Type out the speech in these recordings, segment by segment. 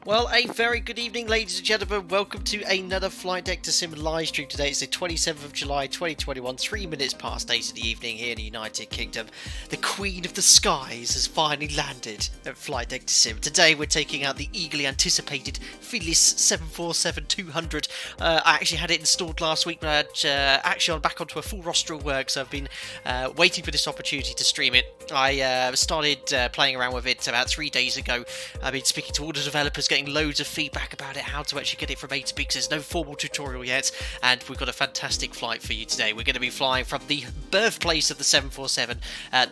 Well, a very good evening, ladies and gentlemen. Welcome to another Flight Deck to Sim live stream today. It's the 27th of July 2021, 3 minutes past 8 of the evening here in the United Kingdom. The Queen of the Skies has finally landed at Flight Deck to Sim. Today we're taking out the eagerly anticipated Felis 747-200. I actually had it installed last week, but I'm back onto a full roster of work, so I've been waiting for this opportunity to stream it. I started playing around with it about 3 days ago. I've been speaking to all the developers, getting loads of feedback about it, how to actually get it from A to B, because there's no formal tutorial yet, and we've got a fantastic flight for you today. We're going to be flying from the birthplace of the 747,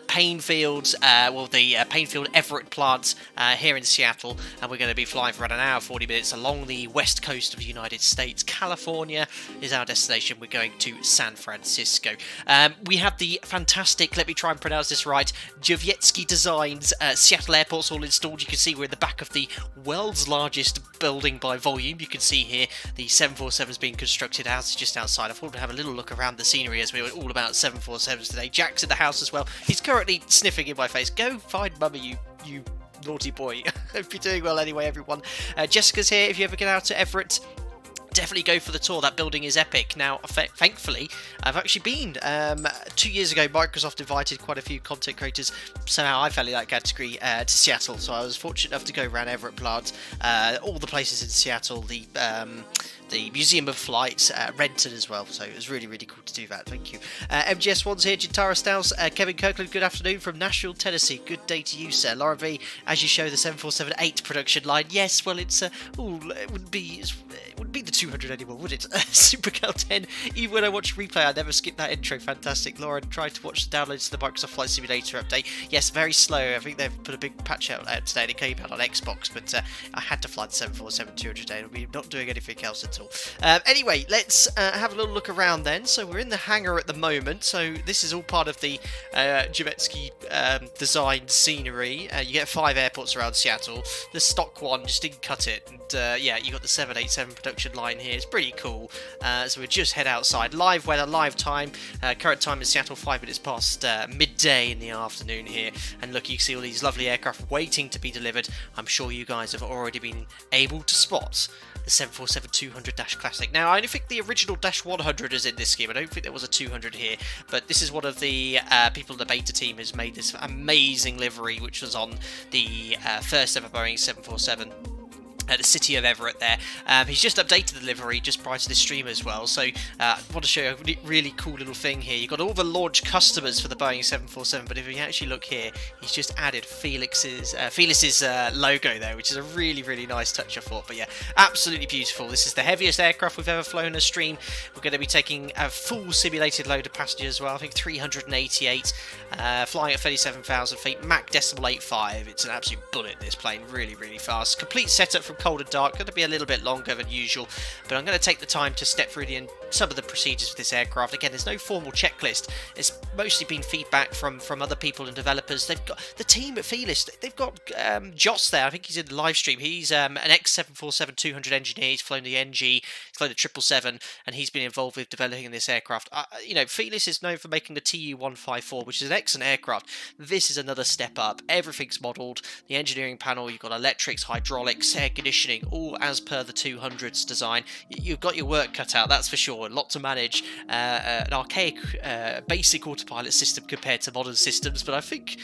Paine Field, the Paine Field Everett plant here in Seattle, and we're going to be flying for around an hour 40 minutes along the west coast of the United States. California is our destination. We're going to San Francisco. We have the fantastic, let me try and pronounce this right, Jovietsky Designs Seattle airports all installed. You can see we're in the back of the world's largest building by volume. You can see here the 747 is being constructed as just outside. I thought we'd have a little look around the scenery as we were all about 747s today. Jack's in the house as well. He's currently sniffing in my face. Go find mummy, you naughty boy. Hope you're doing well anyway, everyone. Jessica's here. If you ever get out to Everett, definitely go for the tour. That building is epic. Now, thankfully, I've actually been. 2 years ago, Microsoft invited quite a few content creators. Somehow I fell in that category to Seattle, so I was fortunate enough to go around Everett plant, all the places in Seattle, the Museum of Flights, Renton as well. So it was really, really cool to do that. Thank you. MGS1's here, Jintara Stiles, Kevin Kirkland, good afternoon from Nashville, Tennessee. Good day to you, sir. Lauren V, as you show the 747-8 production line. Yes, well, it's it wouldn't be the 200 anymore, would it? Supercal 10. Even when I watch replay, I never skip that intro. Fantastic. Lauren tried to watch the downloads to the Microsoft Flight Simulator update. Yes, very slow. I think they've put a big patch out today, and it came out on Xbox, but I had to fly the 747-200 today, and we're not doing anything else at all. Anyway, let's have a little look around then. So we're in the hangar at the moment, so this is all part of the Jovietsky design scenery. You get 5 airports around Seattle. The stock one just didn't cut it, and yeah, you got the 787 production line here. It's pretty cool. So we'll just head outside. Live weather, live time. Current time in Seattle, 5 minutes past midday in the afternoon here. And look, you can see all these lovely aircraft waiting to be delivered. I'm sure you guys have already been able to spot the 747-200 Classic. Now, I only think the original -100 is in this scheme. I don't think there was a 200 here, but this is one of the people in the beta team has made this amazing livery, which was on the first ever Boeing 747. At the city of Everett there. He's just updated the livery just prior to this stream as well, so I want to show you a really cool little thing here. You've got all the launch customers for the Boeing 747, but if you actually look here, he's just added Felis's logo there, which is a really, really nice touch, I thought. But yeah, absolutely beautiful. This is the heaviest aircraft we've ever flown in a stream. We're going to be taking a full simulated load of passengers as well. I think 388, flying at 37,000 feet, Mach decimal 85. It's an absolute bullet, this plane, really, really fast. Complete setup from cold and dark, going to be a little bit longer than usual, but I'm going to take the time to step through some of the procedures for this aircraft. Again, there's no formal checklist. It's mostly been feedback from other people and developers. They've got the team at Felis. They've got Joss there. I think he's in the live stream. He's an ex-747-200 engineer. He's flown the NG, he's flown the 777, and he's been involved with developing this aircraft. Felis is known for making the TU-154, which is an excellent aircraft. This is another step up. Everything's modelled. The engineering panel, you've got electrics, hydraulics, air conditioning, all as per the 200's design. You've got your work cut out, that's for sure. A lot to manage. An archaic, basic autopilot system compared to modern systems, but I think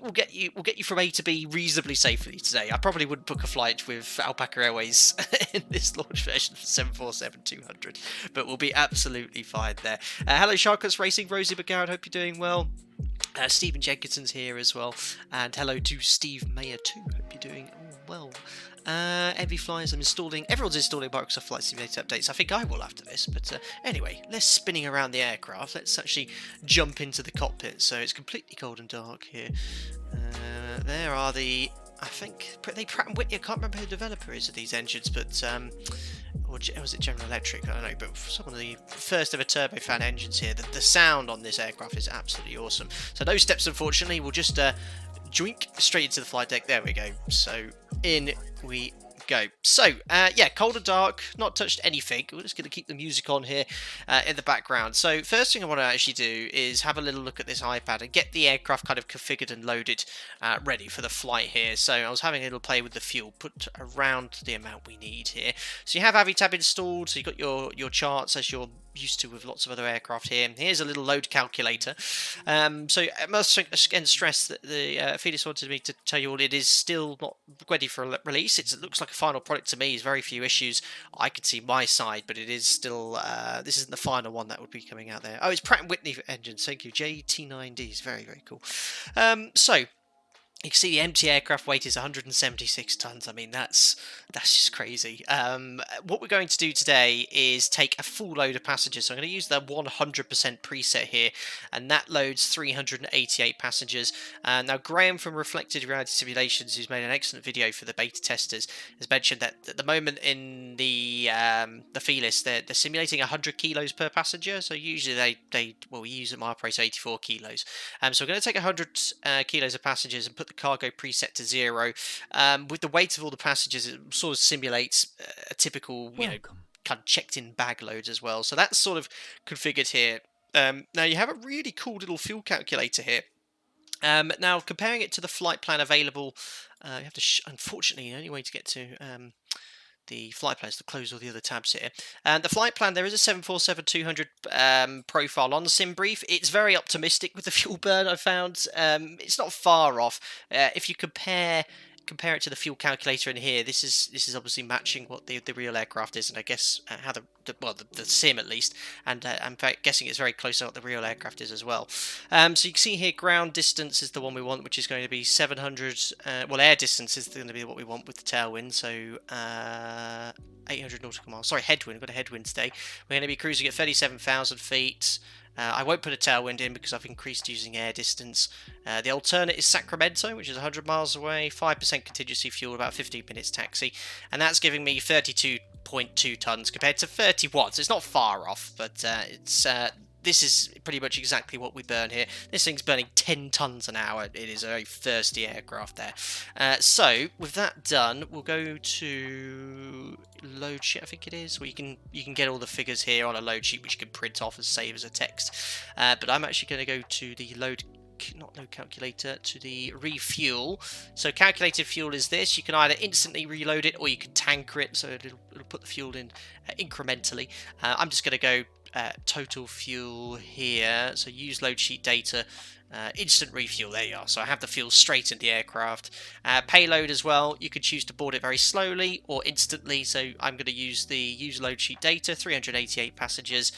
we'll get you from A to B reasonably safely today. I probably wouldn't book a flight with Alpaca Airways in this launch version of the 747-200, but we'll be absolutely fine there. Hello, Sharkus Racing, Rosie McGowan. Hope you're doing well. Stephen Jenkinson's here as well, and hello to Steve Mayer too. Hope you're doing well. MV Flyers, everyone's installing Microsoft Flight Simulator updates. I think I will after this, but anyway, less spinning around the aircraft. Let's actually jump into the cockpit. So it's completely cold and dark here. There are the, I think, they Pratt & Whitney. I can't remember who the developer is of these engines, but or was it General Electric? I don't know, but some of the first ever turbofan engines here. The sound on this aircraft is absolutely awesome. So no steps, unfortunately. We'll just joink straight into the flight deck. There we go. So in we go. So, yeah, cold and dark, not touched anything. We're just going to keep the music on here in the background. So, first thing I want to actually do is have a little look at this iPad and get the aircraft kind of configured and loaded, ready for the flight here. So, I was having a little play with the fuel, put around the amount we need here. So, you have Avitab installed, so you've got your charts as you're used to with lots of other aircraft here. Here's a little load calculator. So I must again stress that the Felis wanted me to tell you all it is still not ready for release. It looks like a final product to me. There's very few issues I could see my side, but it is still this isn't the final one that would be coming out there. Oh, it's Pratt & Whitney engines. Thank you. JT9D is very, very cool. So you can see the empty aircraft weight is 176 tons. I mean, that's just crazy. What we're going to do today is take a full load of passengers. So I'm going to use the 100% preset here, and that loads 388 passengers. Now, Graham from Reflected Reality Simulations, who's made an excellent video for the beta testers, has mentioned that at the moment in the Felis, they're simulating 100 kilos per passenger. So usually we use at my operator 84 kilos. So we're going to take 100 kilos of passengers and put the cargo preset to 0. With the weight of all the passengers, it sort of simulates a typical, kind of checked-in bag loads as well. So that's sort of configured here. Now you have a really cool little fuel calculator here. Now comparing it to the flight plan available, you have to unfortunately the only way to get to the flight plan is to close all the other tabs here. And the flight plan, there is a 747-200 profile on the sim brief. It's very optimistic with the fuel burn, I found. It's not far off. If you compare it to the fuel calculator in here, this is obviously matching what the real aircraft is, and I guess how the sim at least, and I'm guessing it's very close to what the real aircraft is as well. So you can see here ground distance is the one we want, which is going to be 700. Well, air distance is going to be what we want with the tailwind, so 800 nautical miles. Sorry, headwind. We've got a headwind today. We're going to be cruising at 37,000 feet. I won't put a tailwind in because I've increased using air distance. The alternate is Sacramento, which is 100 miles away, 5% contingency fuel, about 15 minutes taxi, and that's giving me 32.2 tons compared to 31. So it's not far off, but this is pretty much exactly what we burn here. This thing's burning 10 tons an hour. It is a very thirsty aircraft there. So with that done, we'll go to load sheet, I think it is, where you can get all the figures here on a load sheet, which you can print off and save as a text. But I'm actually going to go to the load calculator, to the refuel. So calculated fuel is this. You can either instantly reload it or you can tanker it, so it'll put the fuel in incrementally. I'm just going to go total fuel here, so use load sheet data, instant refuel, there you are. So I have the fuel straight in the aircraft. Payload as well, you could choose to board it very slowly or instantly, so I'm going to use load sheet data, 388 passengers,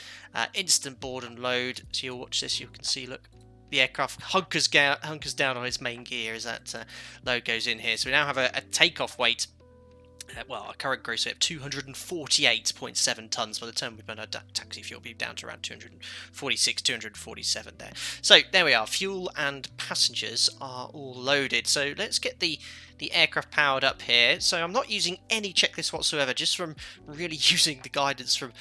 instant board and load. So you'll watch this, you can see, look, the aircraft hunkers down on its main gear as that load goes in here. So we now have a takeoff weight, well, our current gross weight of 248.7 tons. By the time we burn our taxi fuel, we'll be down to around 246, 247 there. So there we are. Fuel and passengers are all loaded. So let's get the aircraft powered up here. So I'm not using any checklist whatsoever, just from really using the guidance from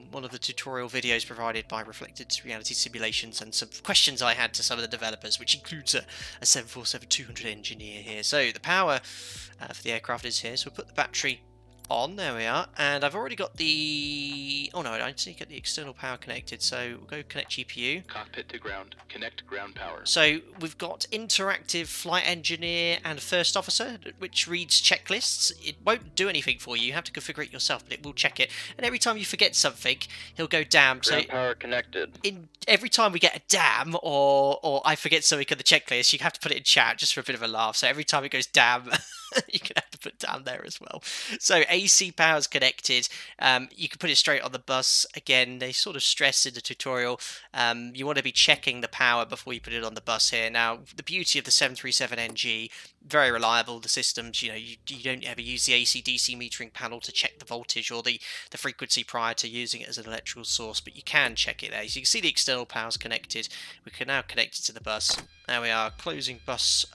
one of the tutorial videos provided by Reflected Reality Simulations and some questions I had to some of the developers, which includes a 747-200 engineer here. So the power for the aircraft is here. So we'll put the battery on, there we are, and I've already got the, oh no, I need to get the external power connected, so we'll go connect GPU. Cockpit to ground, connect ground power. So we've got interactive flight engineer and first officer, which reads checklists. It won't do anything for you, you have to configure it yourself, but it will check it, and every time you forget something, he'll go damn. Ground power connected. Every time we get a damn, or I forget something on the checklist, you have to put it in chat just for a bit of a laugh, so every time it goes damn, you can have to put down there as well. So AC power's connected. You can put it straight on the bus. Again, they sort of stress in the tutorial, you want to be checking the power before you put it on the bus here. Now, the beauty of the 737NG, very reliable, the systems, you don't ever use the AC-DC metering panel to check the voltage or the frequency prior to using it as an electrical source, but you can check it there. So you can see the external power's connected. We can now connect it to the bus. There we are, closing bus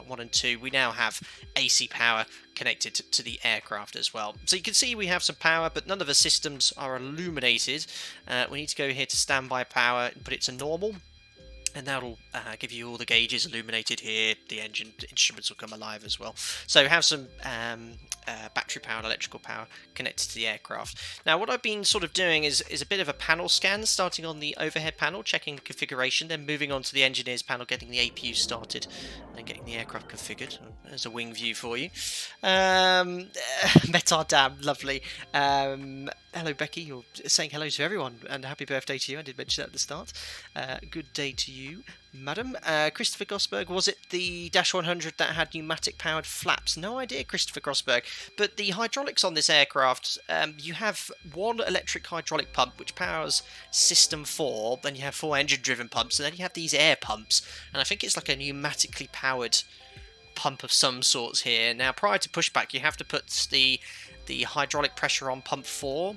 1 and 2. We now have AC power connected to the aircraft as well. So you can see we have some power, but none of the systems are illuminated. We need to go here to standby power and put it to normal. and that'll give you all the gauges illuminated here. The engine instruments will come alive as well. So have some battery power and electrical power connected to the aircraft. Now what I've been sort of doing is a bit of a panel scan, starting on the overhead panel, checking the configuration, then moving on to the engineers panel, getting the APU started, and getting the aircraft configured. There's a wing view for you. Metardam, lovely. Hello Becky, you're saying hello to everyone, and happy birthday to you. I did mention that at the start. Good day to you, madam. Christopher Gosberg, was it the Dash 100 that had pneumatic powered flaps? No idea, Christopher Gosberg. But the hydraulics on this aircraft, you have one electric hydraulic pump which powers System 4, then you have 4 engine driven pumps, and then you have these air pumps, and I think it's like a pneumatically powered pump of some sorts here. Now prior to pushback you have to put the hydraulic pressure on pump 4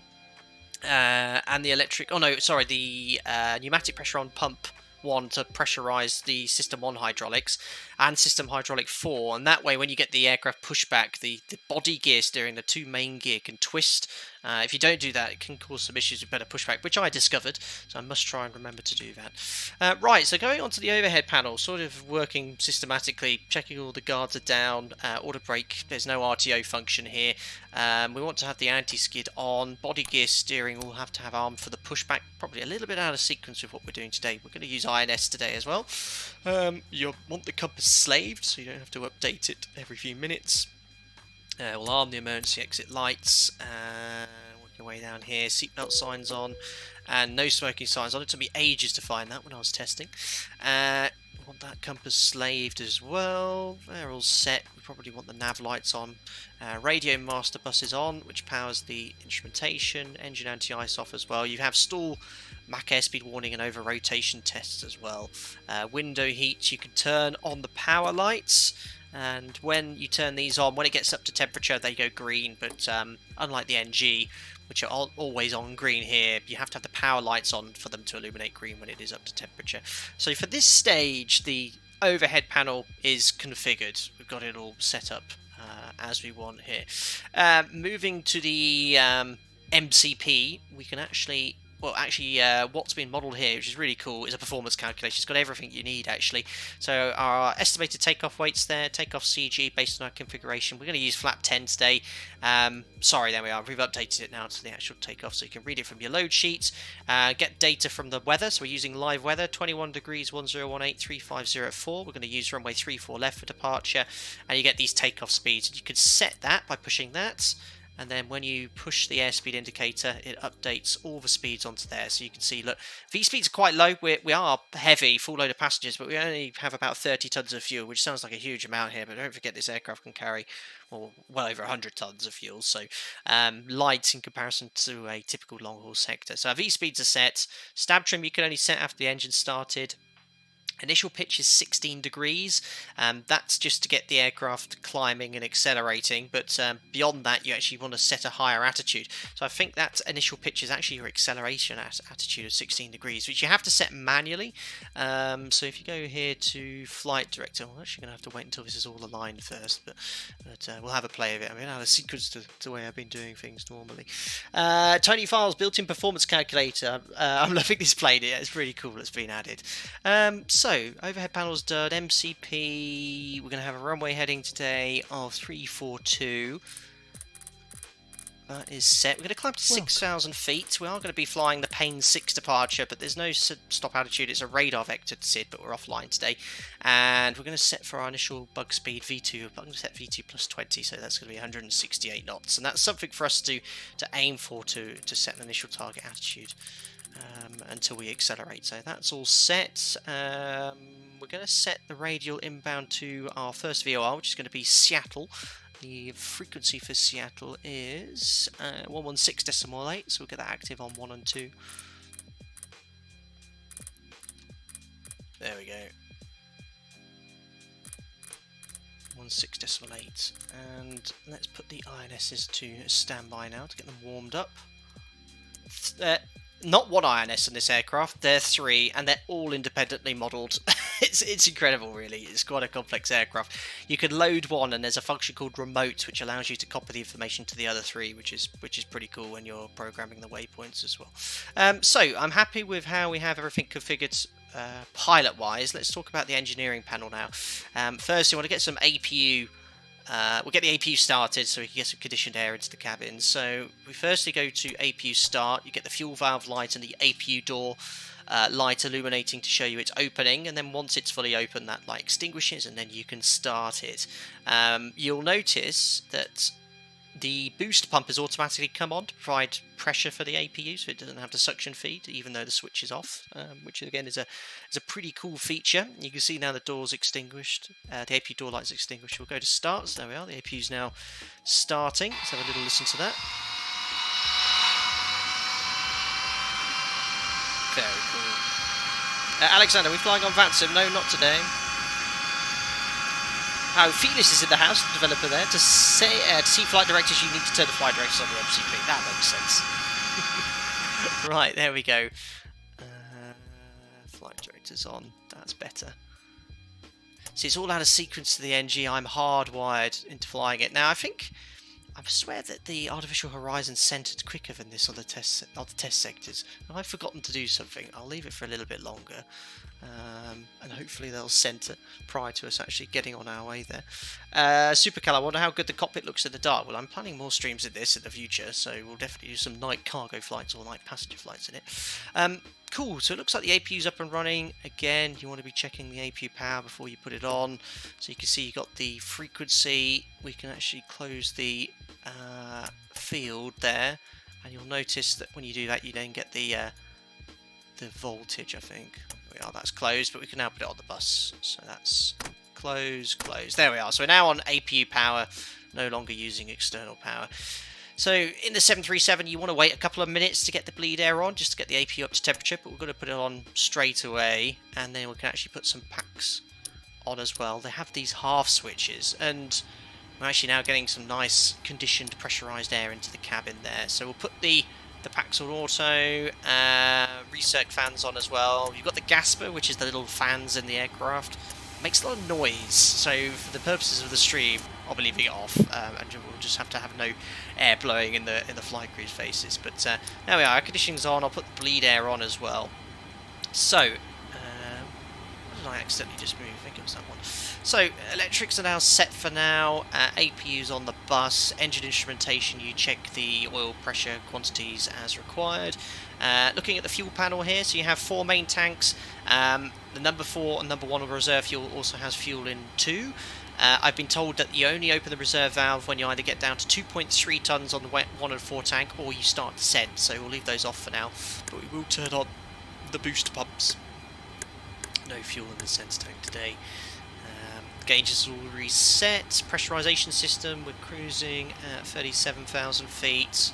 and the electric, the pneumatic pressure on pump 1 to pressurize the system 1 hydraulics and system hydraulic 4, and that way when you get the aircraft pushback, the body gear steering, the 2 main gear can twist. If you don't do that, it can cause some issues with better pushback, which I discovered, so I must try and remember to do that. Right, so going on to the overhead panel, sort of working systematically, checking all the guards are down, auto brake, there's no RTO function here. We want to have the anti-skid on, body gear steering will have to have arm for the pushback, probably a little bit out of sequence with what we're doing today. We're going to use INS today as well. You want the compass slaved, so you don't have to update it every few minutes. We'll arm the emergency exit lights, working your way down here, seatbelt signs on, and no smoking signs on. It took me ages to find that when I was testing. Want that compass slaved as well. They're all set. We probably want the nav lights on. Radio master bus is on, which powers the instrumentation. Engine anti-ice off as well. You have stall, Mach airspeed warning, and over rotation tests as well. Window heat, you can turn on the power lights, and when you turn these on, when it gets up to temperature they go green, but unlike the NG, which are always on green here, you have to have the power lights on for them to illuminate green when it is up to temperature. So for this stage the overhead panel is configured. We've got it all set up as we want here. Moving to the MCP, we can actually what's been modelled here, which is really cool, is a performance calculation. It's got everything you need actually. So our estimated takeoff weights there, takeoff CG based on our configuration. We're going to use flap 10 today. Sorry, there we are. We've updated it now to the actual takeoff, so you can read it from your load sheets. Get data from the weather. So we're using live weather, 21 degrees, 1018, 3504. We're going to use runway 34 left for departure, and you get these takeoff speeds. You can set that by pushing that. And then when you push the airspeed indicator, it updates all the speeds onto there. So you can see, look, these speeds are quite low. We are heavy, full load of passengers, but we only have about 30 tons of fuel, which sounds like a huge amount here. But don't forget, this aircraft can carry well over 100 tons of fuel. So light in comparison to a typical long-haul sector. So our V-speeds are set. Stab trim you can only set after the engine started. Initial pitch is 16 degrees. That's just to get the aircraft climbing and accelerating, but beyond that you actually want to set a higher attitude. So I think that initial pitch is actually your acceleration attitude of 16 degrees, which you have to set manually. So if you go here to flight director, I'm actually going to have to wait until this is all aligned first, but we'll have a play of it. I mean, I have a sequence to the way I've been doing things normally. Tony Files, built-in performance calculator. I'm loving this plane here. It's really cool. It's been added. So, overhead panels done, MCP, we're going to have a runway heading today of 342. That is set. We're going to climb to 6,000 feet. We are going to be flying the Paine 6 departure, but there's no stop altitude. It's a radar vector SID, but we're offline today. And we're going to set for our initial bug speed V2. I'm going to set V2 plus 20, so that's going to be 168 knots. And that's something for us to aim for to set an initial target attitude. Until we accelerate. So that's all set. We're going to set the radial inbound to our first VOR, which is going to be Seattle. The frequency for Seattle is 116.8, so we'll get that active on 1 and 2. There we go. 16.8, and let's put the INSs to standby now to get them warmed up. not one INS on this aircraft, they're 3, and they're all independently modelled. It's incredible, really. It's quite a complex aircraft. You can load one, and there's a function called remote, which allows you to copy the information to the other 3, which is pretty cool when you're programming the waypoints as well. So I'm happy with how we have everything configured pilot-wise. Let's talk about the engineering panel now. First, you want to get some APU. We'll get the APU started so we can get some conditioned air into the cabin. So we firstly go to APU start. You get the fuel valve light and the APU door light illuminating to show you it's opening, and then once it's fully open, that light extinguishes and then you can start it. You'll notice that the boost pump has automatically come on to provide pressure for the APU, so it doesn't have to suction feed even though the switch is off, which again is a pretty cool feature. You can see now the door's extinguished, the APU door light's extinguished. We'll go to start, so there we are, the APU's now starting. Let's have a little listen to that. Very cool. Alexander, are we flying on VATSIM? No, not today. Oh, Felis is in the house, the developer there. To see flight directors, you need to turn the flight directors on the MCP. That makes sense. Right, there we go. Flight directors on. That's better. See, it's all out of sequence to the NG. I'm hardwired into flying it. Now, I swear that the artificial horizon centered quicker than this on the test sectors. And I've forgotten to do something. I'll leave it for a little bit longer. And hopefully they'll center prior to us actually getting on our way there. Supercal, I wonder how good the cockpit looks in the dark. Well, I'm planning more streams of this in the future, so we'll definitely do some night cargo flights or night passenger flights in it. Cool, so it looks like the APU's up and running. Again, you want to be checking the APU power before you put it on. So you can see you got the frequency. We can actually close the field there, and you'll notice that when you do that, you then get the voltage, I think. There we are, that's closed, but we can now put it on the bus. So that's close. There we are. So we're now on APU power, no longer using external power. So in the 737, you want to wait a couple of minutes to get the bleed air on, just to get the APU up to temperature, but we're going to put it on straight away, and then we can actually put some packs on as well. They have these half switches, and we're actually now getting some nice conditioned pressurized air into the cabin there. So we'll put the packs on auto, recirc fans on as well. You've got the gasper, which is the little fans in the aircraft. It makes a lot of noise, so for the purposes of the stream, I'll be leaving it off, and we'll just have to have no air blowing in the flight crew's faces. But there we are, our conditioning's on. I'll put the bleed air on as well. So, what did I accidentally just move? I think it was that one. So, electrics are now set for now. APU's on the bus. Engine instrumentation, you check the oil pressure quantities as required. Looking at the fuel panel here, so you have 4 main tanks. The number 4 and number 1 of reserve fuel also has fuel in 2. I've been told that you only open the reserve valve when you either get down to 2.3 tons on the 1 and 4 tank, or you start descent, so we'll leave those off for now. But we will turn on the booster pumps. No fuel in the sense tank today. Gauges all reset. Pressurization system, we're cruising at 37,000 feet,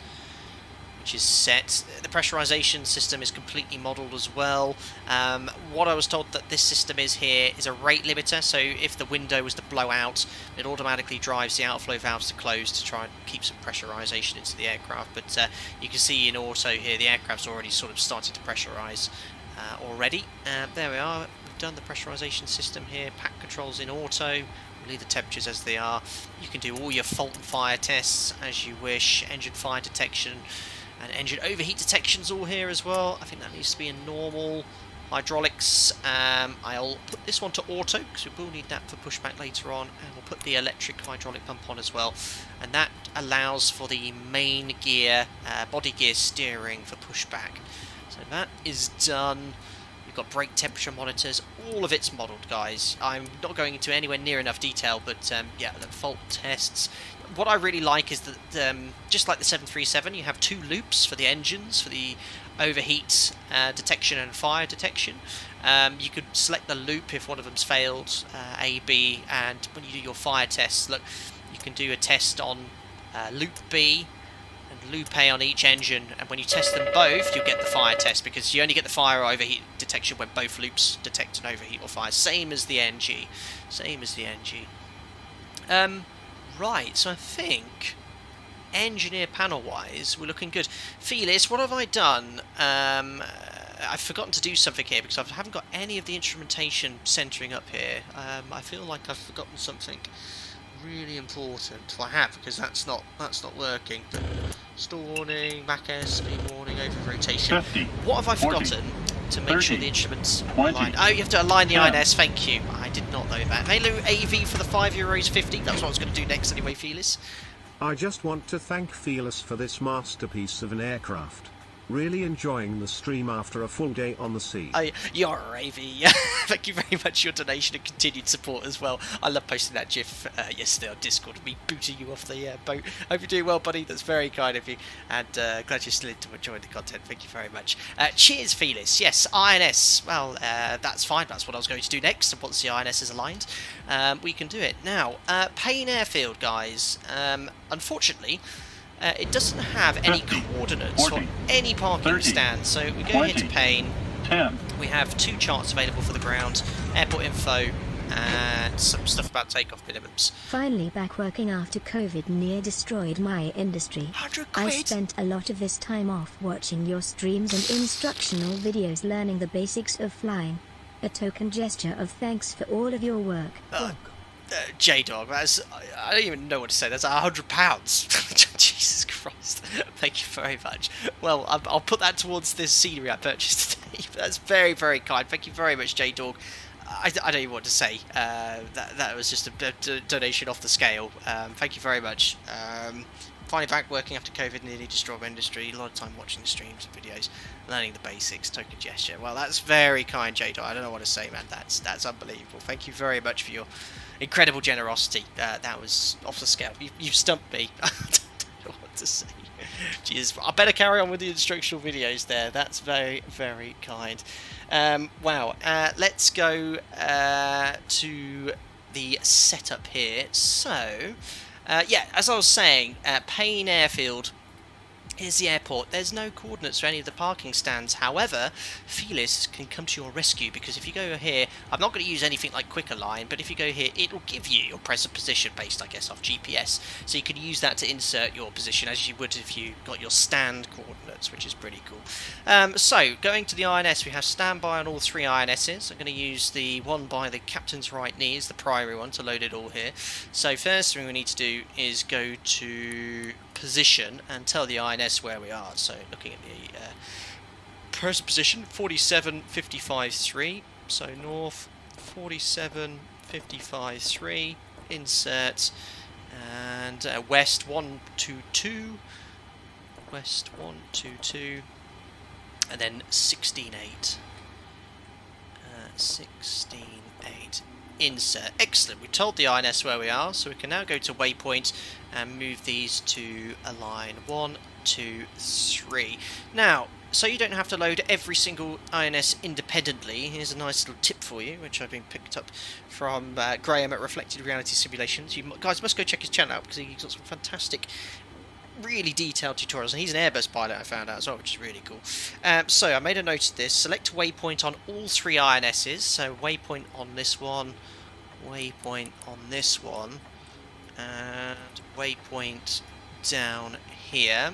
which is set. The pressurization system is completely modelled as well. What I was told that this system is here is a rate limiter, so if the window was to blow out, it automatically drives the outflow valves to close to try and keep some pressurization into the aircraft. But you can see in auto here, the aircraft's already sort of started to pressurize already. There we are. Done the pressurization system here. Pack controls in auto. We'll leave the temperatures as they are. You can do all your fault and fire tests as you wish. Engine fire detection and engine overheat detections all here as well. I think that needs to be in normal. Hydraulics, I'll put this one to auto because we will need that for pushback later on, and we'll put the electric hydraulic pump on as well, and that allows for the main gear, body gear steering for pushback. So that is done. We've got brake temperature monitors, all of it's modelled, guys. I'm not going into anywhere near enough detail, but yeah, the fault tests. What I really like is that, just like the 737, you have 2 loops for the engines, for the overheat detection and fire detection. You could select the loop if one of them's failed, A, B, and when you do your fire tests, look, you can do a test on loop B, loop A on each engine, and when you test them both, you get the fire test, because you only get the fire or overheat detection when both loops detect an overheat or fire. Same as the NG. Same as the NG. Right, so I think engineer panel-wise, we're looking good. Felis, what have I done? I've forgotten to do something here because I haven't got any of the instrumentation centering up here. I feel like I've forgotten something really important. Well, I have, because that's not working. Stall warning, back air, speed warning, over rotation. 50, what have I 40, forgotten to make 30, sure the instruments 20, align? Oh, you have to align the 10. INS. Thank you. I did not know that. Halo AV for the €5.50. That's what I was going to do next anyway, Felis. I just want to thank Felis for this masterpiece of an aircraft. Really enjoying the stream after a full day on the sea. You're AV. Thank you very much for your donation and continued support as well. I love posting that GIF yesterday on Discord of me booting you off the boat. Hope you're doing well, buddy. That's very kind of you. And glad you're still enjoying the content. Thank you very much. Cheers, Felis. Yes, INS. Well, that's fine. That's what I was going to do next. And once the INS is aligned, we can do it. Now, Paine Airfield, guys. Unfortunately, it doesn't have any 50, coordinates 40, for any parking 30, stand, so we go 20, here to Paine. 10. We have 2 charts available for the ground, airport info, and some stuff about takeoff minimums. Finally back working after COVID near destroyed my industry. 100 I quid? spent a lot of this time off watching your streams and instructional videos learning the basics of flying. A token gesture of thanks for all of your work. J-Dog, I don't even know what to say. That's £100. Jesus Christ. Thank you very much. Well, I'll put that towards this scenery I purchased today. That's very, very kind. Thank you very much, J-Dog. I don't even know what to say. That was just a donation off the scale. Thank you very much. Finally back working after COVID nearly destroyed my industry. A lot of time watching the streams and videos, learning the basics, token gesture. Well, that's very kind, J-Dog. I don't know what to say, man. That's unbelievable. Thank you very much for your incredible generosity. That was off the scale. You've stumped me. I don't know what to say. Jesus, I better carry on with the instructional videos there. That's very, very kind. Wow. Let's go to the setup here. So, yeah, as I was saying, Paine Airfield is the airport. There's no coordinates for any of the parking stands. However, Felis can come to your rescue, because if you go here, I'm not going to use anything like Quick Align, but if you go here, it will give you your present position based, I guess, off GPS. So you can use that to insert your position as you would if you got your stand coordinates, which is pretty cool. So, going to the INS, we have standby on all 3 INSs. I'm going to use the one by the captain's right knee as the primary one to load it all here. So first thing we need to do is go to position and tell the INS where we are. So looking at the present position, 47.55.3, so north, 47.55.3, insert, and west 122, west 122, and then 16.8, 16.8, insert. Excellent, we told the INS where we are, so we can now go to waypoint and move these to align 1, 2, 3. Now, so you don't have to load every single INS independently, here's a nice little tip for you, which I've been picked up from Graham at Reflected Reality Simulations. You guys must go check his channel out, because he's got some fantastic, really detailed tutorials, and he's an Airbus pilot, I found out as well, which is really cool. So I made a note of this. Select waypoint on all 3 INSs, so waypoint on this one, waypoint on this one, and waypoint down here,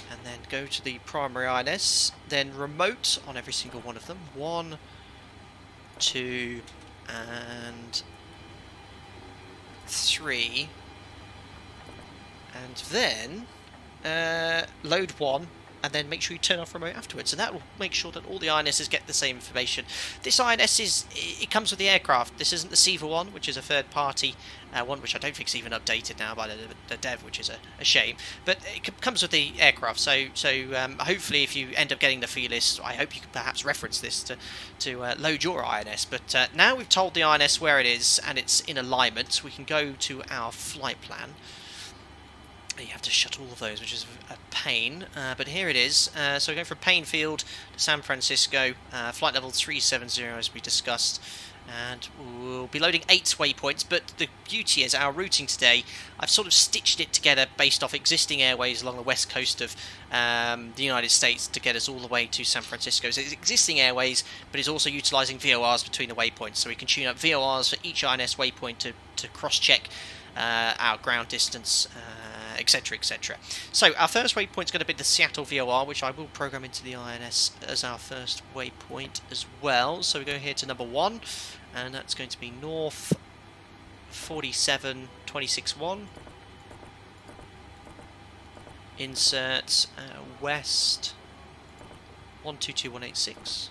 and then go to the primary INS, then remote on every single one of them, 1, 2, and 3, and then load 1, and then make sure you turn off remote afterwards, and that will make sure that all the INSs get the same information. This INS it comes with the aircraft. This isn't the SEVA one, which is a third party one, which I don't think is even updated now by the dev, which is a shame, but it comes with the aircraft. So hopefully if you end up getting the Felis, I hope you can perhaps reference this to load your INS. But now we've told the INS where it is and it's in alignment, we can go to our flight plan. You have to shut all of those, which is a pain, but here it is. So we're going from Paine Field to San Francisco, flight level 370 as we discussed, and we'll be loading 8 waypoints, but the beauty is our routing today, I've sort of stitched it together based off existing airways along the west coast of the United States to get us all the way to San Francisco. So it's existing airways, but it's also utilising VORs between the waypoints, so we can tune up VORs for each INS waypoint to cross-check our ground distance etc, etc. So our first waypoint is going to be the Seattle VOR, which I will program into the INS as our first waypoint as well. So we go here to number 1, and that's going to be north 47.26.1. Insert west 122186.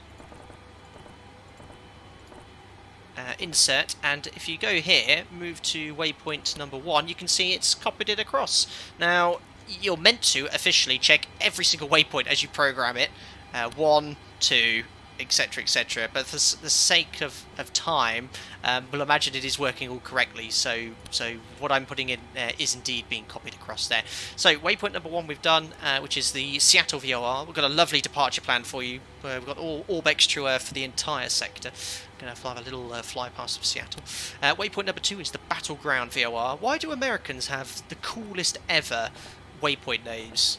Insert, and if you go here, move to waypoint number 1, you can see it's copied it across. Now, you're meant to officially check every single waypoint as you program it, 1, 2, etc, etc, but for the sake of time, we'll imagine it is working all correctly, so what I'm putting in is indeed being copied across there. So waypoint number 1 we've done, which is the Seattle VOR. We've got a lovely departure plan for you, where we've got all Orbex True Earth for the entire sector. Going to fly a little fly past of Seattle. Waypoint number 2 is the Battleground VOR. Why do Americans have the coolest ever waypoint names?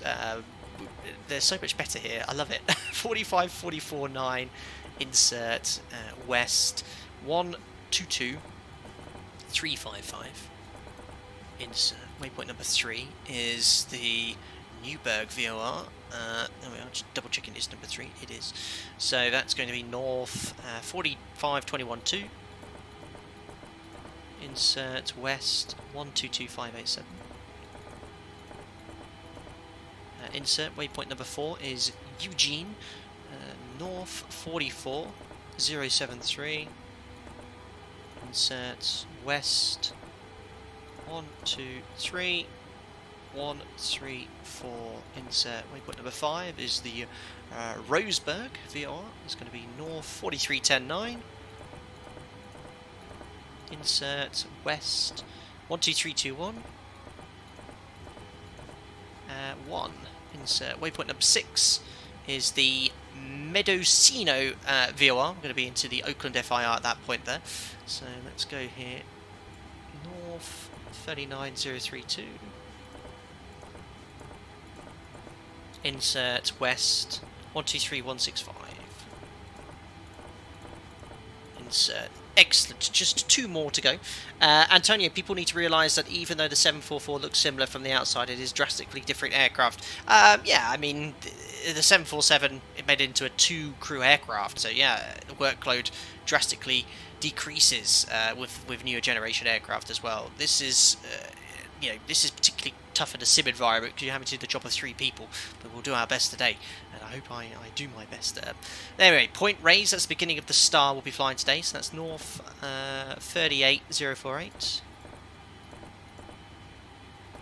They're so much better here. I love it. 45.44.9. Insert west 122.355. Insert waypoint number 3 is the Newburgh VOR. There we are, just double checking it's number 3. It is. So that's going to be north 45.21.2. Insert west 122.587. Insert waypoint number 4 is Eugene, north 44.073. Insert west 123.134. Insert waypoint number 5 is the Roseburg VOR. It's going to be north 43.10.9. Insert west 123.21. 1. Insert waypoint number 6 is the Mendocino VOR. I'm going to be into the Oakland FIR at that point there. So let's go here. North 39.032. Insert west 123.165. Insert. Excellent, just 2 more to go. Antonio, people need to realise that even though the 744 looks similar from the outside, it is drastically different aircraft. Yeah, I mean, the 747, it made it into a 2-crew aircraft, so yeah, the workload drastically decreases with newer generation aircraft as well. This is, this is particularly tough in a sim environment because you're having to do the job of 3 people, but we'll do our best today, and I hope I do my best. Anyway, point raise, that's the beginning of the star we'll be flying today, so that's north 38.048.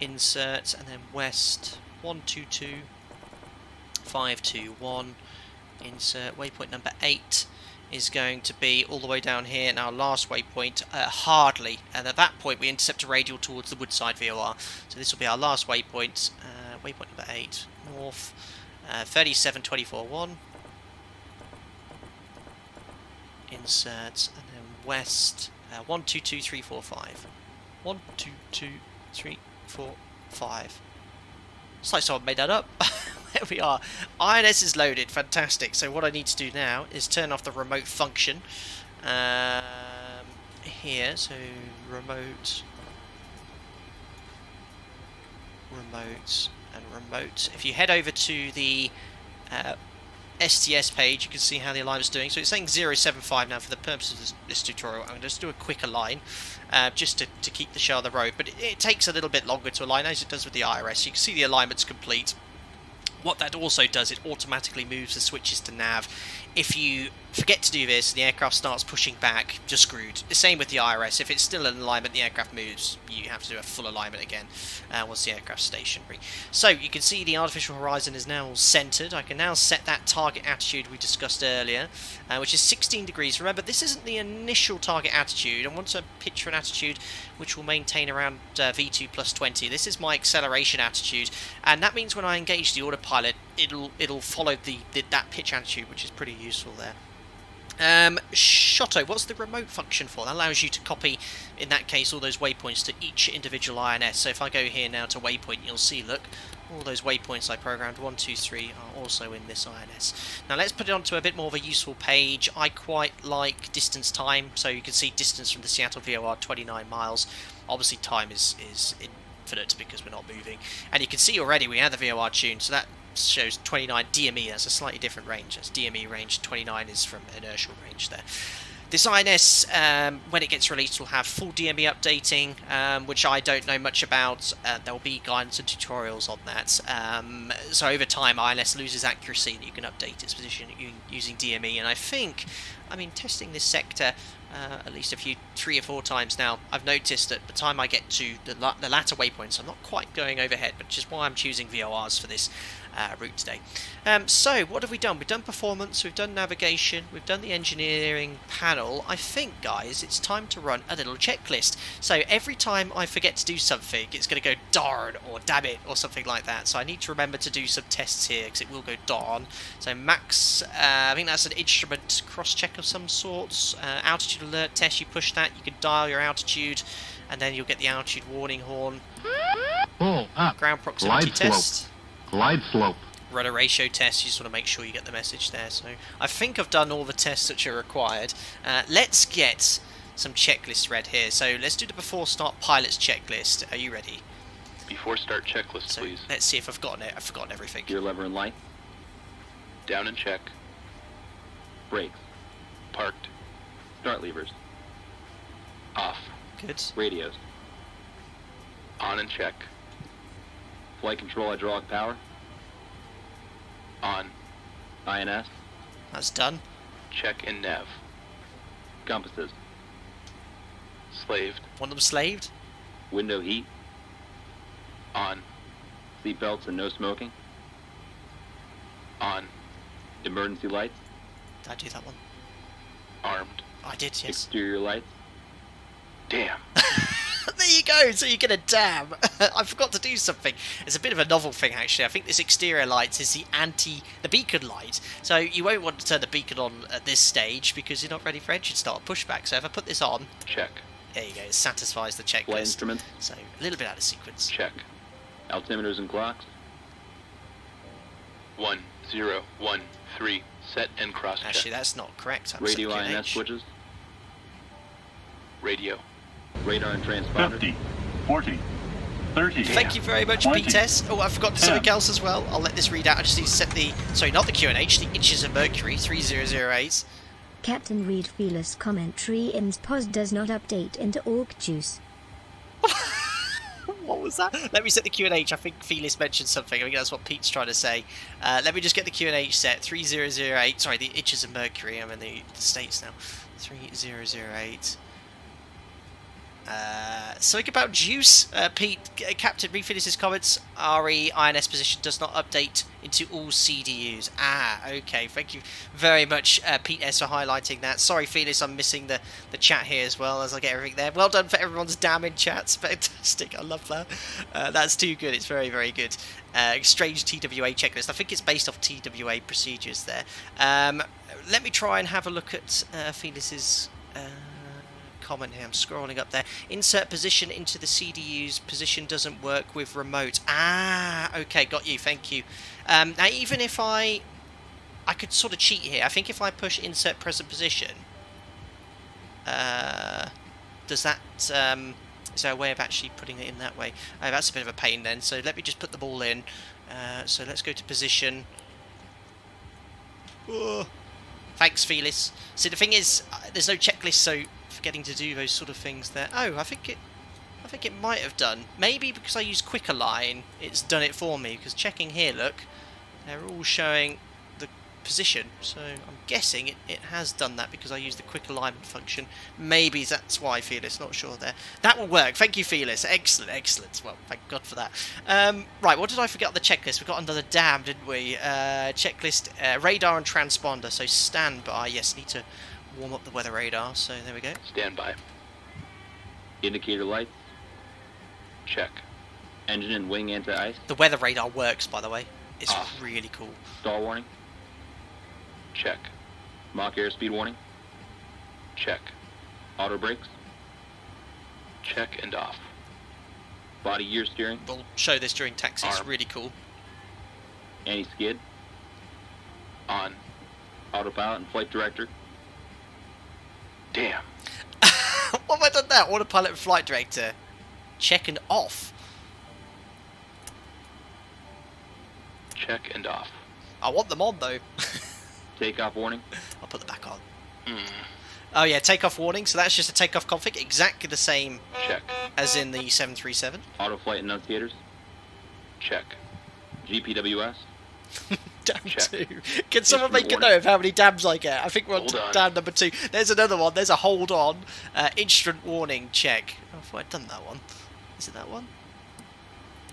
Insert, and then west 122.521. Insert waypoint number 8 is going to be all the way down here, and our last waypoint, Hardley, and at that point we intercept a radial towards the Woodside VOR, so this will be our last waypoint, waypoint number 8, north 37.24.1. Insert, and then west 122.345. 122.345. It's like someone made that up. There we are. INS is loaded. Fantastic. So what I need to do now is turn off the remote function. Here. So remote. And remote. If you head over to the STS page, you can see how the alignment's doing. So it's saying 075 now for the purposes of this tutorial. I'm going to just do a quick align just to keep the show on the road. But it takes a little bit longer to align as it does with the IRS. You can see the alignment's complete. What that also does, it automatically moves the switches to nav. If you forget to do this, the aircraft starts pushing back, you're screwed. The same with the IRS. If it's still in alignment, the aircraft moves. You have to do a full alignment again once the aircraft's stationary. So you can see the artificial horizon is now centered. I can now set that target attitude we discussed earlier, which is 16 degrees. Remember, this isn't the initial target attitude. I want to picture an attitude which will maintain around V2 plus 20. This is my acceleration attitude, and that means when I engage the autopilot, it'll follow that pitch attitude, which is pretty useful there. Shotto, what's the remote function for? That allows you to copy, in that case, all those waypoints to each individual INS. So if I go here now to waypoint, you'll see, look, all those waypoints I programmed, 1, 2, 3, are also in this INS. Now let's put it onto a bit more of a useful page. I quite like distance time, so you can see distance from the Seattle VOR, 29 miles. Obviously time is infinite because we're not moving. And you can see already we have the VOR tuned, so that shows 29 DME. That's a slightly different range. That's DME range. 29 is from inertial range there. This INS, when it gets released, will have full DME updating, which I don't know much about. There will be guidance and tutorials on that. So over time, INS loses accuracy and you can update its position using DME. And I think, I mean, testing this sector at least 3 or 4 times now, I've noticed that by the time I get to the latter waypoints, I'm not quite going overhead, which is why I'm choosing VORs for this route today. So what have we done? We've done performance, we've done navigation, we've done the engineering panel. I think, guys, it's time to run a little checklist. So every time I forget to do something, it's going to go darn or damn it or something like that. So I need to remember to do some tests here because it will go darn. So max, I think that's an instrument cross-check of some sorts. Altitude alert test, you push that, you can dial your altitude, and then you'll get the altitude warning horn. Pull up. Ground proximity Glide test. slope. Glide slope. Rudder ratio test, you just want to make sure you get the message there. So I think I've done all the tests that are required. Let's get some checklists read here. So let's do the before start pilots checklist. Are you ready? Before start checklist, So please. let's see if I've gotten it. I've forgotten everything. Gear lever and light. Down and check. Brakes. Parked. Start levers. Off. Good. Radios. On and check. Flight control hydraulic power. On. INS. That's done. Check and nav. Compasses. Slaved. Want them slaved? Window heat. On. Seat belts and no smoking. On. Emergency lights. Did I do that one? Armed. I did, yes. Exterior lights. Damn. There you go, so you get a damn. I forgot to do something. It's a bit of a novel thing, actually. I think this exterior light is the beacon light. So you won't want to turn the beacon on at this stage because you're not ready for engine start pushback. So if I put this on, Check. there you go, it satisfies the checklist. Flight instruments. So a little bit out of sequence. Check. Altimeters and clocks. 1013. Set and cross check. Actually, that's not correct. I'm Radio setting INS QNH. switches. Radio. Radar and 50, transponder. 40, 30. Thank you very much, 20. B-Test. Oh, I forgot to do something 10. else as well. I'll let this read out. I just need to set the... Sorry, not the QNH, the inches of mercury, 3008. Captain Reed Felis commentary IMS POS does not update into orc juice. What was that? Let me set the QNH. I think Felis mentioned something. I think that's what Pete's trying to say. Let me just get the QNH set. 3008. Sorry, the inches of mercury. I'm in the States now. 3008. Something about juice. Pete, Captain Refinis's comments. RE INS position does not update into all CDUs. Okay. Thank you very much, Pete S, for highlighting that. Sorry, Felis, I'm missing the chat here as well as I get everything there. Well done for everyone's damn in chats. Fantastic. I love that. That's too good. It's very, very good. Strange TWA checklist. I think it's based off TWA procedures there. Let me try and have a look at Felis's... comment here. I'm scrolling up there. Insert position into the CDU's position doesn't work with remote. Okay, got you. Thank you. Now, even if I could sort of cheat here. I think if I push insert present position, does that is there a way of actually putting it in that way? Oh, that's a bit of a pain then. So let me just put them all in. So let's go to position. Oh. Thanks, Felis. See, the thing is, there's no checklist, so forgetting to do those sort of things there. Oh, I think it might have done. Maybe because I use quick align, it's done it for me. Because checking here, look, they're all showing the position. So I'm guessing it has done that because I used the quick alignment function. Maybe that's why, Felis. Not sure there. That will work. Thank you, Felis. Excellent, excellent. Well, thank God for that. Right, what did I forget on the checklist? We got another damn, didn't we? Checklist, radar and transponder. So stand by. Yes, need to warm up the weather radar. So there we go. Stand by. Indicator lights. Check. Engine and wing anti-ice. The weather radar works, by the way. It's Off. really cool. Stall warning. Check. Mach airspeed warning. Check. Auto brakes. Check and off. Body gear steering. We'll show this during taxi. It's Arm. really cool. Anti-skid. On. Autopilot and flight director. Damn. What have I done now? Autopilot and flight director. Check and off. Check and off. I want them on though. Takeoff warning. I'll put them back on. Oh yeah, takeoff warning. So that's just a takeoff config, exactly the same Check. as in the 737. Auto flight annunciators. Check. GPWS. Dam Check. 2. Can someone Instrument make a warning. note of how many dams I get? I think we're on Hold to on. dam number 2. There's another one. There's a hold on. Instrument warning check. Oh, I thought I'd done that one. Is it that one?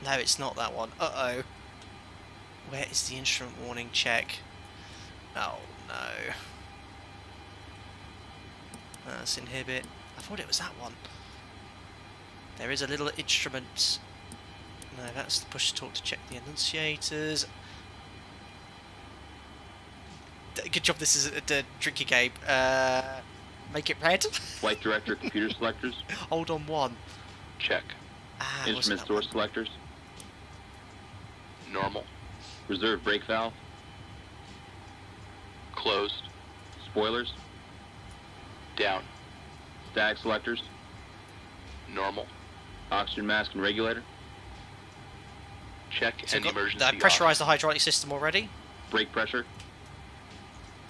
No, it's not that one. Uh-oh. Where is the instrument warning check? Oh, no. That's inhibit. I thought it was that one. There is a little instrument. No, that's the push to talk to check the enunciators. Good job this is a drinking game. Make it red. Flight director computer selectors. Hold on one. Check. Ah, Instrument wasn't that source one? selectors. Normal. Reserve brake valve. Closed. Spoilers. Down. Static selectors. Normal. Oxygen mask and regulator. Check So and got emergency off. pressurised the hydraulic system already. Brake pressure.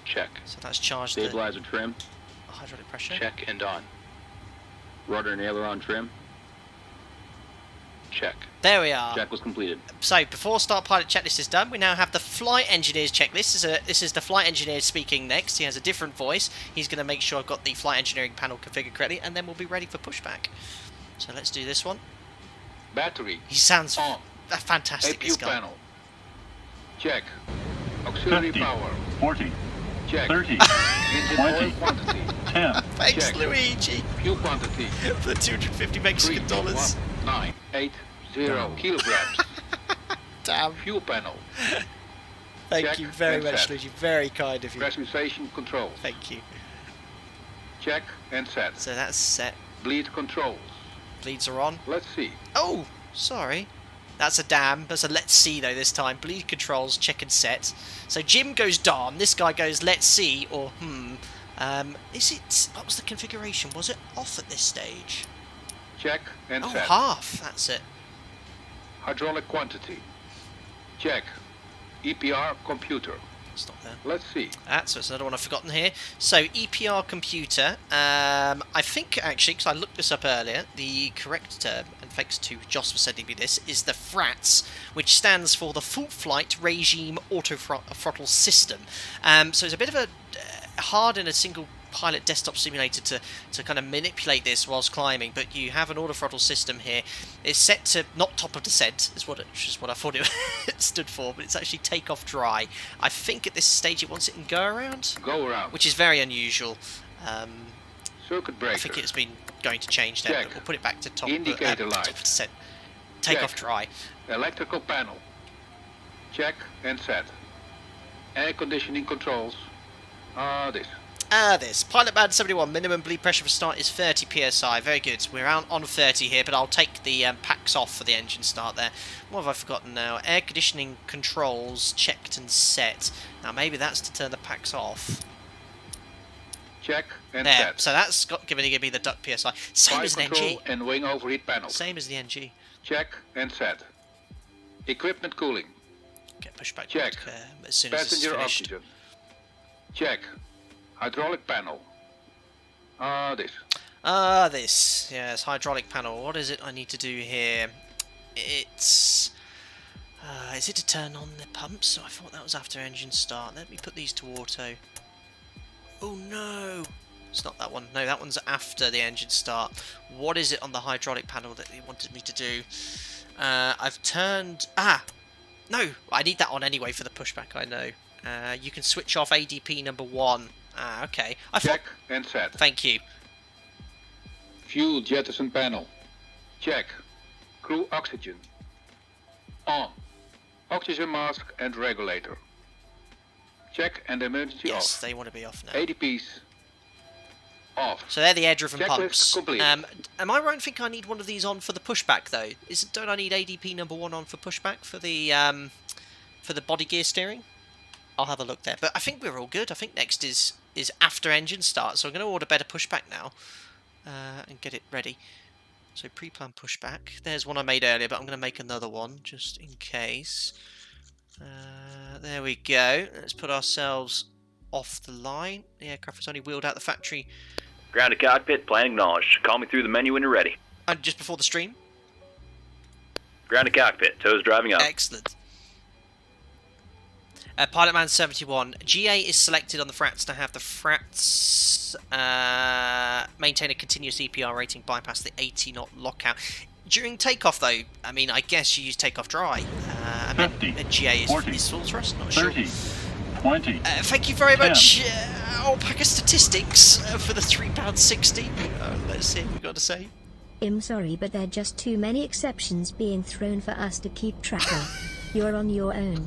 Check. So that's charged the Stabilizer trim. hydraulic pressure. Check and on. Rudder and aileron trim. Check. There we are. Check was completed. So before start pilot checklist is done, we now have the flight engineer's checklist. This is the flight engineer speaking next. He has a different voice. He's going to make sure I've got the flight engineering panel configured correctly, and then we'll be ready for pushback. So let's do this one. Battery He sounds on. fantastic. This APU guy. panel. Check. Auxiliary 50, power. 40, Check. 30, Engine oil 20. quantity. 10, Thanks, Check. Luigi, Fuel quantity. for the 250 Mexican dollars. 980 kilograms. Damn. Fuel panel. Thank Check you very and much, set. Luigi. Very kind of you. Pressurization controls. Thank you. Check and set. So that's set. Bleed controls. Bleeds are on. Let's see. Oh, sorry. That's a dam. That's a let's see though this time. Bleed controls, check and set. So Jim goes darn. This guy goes let's see or Is it? What was the configuration? Was it off at this stage? Check and Oh, set. half. That's it. Hydraulic quantity. Check. EPR computer. It's not there. Let's see. So it's another one I've forgotten here. So EPR computer. I think actually, because I looked this up earlier, the correct term, and thanks to Joss for sending me this, is the FRATS, which stands for the Full Flight Regime Auto Throttle System. So it's a bit of a hard in a single pilot desktop simulator to kind of manipulate this whilst climbing, but you have an auto throttle system here. It's set to not top of descent, is what I thought it stood for, but it's actually takeoff dry. I think at this stage it wants it in go around, Go around. which is very unusual. Circuit breaker. I think it's been going to change then, Check. but we'll put it back to top, Indicator top light. of descent. Takeoff Check. dry. Electrical panel. Check and set. Air conditioning controls. This Pilot Band 71, minimum bleed pressure for start is 30 psi. Very good. We're on 30 here, but I'll take the packs off for the engine start there. What have I forgotten now? Air conditioning controls checked and set. Now maybe that's to turn the packs off. Check and There. set. So that's giving me the duct psi. Same Fire as an control NG. and wing overheat panels. Same as the NG. Check and set. Equipment cooling. Get pushed back Check. as soon as it's Passenger finished. oxygen. Check. Hydraulic panel. This. Yes, hydraulic panel. What is it I need to do here? It's... is it to turn on the pumps? I thought that was after engine start. Let me put these to auto. Oh no! It's not that one. No, that one's after the engine start. What is it on the hydraulic panel that they wanted me to do? I've turned... No! I need that on anyway for the pushback, I know. You can switch off ADP number 1. Okay. Check and set. Thank you. Fuel jettison panel. Check. Crew oxygen. On. Oxygen mask and regulator. Check and emergency Yes, off. they want to be off now. ADPs off. So they're the air-driven Checklist pumps. complete. Am I right in thinking I need one of these on for the pushback though? Don't I need ADP number 1 on for pushback for the body gear steering? I'll have a look there. But I think we're all good. I think next is after engine start. So I'm going to order better pushback now and get it ready. So pre-planned pushback. There's one I made earlier, but I'm going to make another one just in case. There we go. Let's put ourselves off the line. The aircraft was only wheeled out the factory. Ground to cockpit, plan acknowledged. Call me through the menu when you're ready. And just before the stream. Ground to cockpit, toes driving up. Excellent. Pilot Man 71. GA is selected on the frats to have the frats maintain a continuous EPR rating, bypass the 80 knot lockout. During takeoff, though, I mean, I guess you use takeoff dry. 50, GA is 40, full thrust, not 30, sure. 20. Thank you very 10. much, Alpaca Statistics, for the £3.60. Let's see what we've got to say. I'm sorry, but there are just too many exceptions being thrown for us to keep track of. You're on your own.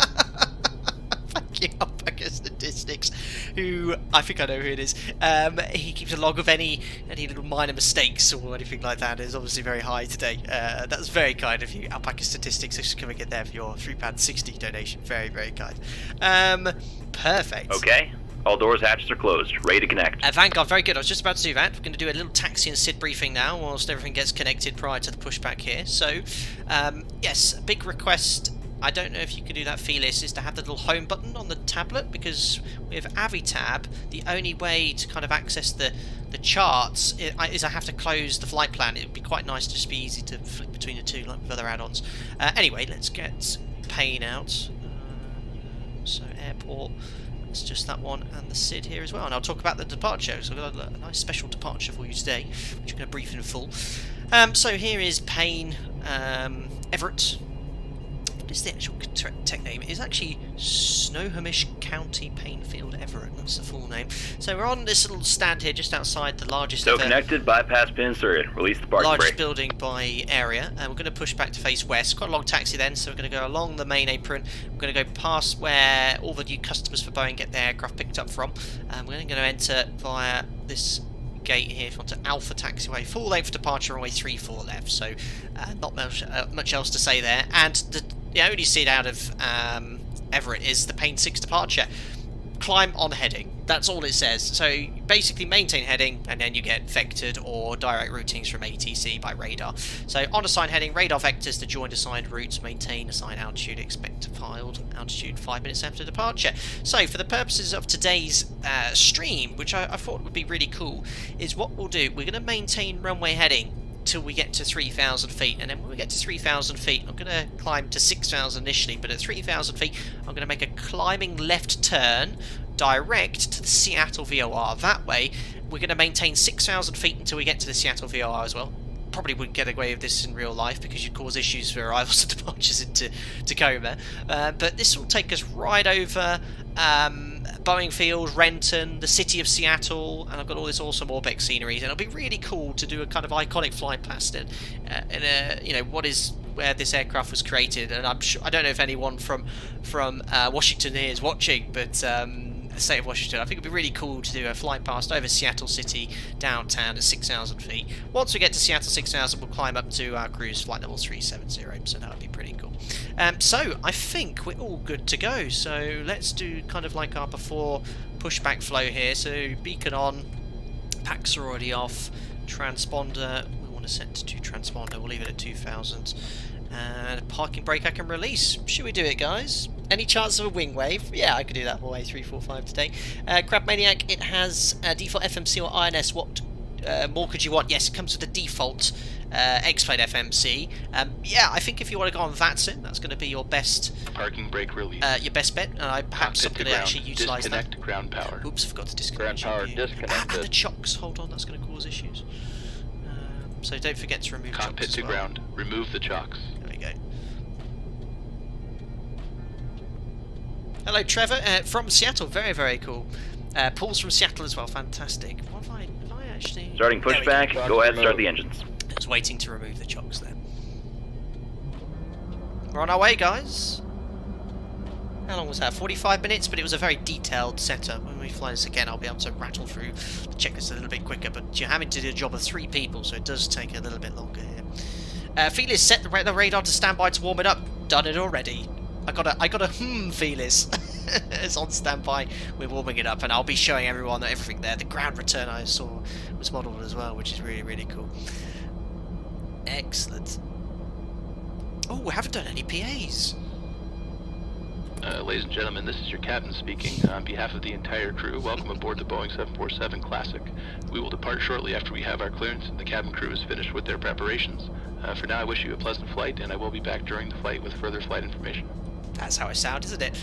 Thank you, Alpaca Statistics, who, I think I know who it is. He keeps a log of any little minor mistakes or anything like that. It's obviously very high today. That's very kind of you, Alpaca Statistics. Thanks for coming in there for your £3.60 donation. Very, very kind. Perfect. Okay. All doors, hatches are closed. Ready to connect. Vanguard, very good. I was just about to do that. We're going to do a little taxi and SID briefing now whilst everything gets connected prior to the pushback here. So, yes, a big request. I don't know if you can do that, Felis, is to have the little home button on the tablet, because with Avitab, the only way to kind of access the charts is I have to close the flight plan. It would be quite nice to just be easy to flip between the two like with other add-ons. Anyway, let's get Paine out. So airport, it's just that one, and the SID here as well. And I'll talk about the departure. So I've got a nice special departure for you today, which I'm going to brief in full. So here is Paine, Everett. What is the actual tech name? It's actually Snohomish County, Paine Field, Everett. That's the full name. So we're on this little stand here just outside the largest So connected, bypass pin inserted. Release the parking largest brake. building by area, and we're going to push back to face west. Quite a long taxi then, so we're going to go along the main apron. We're going to go past where all the new customers for Boeing get their aircraft picked up from. We're going to enter via this gate here onto Alpha Taxiway, full length departure runway 34 left. So not much else to say there. And the only SID out of Everett is the Paine 6 departure. Climb on heading. That's all it says. So basically maintain heading, and then you get vectored or direct routings from ATC by radar. So on assigned heading, radar vectors to join assigned routes, maintain assigned altitude, expect filed altitude 5 minutes after departure. So for the purposes of today's stream, which I thought would be really cool, is what we'll do, we're going to maintain runway heading till we get to 3,000 feet, and then when we get to 3,000 feet, I'm going to climb to 6,000 initially, but at 3,000 feet I'm going to make a climbing left turn direct to the Seattle VOR. That way we're going to maintain 6,000 feet until we get to the Seattle VOR as well. Probably wouldn't get away with this in real life because you'd cause issues for arrivals and departures into Tacoma, but this will take us right over Boeing Field, Renton, the city of Seattle, and I've got all this awesome Orbex scenery, and it'll be really cool to do a kind of iconic flight past it, in a, you know, what is where this aircraft was created. And I'm sure, I don't know if anyone from Washington here is watching, but the state of Washington, I think it'd be really cool to do a flight past over Seattle City downtown at 6,000 feet. Once we get to Seattle 6,000, we'll climb up to our cruise flight level 370, so that would be pretty cool. So I think we're all good to go. So let's do kind of like our before pushback flow here. So beacon on, packs are already off, transponder we want to set to transponder, we'll leave it at 2,000, and parking brake I can release. Should we do it, guys? Any chance of a wing wave? Yeah, I could do that for A345 today. Crab Maniac, it has default FMC or INS. What more could you want? Yes, it comes with the default X-Plane FMC. Yeah, I think if you want to go on VATSIN, that's going to be your best Parking brake release. your best bet. And I perhaps I'm going to actually utilise that. Disconnect ground power. Oops, I forgot to disconnect. Ground power GPU. disconnected. And the chocks. Hold on, that's going to cause issues. So don't forget to remove Cockpit chocks to as well. ground. Remove the chocks. There we go. Hello, Trevor, from Seattle. Very, very cool. Paul's from Seattle as well. Fantastic. What have I actually... Starting There we pushback. go. Go ahead and start the engines. I was waiting to remove the chocks there. We're on our way, guys. How long was that? 45 minutes, but it was a very detailed setup. When we fly this again, I'll be able to rattle through the checklist a little bit quicker, but you're having to do a job of 3 people, so it does take a little bit longer here. Felis, set the radar to standby to warm it up. Done it already. I got a Felis. It's on standby. We're warming it up, and I'll be showing everyone that everything there. The ground return I saw was modelled as well, which is really, really cool. Excellent. Oh, we haven't done any PAs. Ladies and gentlemen, this is your captain speaking. On behalf of the entire crew, welcome aboard the Boeing 747 Classic. We will depart shortly after we have our clearance and the cabin crew is finished with their preparations. For now, I wish you a pleasant flight, and I will be back during the flight with further flight information. That's how it sounds, isn't it?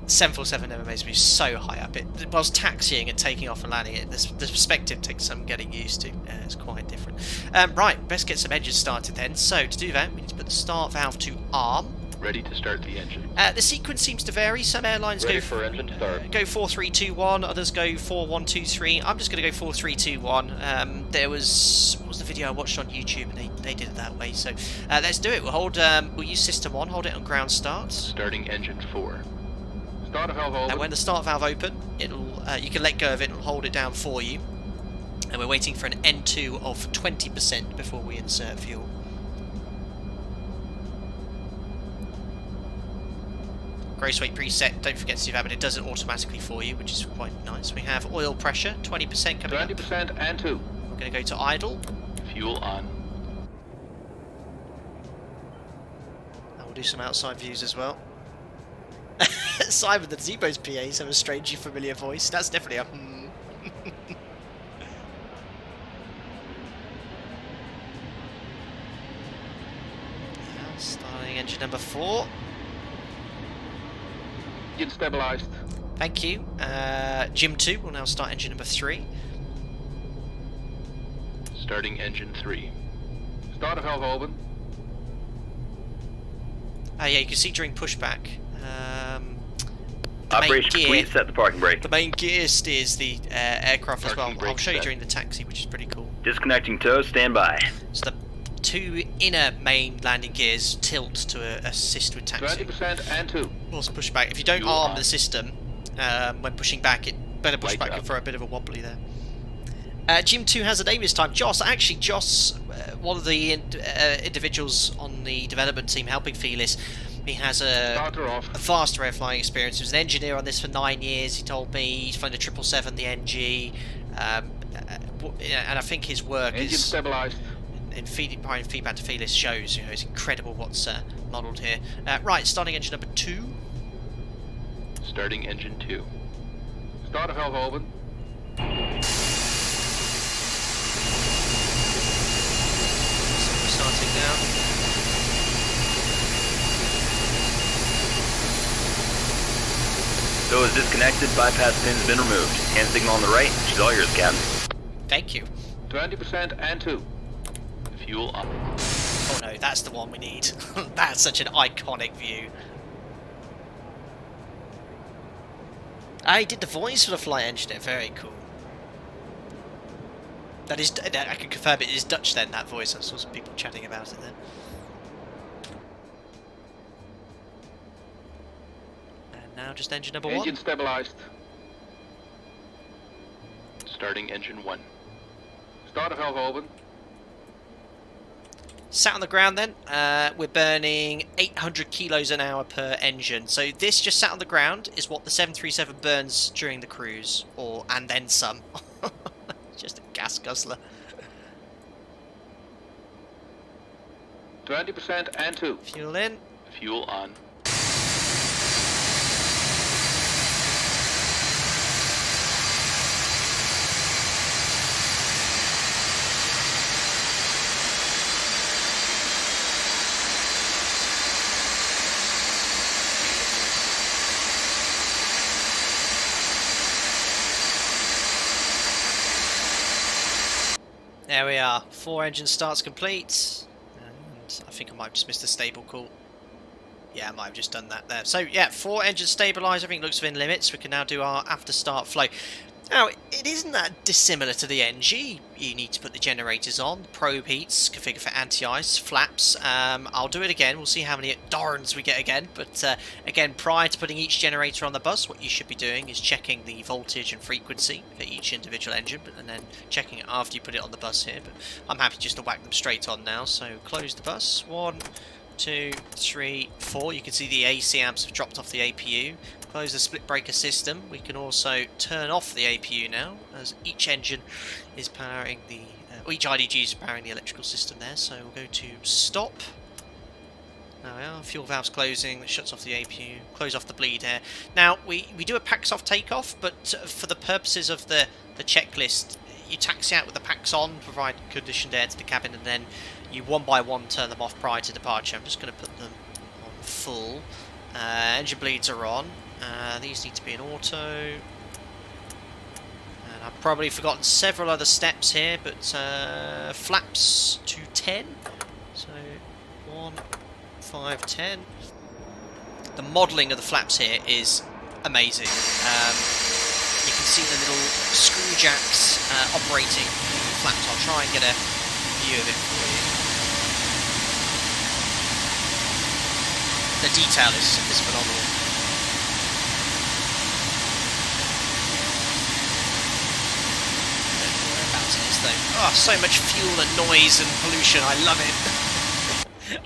747 never makes me so high up. Whilst taxiing and taking off and landing, the perspective takes some getting used to. It's quite different. Right, best get some engines started then. So to do that, we need to put the start valve to arm. Ready to start the engine. The sequence seems to vary. Some airlines Ready go for engine start. Go 4 3 2 1. Others go 4 1 2 3. I'm just going to go 4 3 2 1. There was what was the video I watched on YouTube, and they did it that way. So let's do it. We'll hold. We'll use system 1. Hold it on ground start. Starting engine 4. Start valve open. And when the start valve open, it'll you can let go of it. It'll hold it down for you. And we're waiting for an N2 of 20% before we insert fuel. Gross weight preset, don't forget to do that, but it does it automatically for you, which is quite nice. We have oil pressure, 20% coming up. 20% and 2. We're going to go to idle. Fuel on. And we'll do some outside views as well. Simon, the Zebo's PAs have a strangely familiar voice. That's definitely a hmm. Now, starting engine number 4. Engine stabilized. Thank you. Jim 2 will now start engine number 3. Starting engine 3. Start valve open. Yeah, you can see during pushback. The Operation main complete, gear, set the parking brake. the main gear steers the aircraft as well. Parking brake I'll show you set. during the taxi, which is pretty cool. Disconnecting tow, stand by. So the 2 inner main landing gears tilt to assist with taxiing. 20% and 2. Also push back. If you don't Fuel arm on. the system when pushing back, it better push Light back up. for a bit of a wobbly there. Jim 2 has a name this time. Joss. Actually, Joss, one of the individuals on the development team helping Felis, he has Starter a off. vast array of flying experience. He was an engineer on this for 9 years. He told me he's flown the 777, the NG, and I think his work Engine is stabilized. in providing feedback to Felis shows. It's incredible what's modelled here. Right, starting engine number 2. Starting engine 2. Start valve open. So we're starting now. Tow is disconnected, bypass pin's been removed. Hand signal on the right, she's all yours, Captain. Thank you. 20% and 2. Fuel on. Oh no, that's the one we need. That's such an iconic view. I did the voice for the flight engineer. Very cool. That is, I can confirm it is Dutch then, that voice. I saw some people chatting about it then. And now just engine number 1. Engine stabilized. Starting engine 1. Start valve open. Sat on the ground then, we're burning 800 kilos an hour per engine. So this just sat on the ground is what the 737 burns during the cruise, and then some. Just a gas guzzler. 20% and 2. Fuel in. Fuel on. There we are. 4 engine starts complete. And I think I might have just missed a stable call. Yeah, I might have just done that there. So yeah, 4 engine stabilise. Everything looks within limits. We can now do our after start flow. Now, it isn't that dissimilar to the NG. You need to put the generators on, probe heats, configure for anti-ice, flaps. I'll do it again. We'll see how many Dorans we get again. But again, prior to putting each generator on the bus, what you should be doing is checking the voltage and frequency for each individual engine, and then checking it after you put it on the bus here. But I'm happy just to whack them straight on now. So close the bus. 1, 2, 3, 4. You can see the AC amps have dropped off the APU. Close the split breaker system. We can also turn off the APU now, as each engine is powering the, each IDG is powering the electrical system there. So we'll go to stop, There we are, fuel valves closing, that shuts off the APU, close off the bleed air. Now, we do a packs off takeoff, but for the purposes of the checklist, you taxi out with the packs on, provide conditioned air to the cabin, and then you one by one turn them off prior to departure. I'm just going to put them on full. Engine bleeds are on. These need to be in auto. And I've probably forgotten several other steps here, but flaps to 10. So 1, 5, 10. The modelling of the flaps here is amazing. You can see the little screw jacks operating the flaps. I'll try and get a view of it for you. The detail is phenomenal. Don't know whereabouts it is though. Oh, so much fuel and noise and pollution. I love it.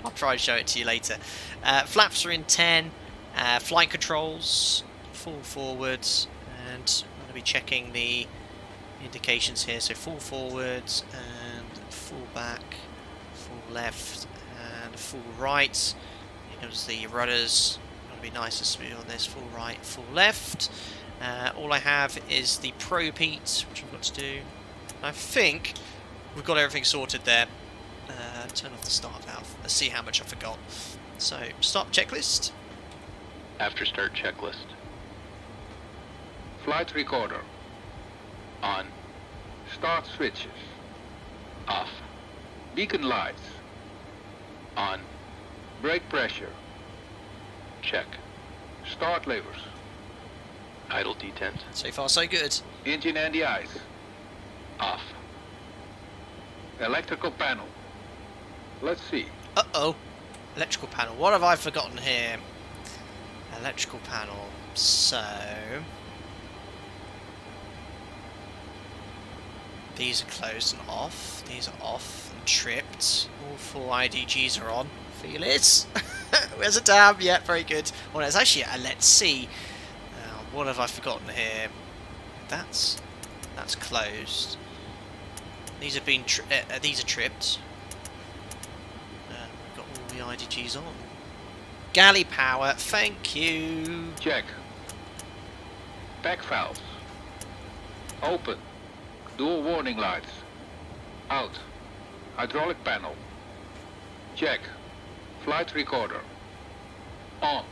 I'll try and show it to you later. Flaps are in 10. Flight controls, full forwards, and I'm going to be checking the indications here. So full forwards and full back, full left and full right. Here comes the rudders. Got to be nice and smooth on this. Full right, full left. All I have is the probe heat, which I've got to do. I think we've got everything sorted there. Turn off the start valve. Let's see how much I forgot. So, start checklist. After start checklist. Flight recorder. On. Start switches. Off. Beacon lights. On. Brake pressure. Check. Start levers. Idle detent. So far, so good. Engine anti-ice. Off. Electrical panel. Let's see. Uh-oh. Electrical panel. What have I forgotten here? Electrical panel. So... these are closed and off. These are off and tripped. All 4 IDGs are on. Felis. Where's a tab? Yeah, very good. Well, it's actually a let's see. What have I forgotten here? That's closed. These have been these are tripped. We've got all the IDGs on. Galley power, thank you. Check. Pack valves. Open. Dual warning lights. Out. Hydraulic panel. Check. Flight recorder. On.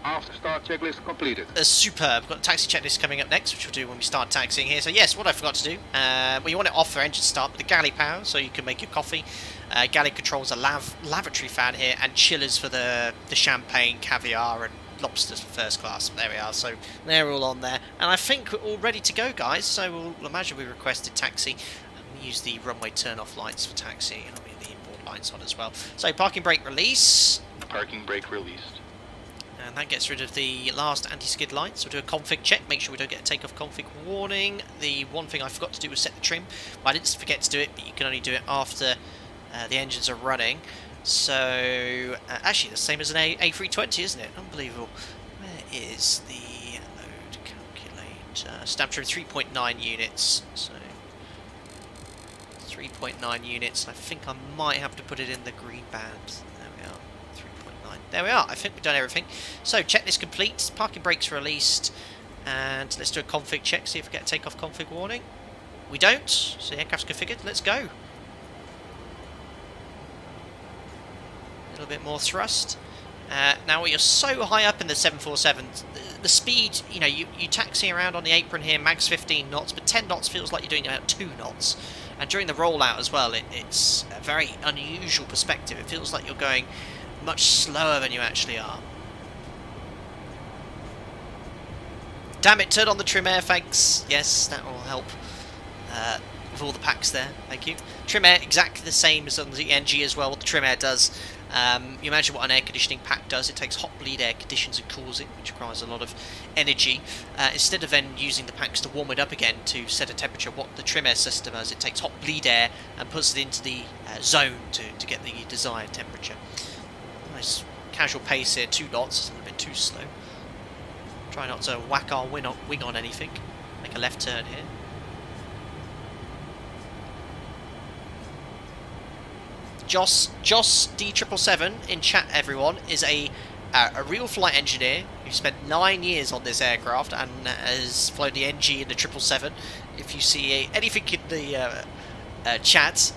After start checklist completed. Superb. We've got the taxi checklist coming up next, which we'll do when we start taxiing here. So yes, what I forgot to do, well, you want it off for engine start with the galley power, so you can make your coffee. Galley controls a lavatory fan here, and chillers for the champagne, caviar, and lobsters for first class. There we are. So they're all on there, and I think we're all ready to go, guys. So we'll imagine we requested taxi, and we use the runway turn-off lights for taxi, and I'll be the inboard lights on as well. So parking brake release. Parking brake released. And that gets rid of the last anti-skid lights. We'll do a config check, make sure we don't get a takeoff config warning. The one thing I forgot to do was set the trim. Well, I didn't forget to do it, but you can only do it after the engines are running. So, actually the same as an A320, isn't it? Unbelievable. Where is the load calculator? Stamp trim 3.9 units. So, 3.9 units. I think I might have to put it in the green band. There we are. There we are, I think we've done everything. So, checklist complete, parking brakes released, and let's do a config check, see if we get a takeoff config warning. We don't, so the aircraft's configured, let's go. A little bit more thrust. Now you're so high up in the 747, the speed, you know, you taxi around on the apron here, max 15 knots, but 10 knots feels like you're doing about 2 knots. And during the rollout as well, it's a very unusual perspective. It feels like you're going much slower than you actually are. Damn it, turn on the trim air, thanks. Yes, that will help with all the packs there, thank you. Trim air, exactly the same as on the NG as well, what the trim air does. You imagine what an air conditioning pack does. It takes hot bleed air, conditions and cools it, which requires a lot of energy. Instead of then using the packs to warm it up again to set a temperature, what the trim air system does, it takes hot bleed air and puts it into the zone to get the desired temperature. Nice casual pace here, 2 knots, it's a little bit too slow. Try not to whack our wing on anything. Make a left turn here. Joss D777 in chat, everyone, is a real flight engineer who spent 9 years on this aircraft and has flown the NG and the 777. If you see anything in the chat,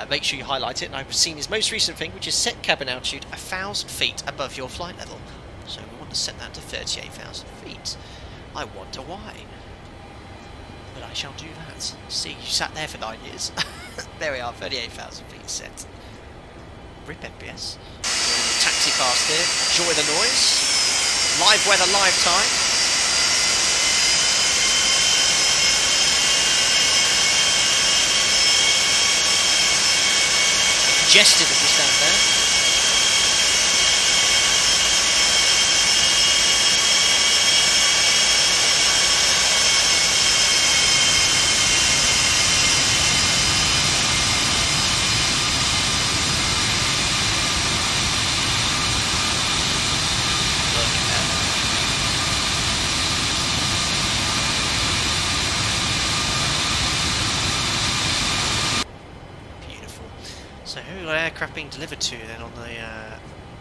make sure you highlight it. And I've seen his most recent thing, which is set cabin altitude 1,000 feet above your flight level. So we want to set that to 38,000 feet. I wonder why. But I shall do that. See, you sat there for 9 years. There we are, 38,000 feet set. RIP FPS. Taxi past here. Enjoy the noise. Live weather, live time. Congested as we stand there. Aircraft being delivered to then on the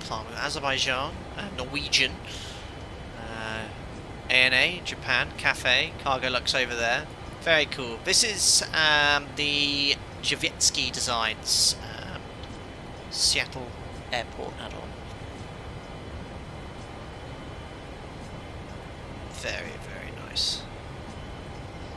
plant with Azerbaijan, Norwegian, ANA, Japan, Cafe, Cargo Lux over there. Very cool. This is the Javitsky Designs Seattle Airport add-on. Very, very nice.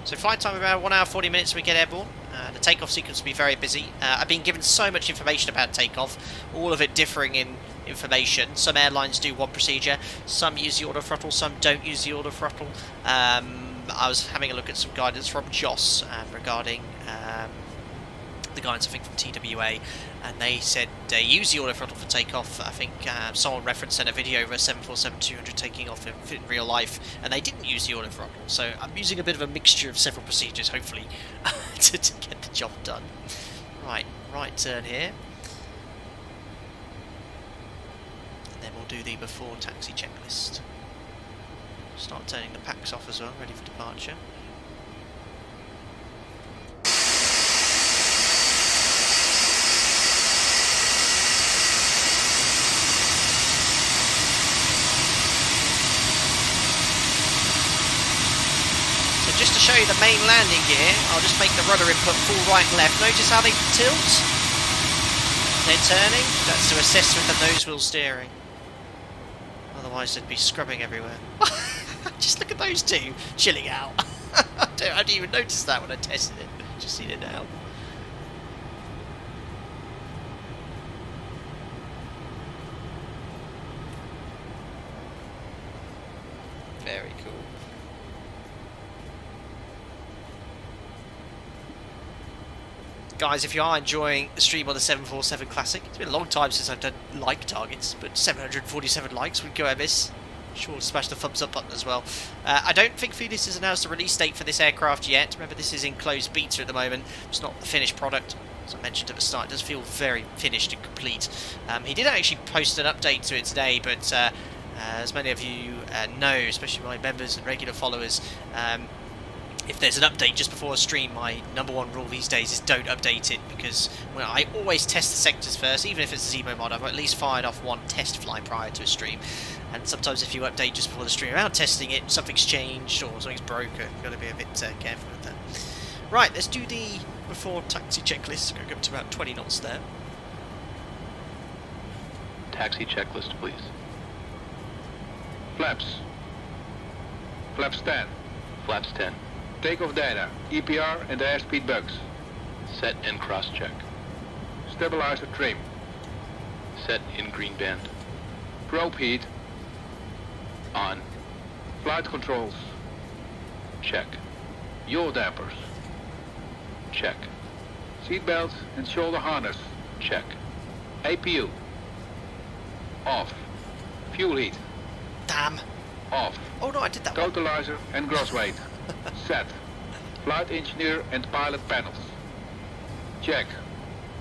So flight time about 1 hour 40 minutes we get airborne. The takeoff sequence will be very busy. I've been given so much information about takeoff, all of it differing in information. Some airlines do one procedure, some use the auto throttle, some don't use the auto throttle. I was having a look at some guidance from Joss regarding the guidance, I think, from TWA, and they said they use the auto throttle for takeoff. I think someone referenced in a video of a 747-200 taking off in real life, and they didn't use the auto throttle. So I'm using a bit of a mixture of several procedures, hopefully, to get the job done. Right turn here. And then we'll do the before taxi checklist. Start turning the packs off as well, ready for departure. Just to show you the main landing gear, I'll just make the rudder input full right and left. Notice how they tilt? They're turning. That's to assist with the nose wheel steering. Otherwise they'd be scrubbing everywhere. Just look at those two chilling out. I didn't even notice that when I tested it. Just seen it now. Very cool. Guys, if you are enjoying the stream on the 747 Classic, it's been a long time since I've done like targets, but 747 likes would go amiss. Sure, smash the thumbs up button as well. I don't think Felis has announced a release date for this aircraft yet. Remember, this is in closed beta at the moment. It's not the finished product. As I mentioned at the start, it does feel very finished and complete. He did actually post an update to it today, but as many of you know, especially my members and regular followers, if there's an update just before a stream, my #1 rule these days is don't update it, because I always test the sectors first. Even if it's a Zemo mod, I've at least fired off one test flight prior to a stream. And sometimes if you update just before the stream without testing it, something's changed or something's broken. You've got to be a bit careful with that. Right, let's do the before taxi checklist. Go up to about 20 knots there. Taxi checklist, please. Flaps. Flaps 10. Flaps 10. Takeoff data, EPR and airspeed bugs. Set and cross-check. Stabilizer trim. Set in green band. Probe heat. On. Flight controls. Check. Yaw dampers. Check. Seat belts and shoulder harness. Check. APU. Off. Fuel heat. Damn. Off. Oh no, I did that one. Totalizer and gross weight. Set. Flight engineer and pilot panels. Check.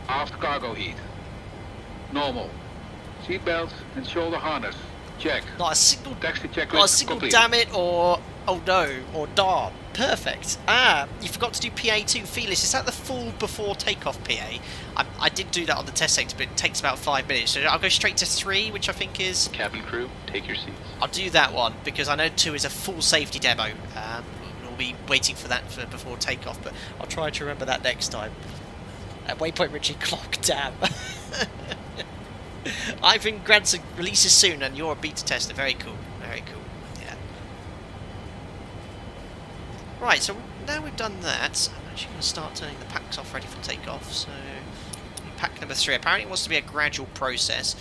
Aft cargo heat. Normal. Seat belts and shoulder harness. Check. Not a single, Taxi checklist not a single complete. damn it or Oh no, or darn. Perfect. You forgot to do PA2. Felis, is that the full before takeoff PA? I did do that on the test sector, but it takes about 5 minutes. So I'll go straight to 3, which I think is... Cabin crew, take your seats. I'll do that one, because I know 2 is a full safety demo. We'll be waiting for that before takeoff, but I'll try to remember that next time. Waypoint Richie clock, damn. Ivan Granson releases soon, and you're a beta tester. Very cool. Very cool. Yeah. Right, so now we've done that, I'm actually going to start turning the packs off ready for takeoff. So, pack number 3. Apparently it wants to be a gradual process.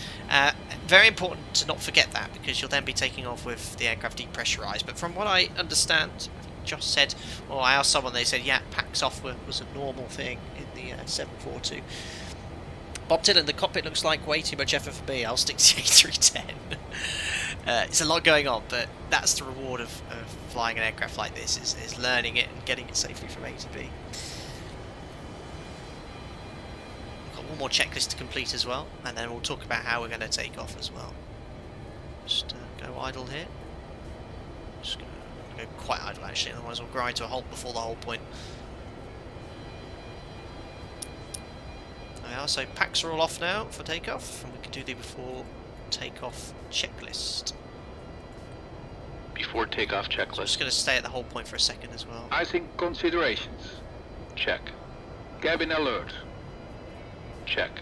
Very important to not forget that, because you'll then be taking off with the aircraft depressurised. But from what I understand, just said, well, I asked someone, they said, yeah, packs off was a normal thing in the 742. Bob Dylan, the cockpit looks like way too much effort for me. I'll stick to A310. It's a lot going on, but that's the reward of flying an aircraft like this, is learning it and getting it safely from A to B. We've got one more checklist to complete as well, and then we'll talk about how we're going to take off as well. Just go idle here. Just go quite idle actually, otherwise we'll grind to a halt before the whole point. So packs are all off now for takeoff, and we can do the before takeoff checklist. Before takeoff checklist. So I'm just going to stay at the whole point for a second as well. Icing considerations. Check. Cabin alert. Check.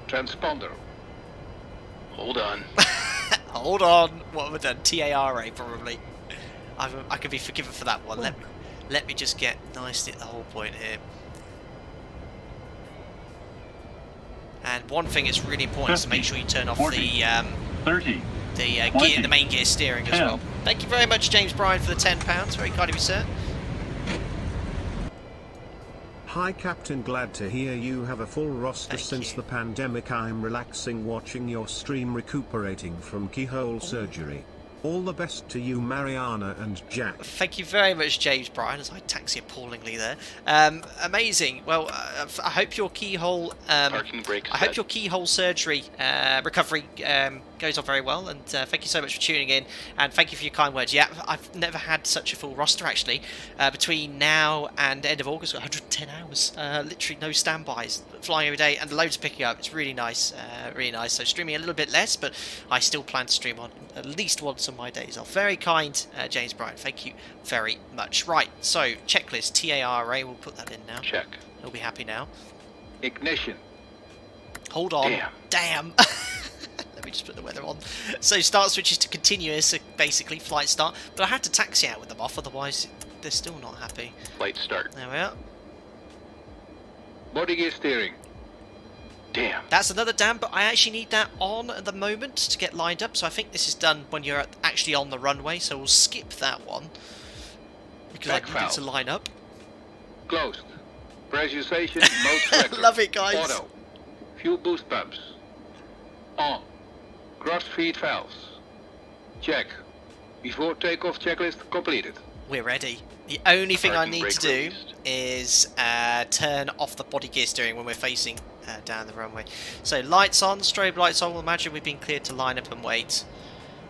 Transponder. Hold on. Hold on. What have I done? TARA probably. I could be forgiven for that one. Let me just get nicely at the whole point here. And one thing that's really important is to make sure you turn off 40, the 30, gear, the main gear steering as 10. well. Thank you very much, James Bryan, for the £10. Very kind of you, sir. Hi Captain, glad to hear you have a full roster. Thank Since you. the pandemic I'm relaxing watching your stream, recuperating from keyhole surgery. All the best to you, Mariana and Jack. Thank you very much, James Bryan, as I taxi appallingly there. Amazing. Well, I hope your keyhole Parking brake I hope set. your keyhole surgery recovery goes on very well, and thank you so much for tuning in, and thank you for your kind words. Yeah, I've never had such a full roster actually. Between now and end of August, 110 hours, literally no standbys, flying every day, and the loads picking up. It's really nice, really nice. So streaming a little bit less, but I still plan to stream on at least once on my days off. Very kind, James Bryan. Thank you very much. Right, so checklist TARA. We'll put that in now. Check. He'll be happy now. Ignition. Hold on. Damn. Let me just put the weather on. So start switches to continuous, so basically flight start. But I had to taxi out with them off, otherwise they're still not happy. Flight start. There we are. Body gear steering. Damn. That's another damn, but I actually need that on at the moment to get lined up. So I think this is done when you're actually on the runway. So we'll skip that one because Back I need it to valve. line up. Closed. Pressurization mode selector. Love it, guys. Auto. Fuel boost pumps. On. Cross feed valves. Check. Before takeoff checklist completed. We're ready. The only thing I Parking need brake to do released. is turn off the body gear steering when we're facing down the runway. So lights on, strobe lights on. We'll imagine we've been cleared to line up and wait.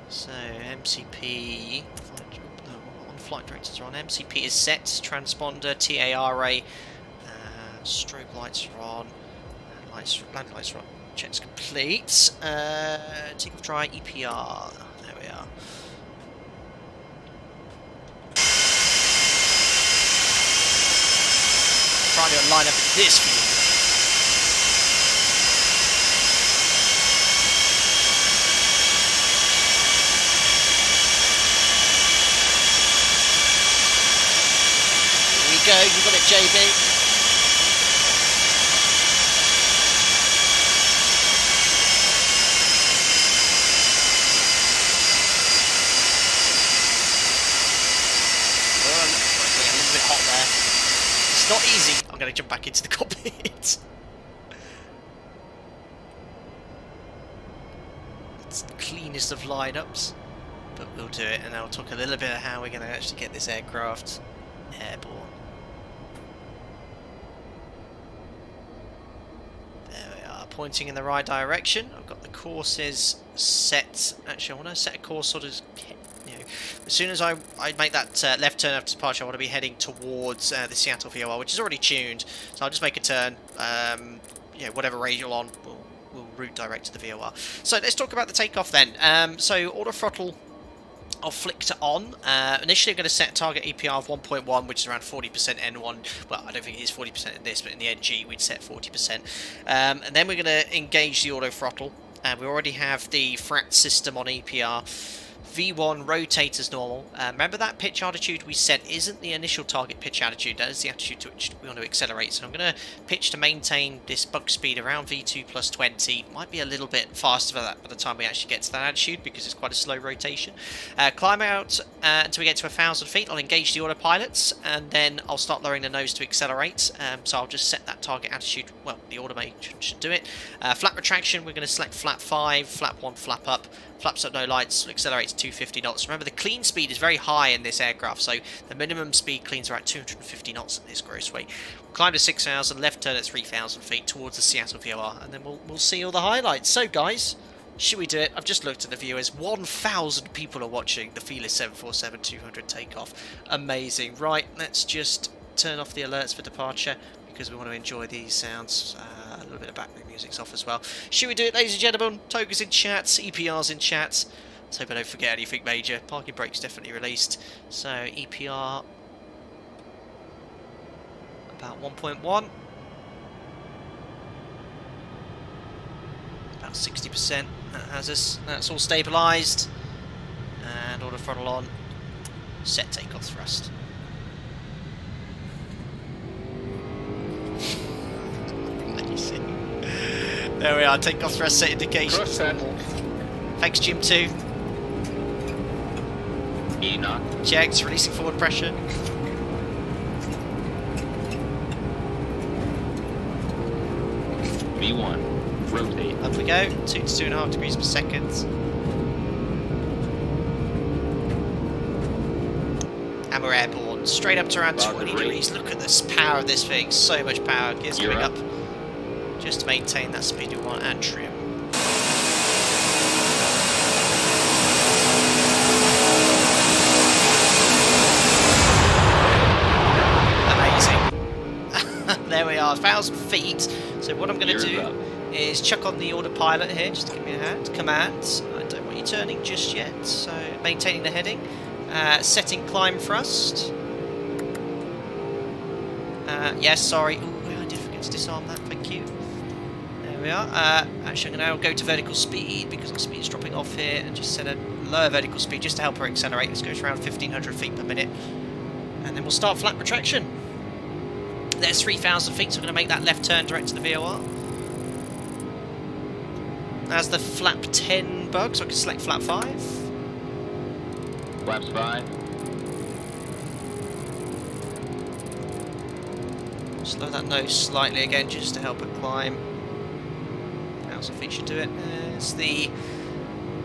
So MCP, on flight directors are on. MCP is set. Transponder, TARA, strobe lights are on. Land lights are on. Checks complete. Takeoff dry, EPR. There we are. Trying to line up at this view. Here we go, you got it, JB. Well, it's getting a little bit hot there. It's not easy. I'm going to jump back into the cockpit. It's the cleanest of lineups, but we'll do it, and I'll talk a little bit about how we're going to actually get this aircraft airborne. There we are, pointing in the right direction. I've got the courses set. Actually, I want to set a course sort of as soon as I make that left turn after departure, I want to be heading towards the Seattle VOR, which is already tuned. So I'll just make a turn. Whatever radial on, we'll route direct to the VOR. So let's talk about the takeoff then. So auto throttle, I'll flick to on. Initially I'm going to set target EPR of 1.1, which is around 40% N1. Well, I don't think it is 40% in this, but in the NG we'd set 40%. And then we're going to engage the auto throttle. We already have the frat system on EPR. V1 rotate as normal. Remember that pitch altitude we set isn't the initial target pitch altitude, that is the altitude to which we want to accelerate. So I'm going to pitch to maintain this bug speed around V2 plus 20. Might be a little bit faster for that by the time we actually get to that altitude because it's quite a slow rotation. Climb out until we get to 1,000 feet. I'll engage the autopilots and then I'll start lowering the nose to accelerate. So I'll just set that target altitude. Well, the automate should do it. Flap retraction, we're going to select flap 5, flap 1, flap up. Flaps up, no lights, accelerates 250 knots. Remember, the clean speed is very high in this aircraft, so the minimum speed cleans are at 250 knots in this gross weight. Climb to 6,000, left turn at 3,000 feet towards the Seattle VOR, and then we'll see all the highlights. So, guys, should we do it? I've just looked at the viewers. 1,000 people are watching the Felis 747-200 takeoff. Amazing. Right, let's just turn off the alerts for departure because we want to enjoy these sounds. A little bit of background music's off as well. Should we do it, ladies and gentlemen? Toga's in chat, EPR's in chat. Let's hope I don't forget anything major. Parking brake's definitely released. So EPR about 1.1. About 60%. That has us. That's all stabilised. And auto throttle on. Set takeoff thrust. There we are, takeoff thrust set indication. Thanks, Jim 2. Checked, releasing forward pressure. V1, rotate. Up we go, 2 to 2.5 degrees per second. And we're airborne, straight up to around 20 degrees. Look at this power of this thing, so much power. Gears coming up. Just to maintain that speed we want and trim. Amazing. There we are, 1,000 feet. So what I'm going to do is chuck on the autopilot here, just to give me a hand. Command. I don't want you turning just yet. So maintaining the heading. Setting climb thrust. Yes, sorry. Ooh, I did forget to disarm that, thank you. We are. Actually, I'm going to now go to vertical speed because our speed is dropping off here and just set a lower vertical speed just to help her accelerate. Let's go to around 1,500 feet per minute and then we'll start flap retraction. There's 3,000 feet, so I'm going to make that left turn direct to the VOR. As the flap 10 bug, so I can select flap 5. Flaps 5. Slow that nose slightly again just to help it climb. 1,000 feet should do it. There's the...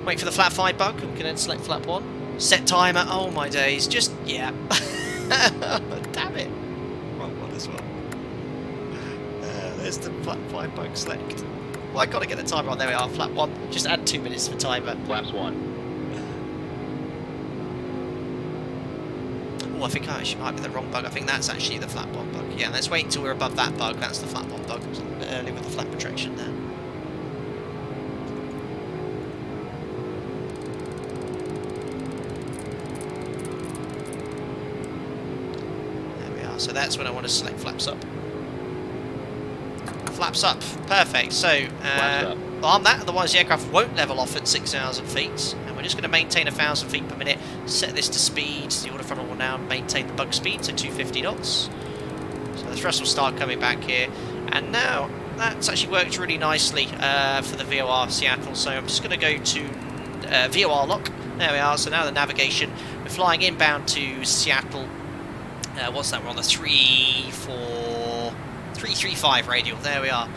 Wait for the flap 5 bug, we can then select flap 1. Set timer, oh my days, just... yeah. Damn it. Wrong one as well. There's the flap 5 bug select. Well, I gotta get the timer on, there we are, flap 1. Just add 2 minutes for timer. Flaps 1. Oh, I think I actually might be the wrong bug. I think that's actually the flap 1 bug. Yeah, let's wait until we're above that bug. That's the flap 1 bug. It was a little bit early with the flap retraction there. There we are. So that's when I want to select flaps up. Flaps up. Perfect. So, arm that, otherwise the aircraft won't level off at 6,000 feet. And we're just going to maintain 1,000 feet per minute. Set this to speed. The auto throttle will now maintain the bug speed, so 250 knots. So the thrust will start coming back here. And now, that's actually worked really nicely for the VOR Seattle. So I'm just going to go to VOR lock. There we are. So now the navigation. We're flying inbound to Seattle. What's that? We're on the 335 radial. There we are.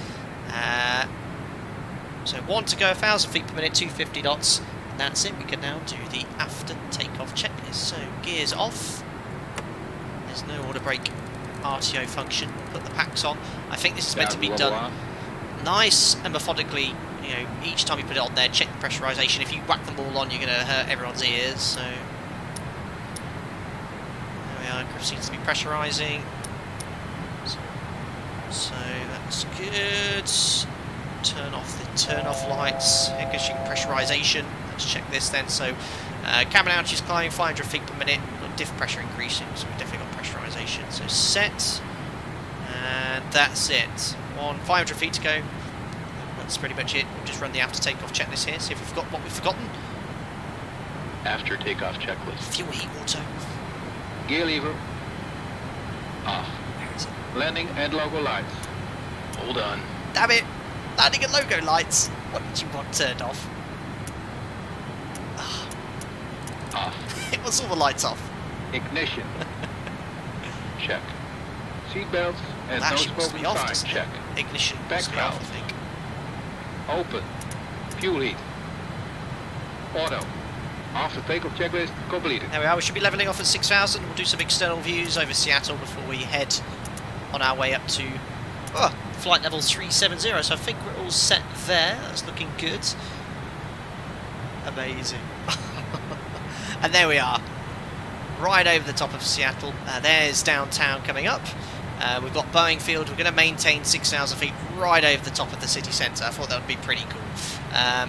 So 1 to go, 1,000 feet per minute, 250 knots. And that's it. We can now do the after takeoff checklist. So gears off. There's no auto brake RTO function. Put the packs on. I think this is meant to be done nice and methodically. You know, each time you put it on there, check the pressurization. If you whack them all on, you're going to hurt everyone's ears. So are, aircraft seems to be pressurising. So that's good. Turn off lights. Ignition pressurisation. Let's check this then. So cabin altitude is climbing 500 feet per minute. Diff pressure increasing, so we've definitely got pressurisation. So set, and that's it. 500 feet to go. That's pretty much it. We'll just run the after takeoff checklist here. See if we've forgot what we've forgotten. After takeoff checklist. Fuel heat auto. Gear lever. Off. Where is it? Landing and logo lights. Hold on. Damn it! Landing and logo lights. What did you want turned off? Off. It was all the lights off. Ignition. Check. Seatbelts and That nose actually must be cone off, sign. doesn't it? Check. Ignition Back must be off, I valve. think. Open. Fuel heat. Auto. After takeoff checklist completed. There we are. We should be levelling off at 6,000. We'll do some external views over Seattle before we head on our way up to flight level 370. So I think we're all set there. That's looking good. Amazing. And there we are. Right over the top of Seattle. There's downtown coming up. We've got Boeing Field. We're going to maintain 6,000 feet right over the top of the city centre. I thought that would be pretty cool.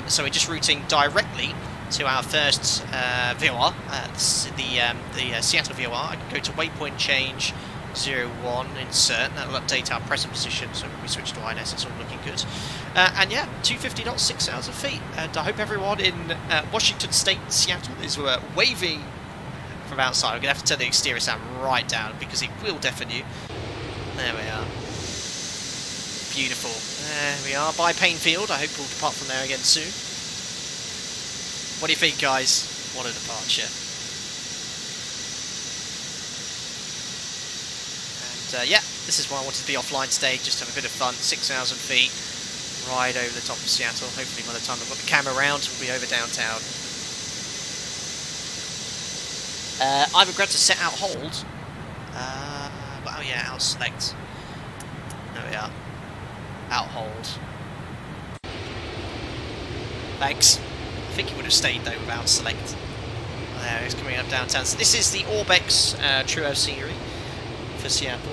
So we're just routing directly to our first VOR, the Seattle VOR. I can go to waypoint change 01, insert. That'll update our present position. So when we switch to INS, it's all looking good. And yeah, 250 knots, 6,000 feet. And I hope everyone in Washington State, Seattle, is waving from outside. I'm going to have to turn the exterior sound right down because it will deafen you. There we are. Beautiful. There we are by Paine Field. I hope we'll depart from there again soon. What do you think, guys? What a departure. And yeah, this is why I wanted to be offline today, just to have a bit of fun. 6,000 feet, right over the top of Seattle. Hopefully by the time I've got the camera around, we'll be over downtown. I regret to set out hold. Oh yeah, out select. There we are. Out hold. Thanks. I think he would have stayed though without select. There, he's coming up downtown. So this is the Orbex Truo scenery for Seattle.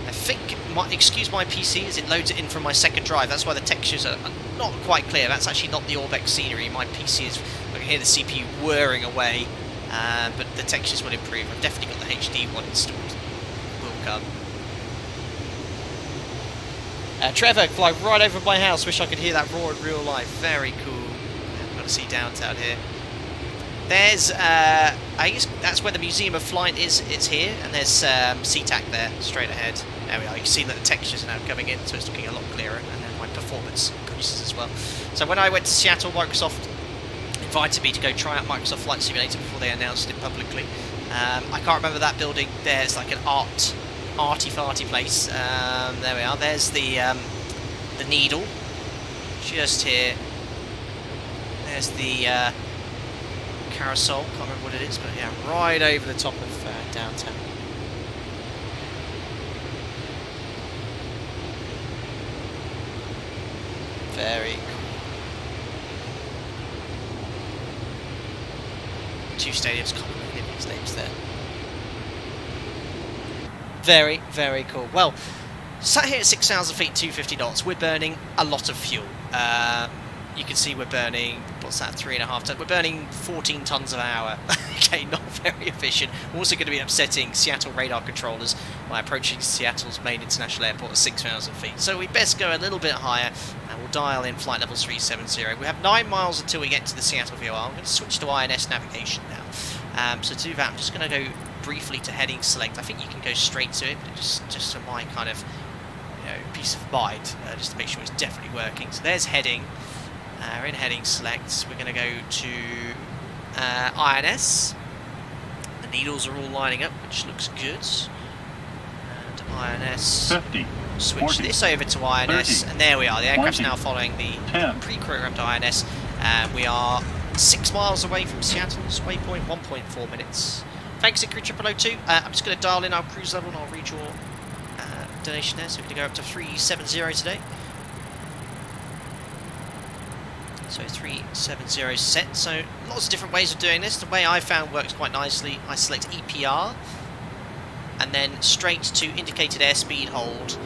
I think, excuse my PC as it loads it in from my second drive. That's why the textures are not quite clear. That's actually not the Orbex scenery. My PC is, I can hear the CPU whirring away, but the textures will improve. I've definitely got the HD one installed. Will come. Trevor, fly right over my house. Wish I could hear that roar in real life. Very cool. I've got to see downtown here. There's, I guess that's where the Museum of Flight is. It's here, and there's SeaTac there, straight ahead. There we are. You can see that the textures are now coming in, so it's looking a lot clearer, and then my performance increases as well. So when I went to Seattle, Microsoft invited me to go try out Microsoft Flight Simulator before they announced it publicly. I can't remember that building. There's like an arty-farty place. There we are. There's the Needle, just here. There's the Carousel. Can't remember what it is, but yeah, right over the top of downtown. Very cool. Two stadiums. Can't remember any of these names there. Very, very cool. Well, sat here at 6,000 feet, 250 knots, we're burning a lot of fuel. You can see we're burning, what's that, 3.5 tons? We're burning 14 tons an hour. Okay, not very efficient. We're also going to be upsetting Seattle radar controllers by approaching Seattle's main international airport at 6,000 feet. So we best go a little bit higher, and we'll dial in flight level 370. We have 9 miles until we get to the Seattle VOR. I'm going to switch to INS navigation now. So to do that, I'm just going to go briefly to heading select. I think you can go straight to it, but just for my kind of peace of mind, just to make sure it's definitely working. So there's heading. We're in heading select. We're going to go to INS. The needles are all lining up, which looks good. And INS. 50. Switch 40, this over to INS, 30, and there we are. The aircraft's 20, now following the 10. pre-programmed INS. We are 6 miles away from Seattle's waypoint, 1.4 minutes. Thanks, Ikri 0002. I'm just going to dial in our cruise level, and I'll read your donation there. So we're going to go up to 370 today. So 370 set. So lots of different ways of doing this. The way I found works quite nicely. I select EPR and then straight to indicated airspeed hold.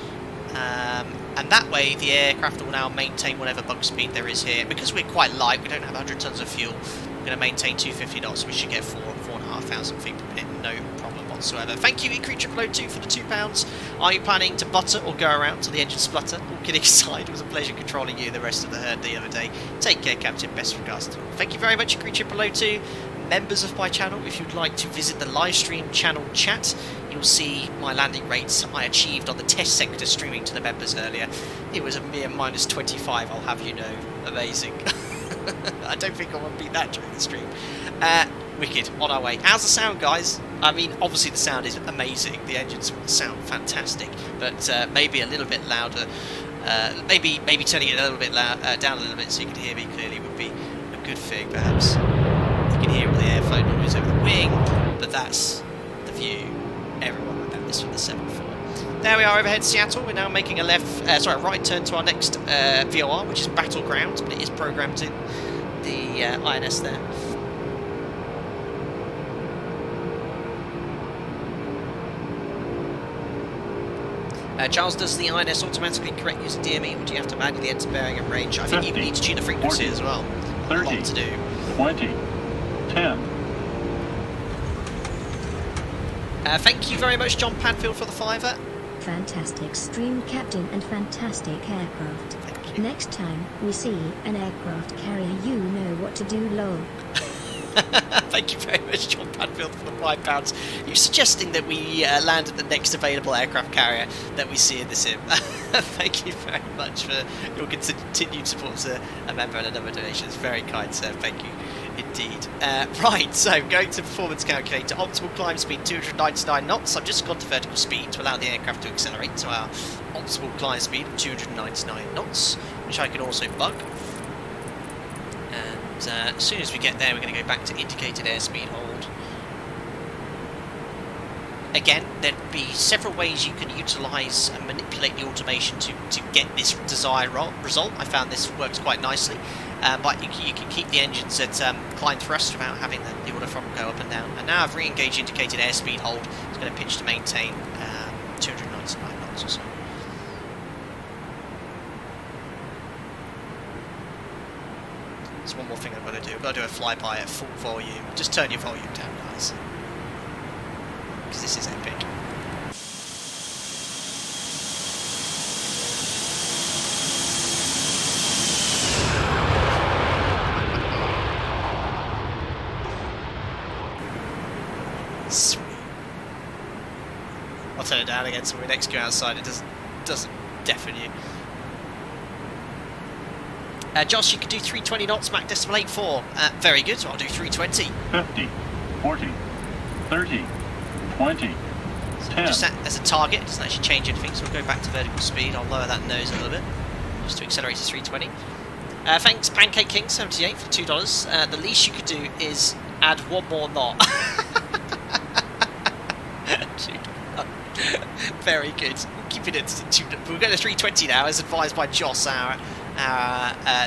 And that way the aircraft will now maintain whatever bug speed there is here. Because we're quite light, we don't have 100 tons of fuel, we're going to maintain 250 knots. We should get 4,500 feet per minute, no problem whatsoever. Thank you, XP11 for the £2. Are you planning to butter or go around till the engine splutter? All kidding aside, it was a pleasure controlling you and the rest of the herd the other day. Take care, Captain. Best regards to all. Thank you very much, XP11. Members of my channel, if you'd like to visit the live stream channel chat, you'll see my landing rates I achieved on the test sector streaming to the members earlier. It was a mere minus 25, I'll have you know. Amazing. I don't think I want to beat that during the stream. Wicked, on our way. How's the sound, guys? I mean, obviously the sound is amazing. The engines sound fantastic, but maybe a little bit louder. Maybe turning it a little bit down a little bit so you can hear me clearly would be a good thing, perhaps. You can hear all the airflow noise over the wing, but that's the view. Everyone would know this from the 7.4. There we are overhead Seattle. We're now making a right turn to our next VOR, which is Battleground, but it is programmed in the INS there. Charles, does the INS automatically correct using DME, or do you have to manually enter bearing and range? I think 50, you need to tune the frequency 40, as well. 30, a lot to do. 20, 10. Thank you very much, John Paine Field, for the £5. Fantastic stream, Captain, and fantastic aircraft. Next time we see an aircraft carrier, you know what to do, lol. Thank you very much, John Paine Field, for the £5. You're suggesting that we land at the next available aircraft carrier that we see in the sim. Thank you very much for your continued support as a member and a number of donations. Very kind, sir. Thank you indeed. Right, so going to performance calculator. Optimal climb speed 299 knots. I've just gone to vertical speed to allow the aircraft to accelerate to our optimal climb speed of 299 knots, which I can also bug. And as soon as we get there, we're going to go back to indicated airspeed hold. Again, there'd be several ways you can utilise and manipulate the automation to get this desired result. I found this works quite nicely, but you can keep the engines at climb thrust without having the order from go up and down. And now I've re-engaged indicated airspeed hold. It's going to pitch to maintain 299 knots or so. There's one more thing I've got to do. I've got to do a flyby at full volume. Just turn your volume down, guys, because this is epic. Sweet. I'll turn it down again so when we next go outside it doesn't deafen you. Josh, you can do 320 knots, Mach decimal 84. Very good, so I'll do 320. 50, 40, 30, 20, So 10. just set as a target, it doesn't actually change anything, so we'll go back to vertical speed. I'll lower that nose a little bit, just to accelerate to 320. Thanks, Pancake King 78 for $2. The least you could do is add one more knot. Very good. Keeping it to we'll go to 320 now, as advised by Joss, our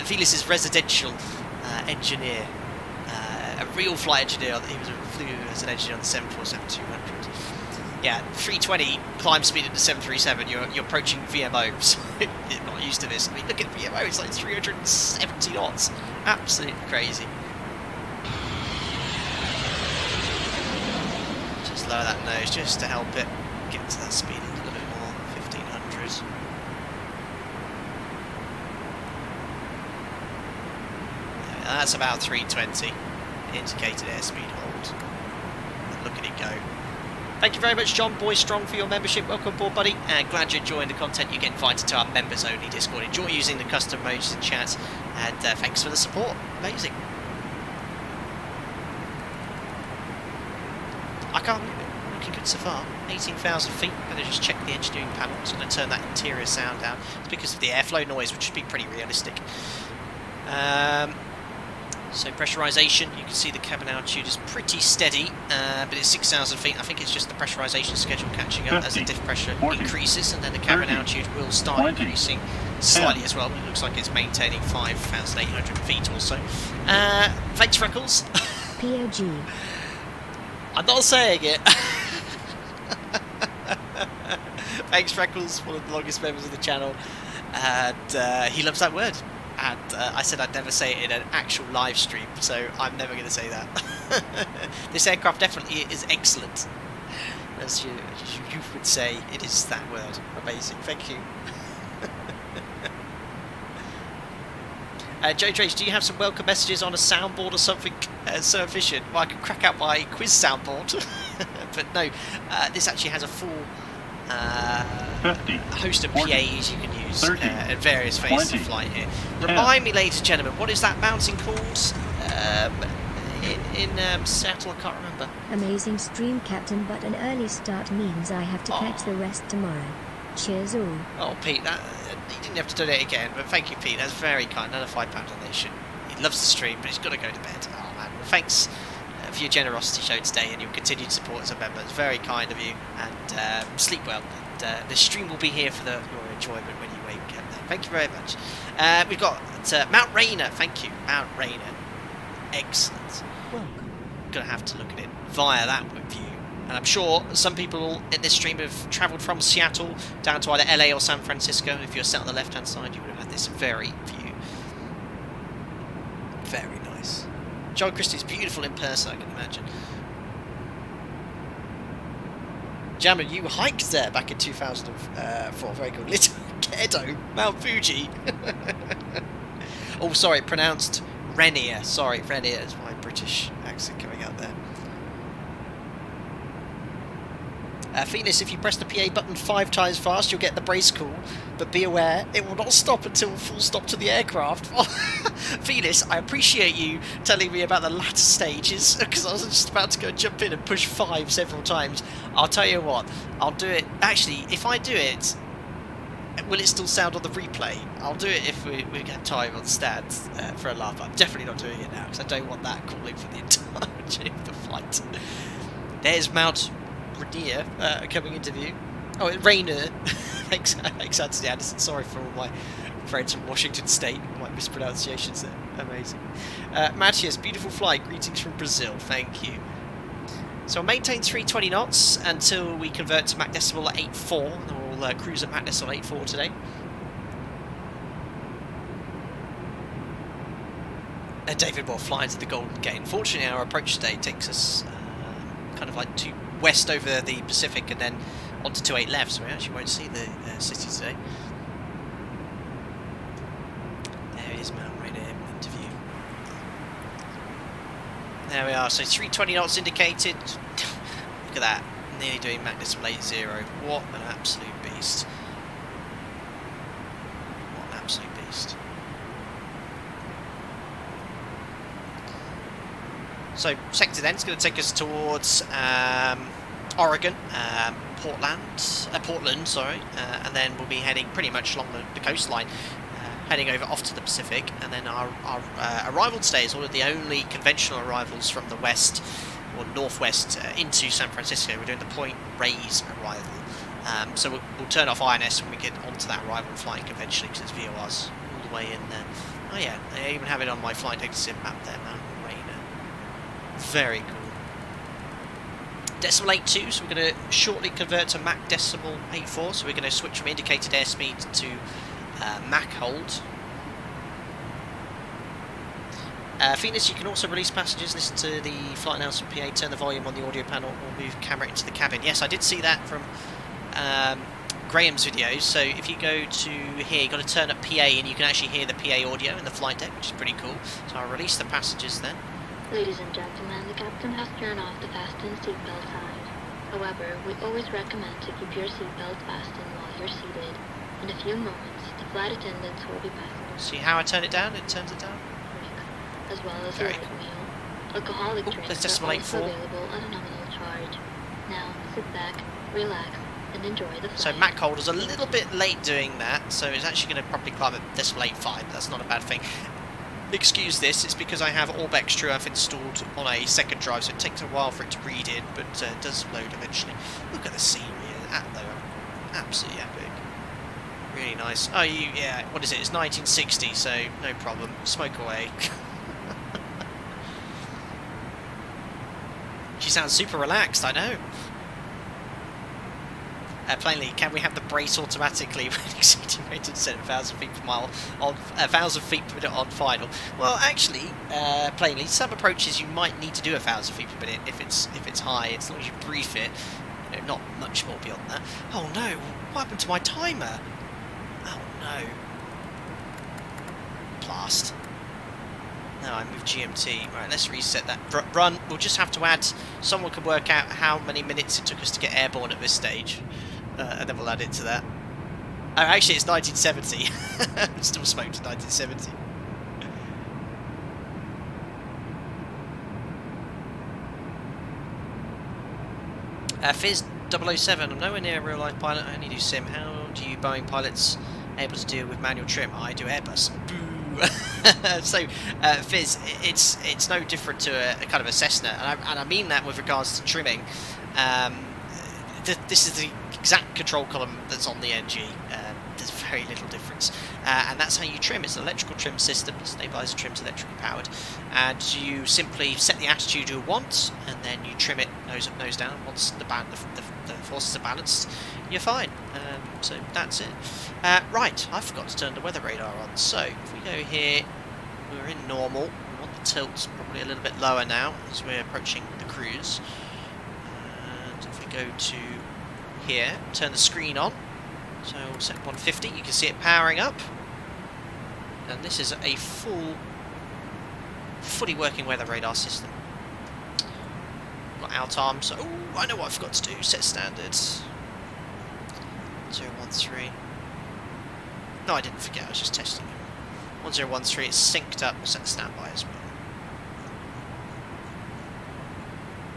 Felis' residential engineer, a real flight engineer. He flew as an engineer on the 747-200. Yeah, 320 climb speed at the 737. You're approaching VMO, so you're not used to this. I mean, look at VMO; it's like 370 knots. Absolutely crazy. Just lower that nose just to help it get to that speed a little bit more. 1500. That's about 320. Indicated airspeed hold. And look at it go. Thank you very much, John Boy Strong, for your membership. Welcome aboard, buddy. And glad you're enjoying the content. You get invited to our members-only Discord. Enjoy using the custom emojis and chats. And thanks for the support. Amazing. I can't believe it. Looking good so far. 18,000 feet. I'm going to just check the engineering panel. It's going to turn that interior sound down. It's because of the airflow noise, which should be pretty realistic. So pressurisation, you can see the cabin altitude is pretty steady, but it's 6,000 feet. I think it's just the pressurisation schedule catching up 50, as the diff pressure 40, increases, and then the cabin 30, altitude will start 20, increasing slightly as well, but it looks like it's maintaining 5,800 feet or so. Thanks, Freckles. POG. I'm not saying it. Thanks, Freckles, one of the longest members of the channel, and he loves that word. And I said I'd never say it in an actual live stream, so I'm never going to say that. This aircraft definitely is excellent. As you would say, it is that word. Amazing, thank you. Joe Trace, do you have some welcome messages on a soundboard or something so efficient? Well, I can crack out my quiz soundboard. But no, this actually has a full 50, host of 40, PAEs you can use 30, at various phases 20, of flight here. 10. Remind me, ladies and gentlemen, what is that mountain called in Seattle? I can't remember. Amazing stream, Captain, but an early start means I have to catch the rest tomorrow. Cheers all. Oh, Pete, that you didn't have to do it again, but thank you, Pete. That's very kind. Another £5 donation. He loves the stream, but he's got to go to bed. Oh man, well, thanks for your generosity show today and your continued support as a member. It's very kind of you, and sleep well. And the stream will be here for your enjoyment when you wake up. Thank you very much. We've got Mount Rainier. Thank you, Mount Rainier. Excellent. Welcome. Gonna have to look at it via that view. And I'm sure some people in this stream have travelled from Seattle down to either LA or San Francisco. If you're sat on the left-hand side, you would have had this very view. Very nice. John Christie's beautiful in person, I can imagine. Jammer, you hiked there back in 2004. Very cool. Little Ghetto, Mount Fuji. Oh, sorry, pronounced Rainier. Sorry, Rainier is my British accent coming out there. Felis, if you press the PA button 5 times fast, you'll get the brace call, but be aware, it will not stop until full stop to the aircraft. Felis, I appreciate you telling me about the latter stages, because I was just about to go jump in and push 5 several times. I'll tell you what, I'll do it. Actually, if I do it, will it still sound on the replay? I'll do it if we get time on stand for a laugh. I'm definitely not doing it now, because I don't want that calling for the entirety of the flight. There's Mount Rainier coming into view. Oh, Rainier. Thanks, Anthony Anderson. Sorry for all my friends from Washington State. My mispronunciations there. Amazing. Matthias, beautiful flight. Greetings from Brazil. Thank you. So I'll maintain 320 knots until we convert to Mach Decimal at 8.4. And we'll cruise at Mach Decimal 8.4 today. David Moore flying to the Golden Gate. Unfortunately, our approach today takes us kind of like to west over the Pacific and then onto 28 left, so we actually won't see the city today. There is Mount Rainier into view. There we are, so 320 knots indicated. Look at that, nearly doing Mach Decimal 8.0. What an absolute beast. What an absolute beast. So sector then is going to take us towards Oregon, Portland, sorry, and then we'll be heading pretty much along the coastline, heading over off to the Pacific, and then our arrival today is one of the only conventional arrivals from the west or northwest into San Francisco. We're doing the Point Reyes arrival, so we'll turn off INS when we get onto that arrival flying conventionally because it's VORs all the way in there. Oh yeah, I even have it on my flight data sim map there, Mount Rainier. Very cool. Decimal 8.2, so we're going to shortly convert to Mach Decimal 8.4, so we're going to switch from indicated airspeed to Mach hold. Felis, you can also release passengers, listen to the flight announcement PA, turn the volume on the audio panel, or move camera into the cabin. Yes, I did see that from Graham's videos, so if you go to here, you've got to turn up PA and you can actually hear the PA audio in the flight deck, which is pretty cool. So I'll release the passengers then. Ladies and gentlemen, the captain has turned off the fasten seatbelt sign. However, we always recommend to keep your seatbelt fastened while you're seated. In a few moments, the flight attendants will be passing. See how I turn it down? It turns it down. As well as Very a light cool. meal. Alcoholic drinks Decimal are also 8.4. available at a nominal charge. Now, sit back, relax, and enjoy the flight. So Mach hold is a little bit late doing that, so it's actually going to probably climb at Decimal 8.5. That's not a bad thing. Excuse this, it's because I have Orbex TrueAV installed on a second drive, so it takes a while for it to read in, but it does load eventually. Look at the scenery, absolutely epic. Really nice. Oh, yeah, what is it? It's 1960, so no problem. Smoke away. She sounds super relaxed, I know. Plainly, can we have the brace automatically when exceeding rated set 1,000 feet per mile on 1,000 feet per minute on final? Well, actually, plainly, some approaches you might need to do 1,000 feet per minute if it's high, as long as you brief it. You know, not much more beyond that. Oh no! What happened to my timer? Oh no! Blast. No, I moved GMT. Right, let's reset that. Run. We'll just have to add. Someone can work out how many minutes it took us to get airborne at this stage. And then we'll add it to that. Oh, actually, it's 1970. Still smoked in 1970. Fizz 007. I'm nowhere near a real-life pilot. I only do sim. How do you Boeing pilots able to deal with manual trim? I do Airbus. Boo. So, Fizz, it's no different to a kind of a Cessna, and I mean that with regards to trimming. This is the exact control column that's on the NG. There's very little difference, and that's how you trim. It's an electrical trim system. Stabilizer trim's electrically powered, and you simply set the attitude you want, and then you trim it nose up, nose down. Once the forces are balanced, you're fine. So that's it. Right, I forgot to turn the weather radar on. So if we go here, we're in normal. We want the tilt probably a little bit lower now as we're approaching the cruise. And if we go to here, turn the screen on. So we'll set 150, you can see it powering up. And this is a fully working weather radar system. Got out arms, so I know what I forgot to do, set standards. 013. No, I didn't forget, I was just testing it. 1013, it's synced up, we'll set standby as well.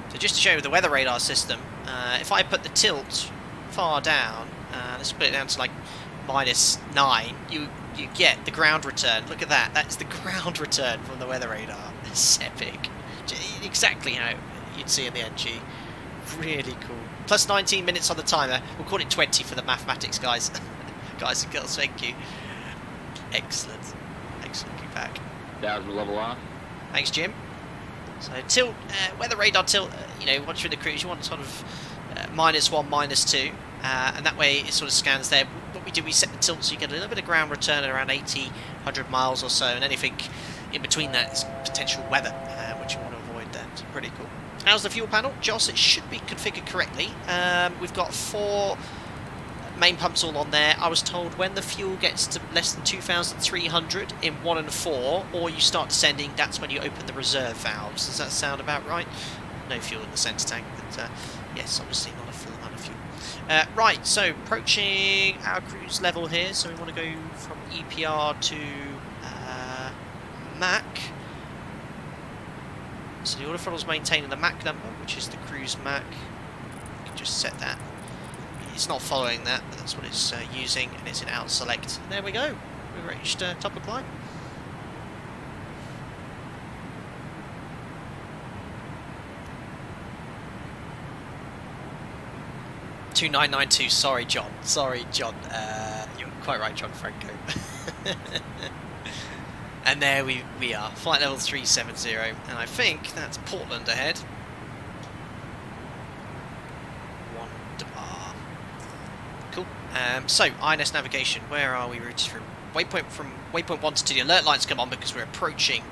So just to show you the weather radar system, if I put the tilt far down, let's put it down to like -9, you get the ground return. Look at that, that's the ground return from the weather radar. It's epic. Exactly how you'd see in the NG. Really cool. Plus 19 minutes on the timer. We'll call it 20 for the mathematics guys. Guys and girls, thank you. Excellent. Excellent, keep back. Down level off. Thanks, Jim. So tilt, weather radar tilt, you know, once you're in the cruise, you want sort of -1, -2, and that way it sort of scans there. What we do, we set the tilt so you get a little bit of ground return at around 80, 100 miles or so, and anything in between that is potential weather, which you want to avoid there. It's pretty cool. How's the fuel panel? Joss, it should be configured correctly. We've got 4 main pumps all on there. I was told when the fuel gets to less than 2,300 in 1 and 4, or you start descending, that's when you open the reserve valves. Does that sound about right? No fuel in the centre tank, but yes, obviously not a full amount of fuel. Right, so approaching our cruise level here, so we want to go from EPR to MAC. So the autothrottle's maintaining the MAC number, which is the cruise MAC. You can just set that. It's not following that, but that's what it's using, and it's in out select. And there we go. We've reached top of climb. $2992. Sorry, John. Sorry, John. You're quite right, John Franco. And there we are, flight level 370, and I think that's Portland ahead. Cool. So INS navigation. Where are we routed from? Waypoint 1 to 2. The alert lights come on because we're approaching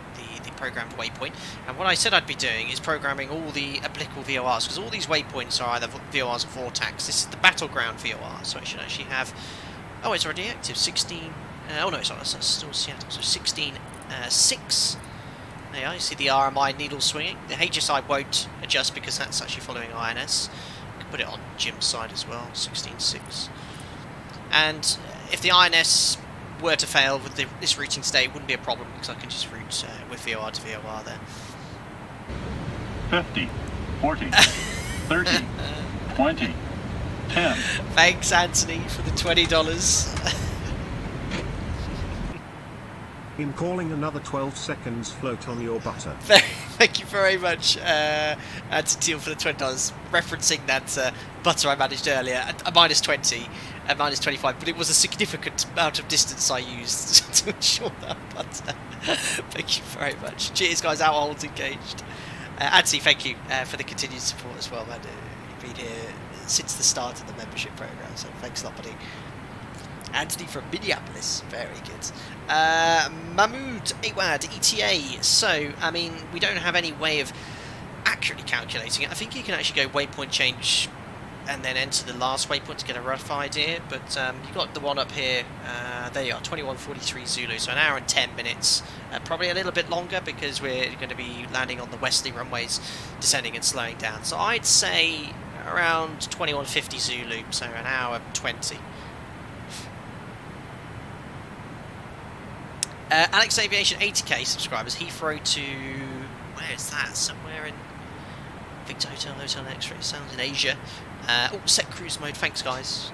the programmed waypoint. And what I said I'd be doing is programming all the applicable VORs, because all these waypoints are either VORs or VORTACs. This is the battleground VOR, so it should actually have. Oh, it's already active. 16. Oh no, it's not. It's still Seattle. So 16.6. There you are. You see the RMI needle swinging. The HSI won't adjust because that's actually following INS. You can put it on Jim's side as well. 16.6. And if the INS were to fail with this routing today, it wouldn't be a problem because I can just route with VOR to VOR there. 50, 40, 30, 20, 10. Thanks, Anthony, for the $20. In calling another 12 seconds, float on your butter. Thank you very much, to Teal for the $20, referencing that butter I managed earlier, a minus 20, a minus 25, but it was a significant amount of distance I used to ensure that butter. Thank you very much. Cheers, guys. Our holds engaged. Anthony, thank you for the continued support as well, man. You've been here since the start of the membership program, so thanks a lot, buddy. Anthony from Minneapolis, very good. Mahmood Awad, ETA. So, I mean, we don't have any way of accurately calculating it. I think you can actually go waypoint change and then enter the last waypoint to get a rough idea. But you got the one up here. There you are, 21:43 Zulu. So an hour and 10 minutes. Probably a little bit longer because we're going to be landing on the westerly runways, descending and slowing down. So I'd say around 21:50 Zulu. So an hour 20. Alex Aviation, 80k subscribers. Heathrow to... where is that? Somewhere in... Victor Hotel, Hotel X-Ray. Sounds in Asia. Set cruise mode. Thanks, guys.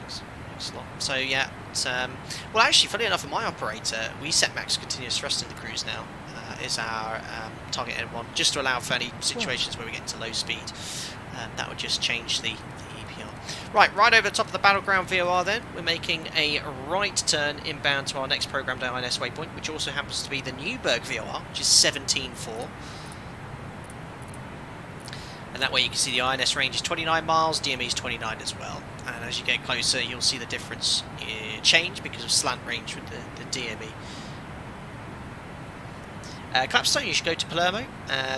Thanks a lot. So, yeah. Well, actually, funny enough, on my operator, we set max continuous thrust in the cruise now. Is our target N1, just to allow for any situations where we get into low speed. That would just change the EPR. Right over the top of the Battleground VOR then, we're making a right turn inbound to our next programmed INS waypoint, which also happens to be the Newburgh VOR, which is 17.4. And that way you can see the INS range is 29 miles, DME is 29 as well. And as you get closer, you'll see the difference change because of slant range with the DME. Clapstone, you should go to Palermo.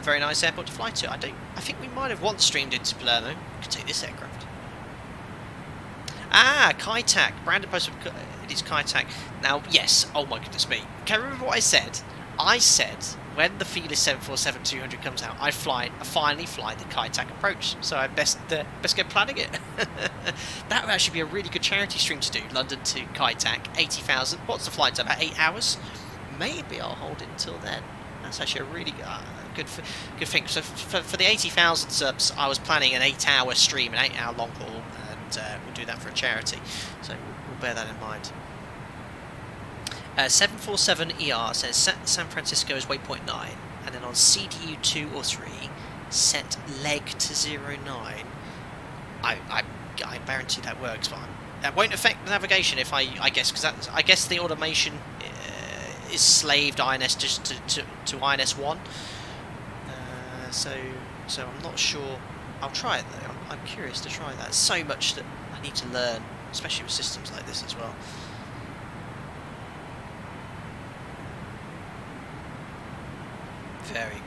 Very nice airport to fly to. I think we might have once streamed into Palermo. We could take this aircraft. Kaitak. Brandon posted it is Kaitak. Now, yes. Oh my goodness me. Can you remember what I said? I said when the Felis 747-200 comes out, I finally fly the Kaitak approach. So I best get planning it. That would actually be a really good charity stream to do. London to Kaitak, 80,000. What's the flight time? About 8 hours. Maybe I'll hold it until then. That's actually a really good thing. So for the 80,000 subs, I was planning an 8-hour stream, an 8-hour long haul, and we'll do that for a charity. So we'll bear that in mind. 747ER says set San Francisco as waypoint 9, and then on CDU 2 or 3, set leg to 09. I guarantee that works fine. That won't affect the navigation if I guess, because I guess the automation is slaved INS just to INS 1. So I'm not sure. I'll try it though. I'm curious to try that. So much that I need to learn, especially with systems like this as well. Very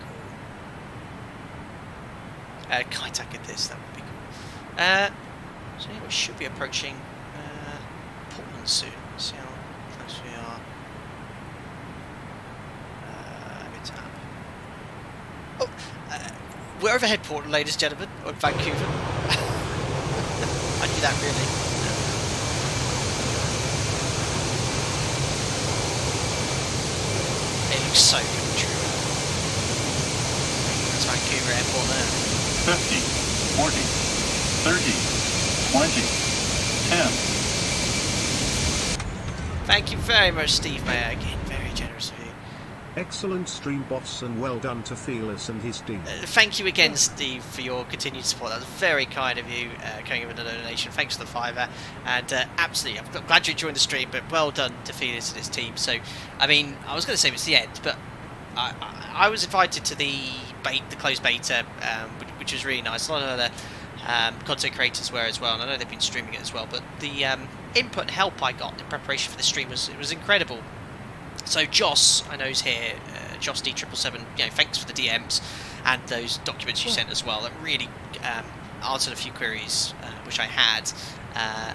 cool. Kaitak at this, that would be cool. So yeah, we should be approaching Portland soon. See how close we are. We're overhead Portland, ladies and gentlemen, or Vancouver. I knew that really. It looks so good and true. That's Vancouver Airport there. 50, 40, 30, 20, 10. Thank you very much, Steve Mayer. Again, very generous of you. Excellent stream, boss, and well done to Felis and his team. Thank you again, Steve, for your continued support. That was very kind of you, coming in with a donation. Thanks for the $5, and absolutely, I'm glad you enjoyed the stream, but well done to Felis and his team. So, I mean, I was going to say it's the end, but I was invited to the closed beta, which was really nice. A lot of other content creators were as well, and I know they've been streaming it as well, but the input and help I got in preparation for the stream was incredible. So Joss, I know is here, Joss D777, thanks for the DMs and those documents you sent as well. That really answered a few queries which I had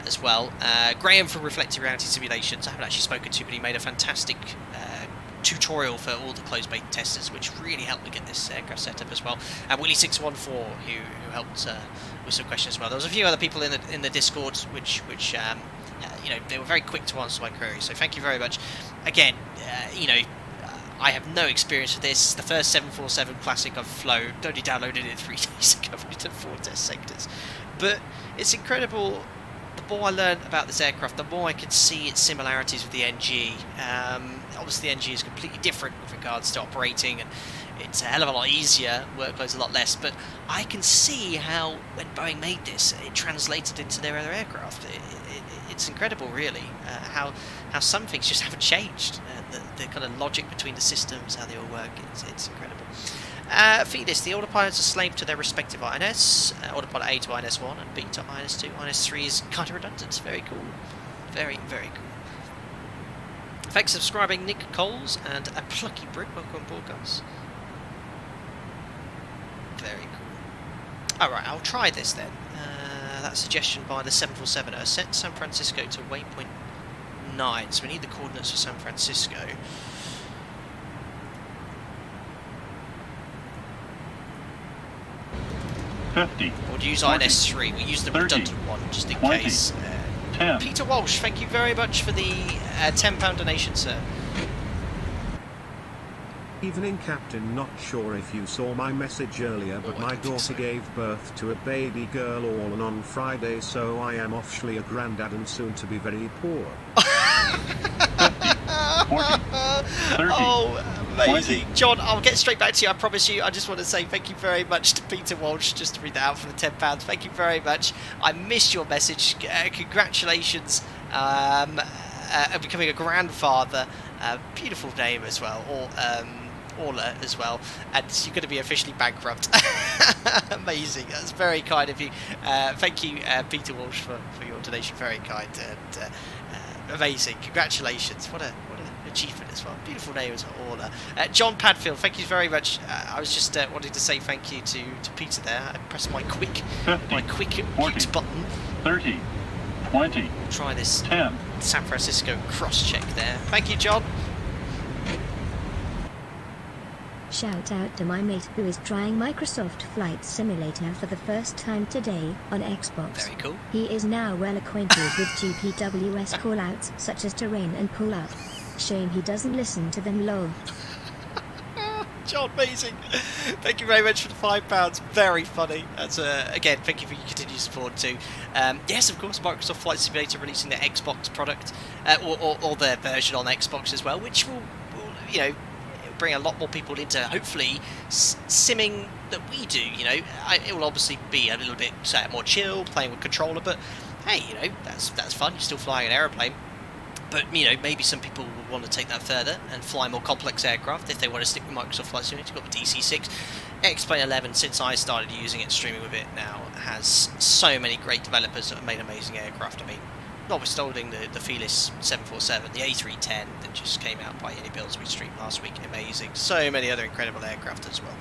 as well. Graham from Reflective Reality Simulations, I haven't actually spoken to, but he made a fantastic tutorial for all the closed beta testers, which really helped me get this aircraft set up as well. And Willie614, who helped with some questions as well. There was a few other people in the Discord which they were very quick to answer my queries. So thank you very much. Again, I have no experience with this. It's the first 747 Classic I've flown. Only downloaded it 3 days ago. I've done 4 test sectors, but it's incredible. The more I learn about this aircraft, the more I can see its similarities with the NG. Obviously, the NG is completely different with regards to operating and it's a hell of a lot easier, workload's a lot less, but I can see how, when Boeing made this, it translated into their other aircraft. It's incredible, really, how some things just haven't changed. The kind of logic between the systems, how they all work, it's incredible. Felis, the autopilots are slave to their respective INS. Autopilot A to INS1 and B to INS2. INS3 is kind of redundant. It's very cool. Very, very cool. Thanks for subscribing, Nick Coles and a plucky Brit. Welcome on board, guys. Very cool. Alright, I'll try this then. That suggestion by the 747er. Set San Francisco to waypoint 9. So we need the coordinates for San Francisco. We'll use 40, INS3. We'll use the 30, redundant one just in 20, case. 10. Peter Walsh, thank you very much for the £10 donation, sir. Evening, Captain. Not sure if you saw my message earlier, but my daughter gave birth to a baby girl all on Friday, so I am officially a granddad and soon to be very poor. 40, 30, oh, amazing. 20. John, I'll get straight back to you, I promise you. I just want to say thank you very much to Peter Walsh, just to read that out for the £10. Thank you very much. I missed your message. Congratulations on becoming a grandfather. Beautiful name as well. Orla as well, and you're going to be officially bankrupt. Amazing. That's very kind of you. Thank you, Peter Walsh, for your donation. Very kind and amazing. Congratulations. What an achievement as well. Beautiful name as well, Orla. John Padfield, thank you very much. I was just wanting to say thank you to Peter there. I pressed my quick 50, mute button. 30, 20. Try this 10. San Francisco cross check there. Thank you, John. Shout out to my mate who is trying Microsoft Flight Simulator for the first time today on Xbox. Very cool. He is now well acquainted with GPWS callouts such as terrain and pull up. Shame he doesn't listen to them, lol. John, amazing. Thank you very much for the £5. Very funny. That's again, thank you for your continued support too. Yes, of course, Microsoft Flight Simulator releasing their Xbox product, or their version on Xbox as well, which will bring a lot more people into hopefully simming that we do. It will obviously be a little bit more chill, playing with controller, but hey, that's fun. You're still flying an aeroplane. But, maybe some people will want to take that further and fly more complex aircraft if they want to stick with Microsoft Flight Simulator. You've got the DC-6. XP11, since I started using it, streaming with it now, has so many great developers that have made amazing aircraft. I mean, notwithstanding the Felis 747, the A310 that just came out by Unibuilds we streamed last week, amazing. So many other incredible aircraft as well.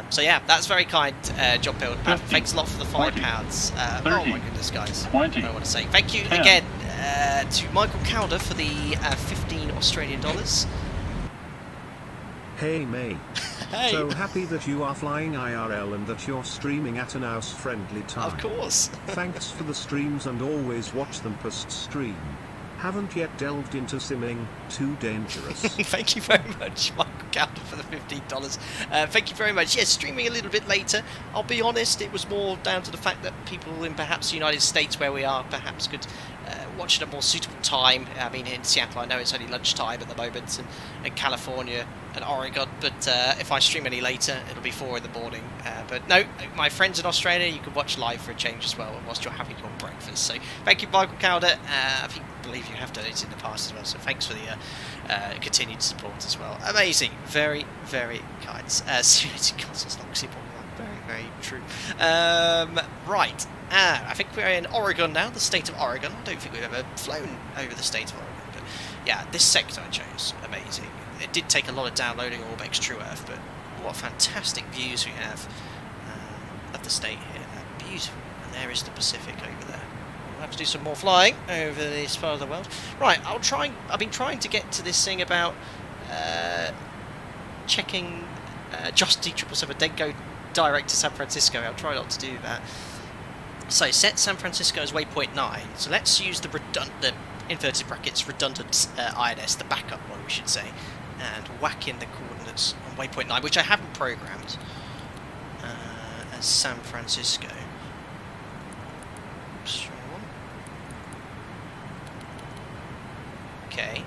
So yeah, that's very kind, John Pill. Thanks a lot for the £5. Oh my goodness, guys. 20, I want to say thank you 10. again to Michael Cowder for the 15 Australian dollars. Hey mate. Hey. So happy that you are flying IRL and that you're streaming at an house-friendly time. Of course. Thanks for the streams and always watch them post-stream. Haven't yet delved into simming, too dangerous. Thank you very much, Michael Cowder, for the $15. Thank you very much. Yes, streaming a little bit later. I'll be honest, it was more down to the fact that people in perhaps the United States, where we are, perhaps could watch at a more suitable time. I mean, in Seattle, I know it's only lunchtime at the moment, and California and Oregon, but if I stream any later, it'll be 4 in the morning. But no, my friends in Australia, you can watch live for a change as well, whilst you're having your breakfast. So thank you, Michael Cowder. I believe you have done it in the past as well, so thanks for the continued support as well. Amazing. Very, very kind. Simulated consoles, not simple. Very, very true. Right. I think we're in Oregon now, the state of Oregon. I don't think we've ever flown over the state of Oregon, but yeah, this sector I chose, amazing. It did take a lot of downloading Orbex True Earth, but what fantastic views we have of the state here. Beautiful. And there is the Pacific over there. We'll have to do some more flying over this part of the world. Right, I've been trying to get to this thing about checking just D777. Don't go direct to San Francisco. I'll try not to do that. So set San Francisco as waypoint 9. So let's use the inverted brackets redundant INS, the backup one we should say, and whack in the coordinates on waypoint 9, which I haven't programmed as San Francisco. Oops, wrong one. Okay,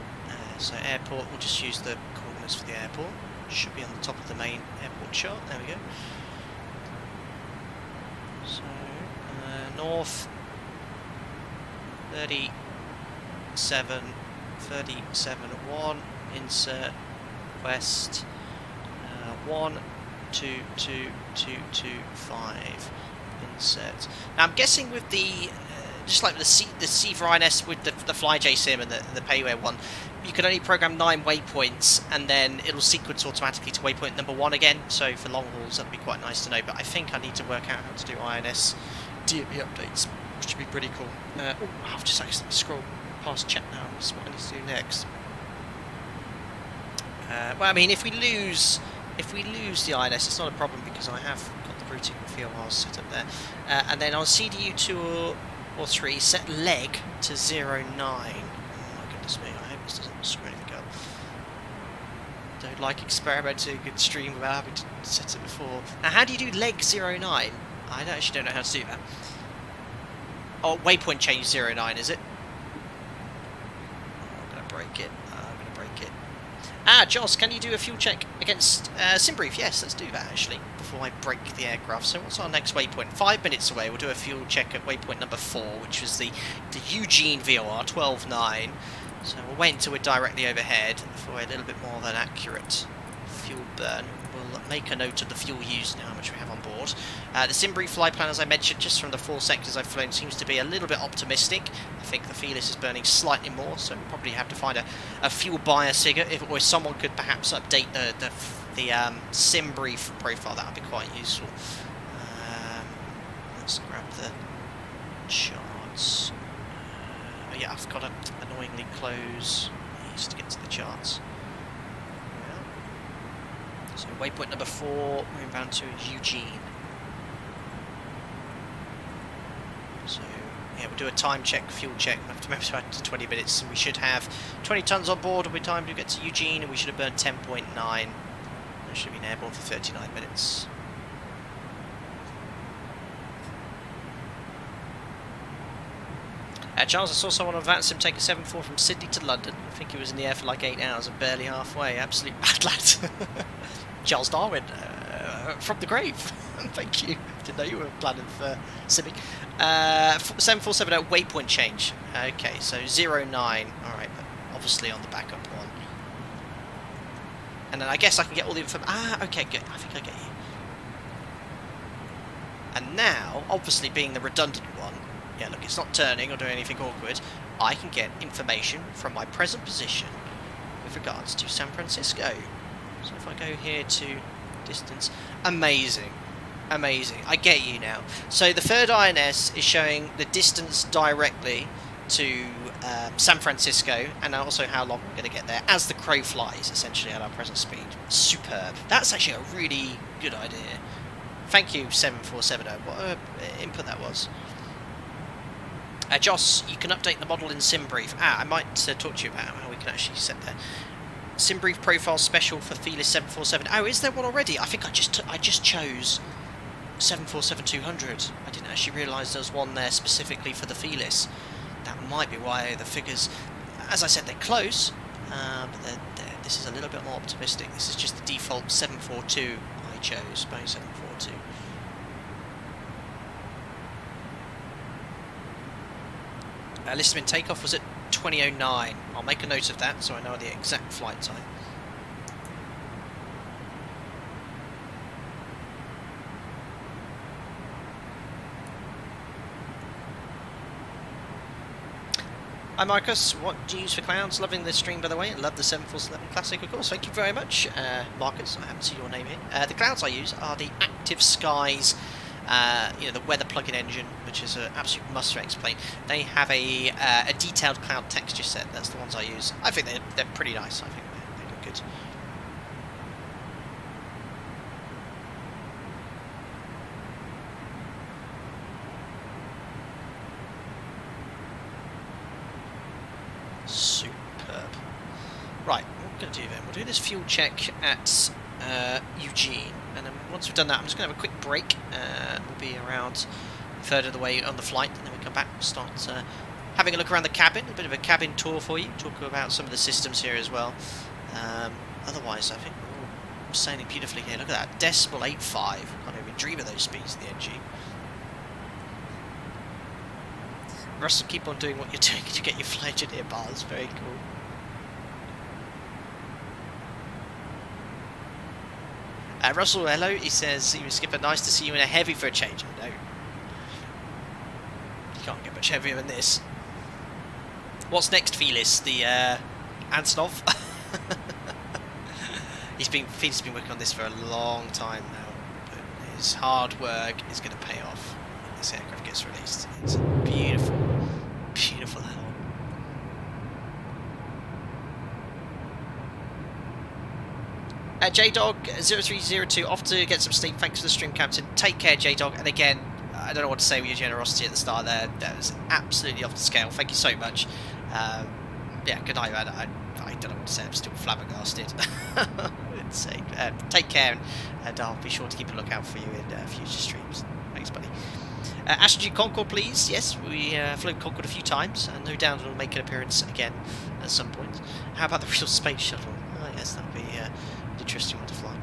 so airport, we'll just use the coordinates miles for the airport. Should be on the top of the main airport chart. There we go. So, north 37.1, insert west 12225, insert. Now I'm guessing with the just like the C for INS with the FlyJ sim and the Payware one, you can only program 9 waypoints and then it'll sequence automatically to waypoint number 1 again. So for long hauls that'd be quite nice to know, but I think I need to work out how to do INS DME updates, which would be pretty cool. I've just accidentally scrolled past Shutdown. That's what I need to do next. Well, I mean, if we lose the INS, it's not a problem because I have got the routing VORs set up there. And then on CDU 2 or 3, set leg to 09. Oh my goodness me! I hope this doesn't screw anything up. Don't like experimenting in stream without having to set it before. Now, how do you do leg 09? I actually don't know how to do that. Oh, waypoint change 09, is it? I'm gonna break it. Ah, Joss, can you do a fuel check against Simbrief? Yes, let's do that actually, before I break the aircraft. So what's our next waypoint? 5 minutes away, we'll do a fuel check at waypoint number 4, which was the Eugene VOR, 12.9. So we'll wait until we're directly overhead for a little bit more of an accurate fuel burn. We'll make a note of the fuel used and how much we have on board. The Simbrief flight plan, as I mentioned, just from the 4 sectors I've flown, seems to be a little bit optimistic. I think the Felis is burning slightly more, so we'll probably have to find a fuel bias figure. Or someone could perhaps update the Simbrief profile, that would be quite useful. Let's grab the charts. Oh yeah, I've got to annoyingly close these to get to the charts. So waypoint number 4, moving down to Eugene. So yeah, we'll do a time check, fuel check. We'll have to remember to add to 20 minutes, and we should have 20 tons on board by the time we get to Eugene, and we should have burned 10.9. We should have been airborne for 39 minutes. Charles, I saw someone on VATSIM take a 7.4 from Sydney to London. I think he was in the air for like 8 hours and barely halfway. Absolute mad lad. Charles Darwin, from the grave. Thank you. Didn't know you were planning for simming. 747 at waypoint change. Okay, so 09. Alright, but obviously on the backup one. And then I guess I can get all the information. Ah, okay, good. I think I get you. And now, obviously being the redundant one, yeah, look, it's not turning or doing anything awkward. I can get information from my present position with regards to San Francisco. So if I go here to distance, amazing, amazing. I get you now. So the third INS is showing the distance directly to San Francisco, and also how long we're going to get there as the crow flies, essentially at our present speed. Superb. That's actually a really good idea. Thank you, 7470. What input that was. Joss, you can update the model in Simbrief. I might talk to you about how we can actually set that. Simbrief profile special for Felis 747. Oh, is there one already? I think I just chose 747-200. I didn't actually realise there was one there specifically for the Felis. That might be why the figures, as I said, they're close, but this is a little bit more optimistic. This is just the default 742 I chose, Boeing 742. Listed in takeoff was at 2009. I'll make a note of that so I know the exact flight time. Hi Marcus, what do you use for clouds? Loving this stream by the way, love the 747 Classic of course, thank you very much. Marcus, I haven't seen your name here. The clouds I use are the Active Skies, the weather plug-in engine, which is an absolute must to explain. They have a detailed cloud texture set, that's the ones I use. I think they're pretty nice, I think they look good. Superb. Right, what we're going to do then, we'll do this fuel check at Eugene, and then once we've done that I'm just going to have a quick break. We'll be around a third of the way on the flight, and then we come back and start having a look around the cabin, a bit of a cabin tour for you, talk about some of the systems here as well. otherwise I think we're all sailing beautifully here. Look at that, decimal 85. Can't even dream of those speeds in the NG. Russell, keep on doing what you're doing to get your flight engineer bars. Very cool. Russell, hello. He says, Skipper, nice to see you in a heavy for a change. I know. You can't get much heavier than this. What's next, Felis? The Antonov? Felis has been working on this for a long time now. But his hard work is going to pay off when this aircraft gets released. It's a beautiful, beautiful add-on. JDog0302, off to get some sleep. Thanks for the stream, Captain. Take care, JDog. And again, I don't know what to say with your generosity at the start there. That was absolutely off the scale. Thank you so much. Yeah, good night, man. I don't know what to say. I'm still flabbergasted. Insane. Take care, and I'll be sure to keep a lookout for you in future streams. Thanks, buddy. Astrogy Concorde, please. Yes, we flew Concorde a few times, and no doubt it'll make an appearance again at some point. How about the real space shuttle? Oh, yes, that'll be an interesting one to fly.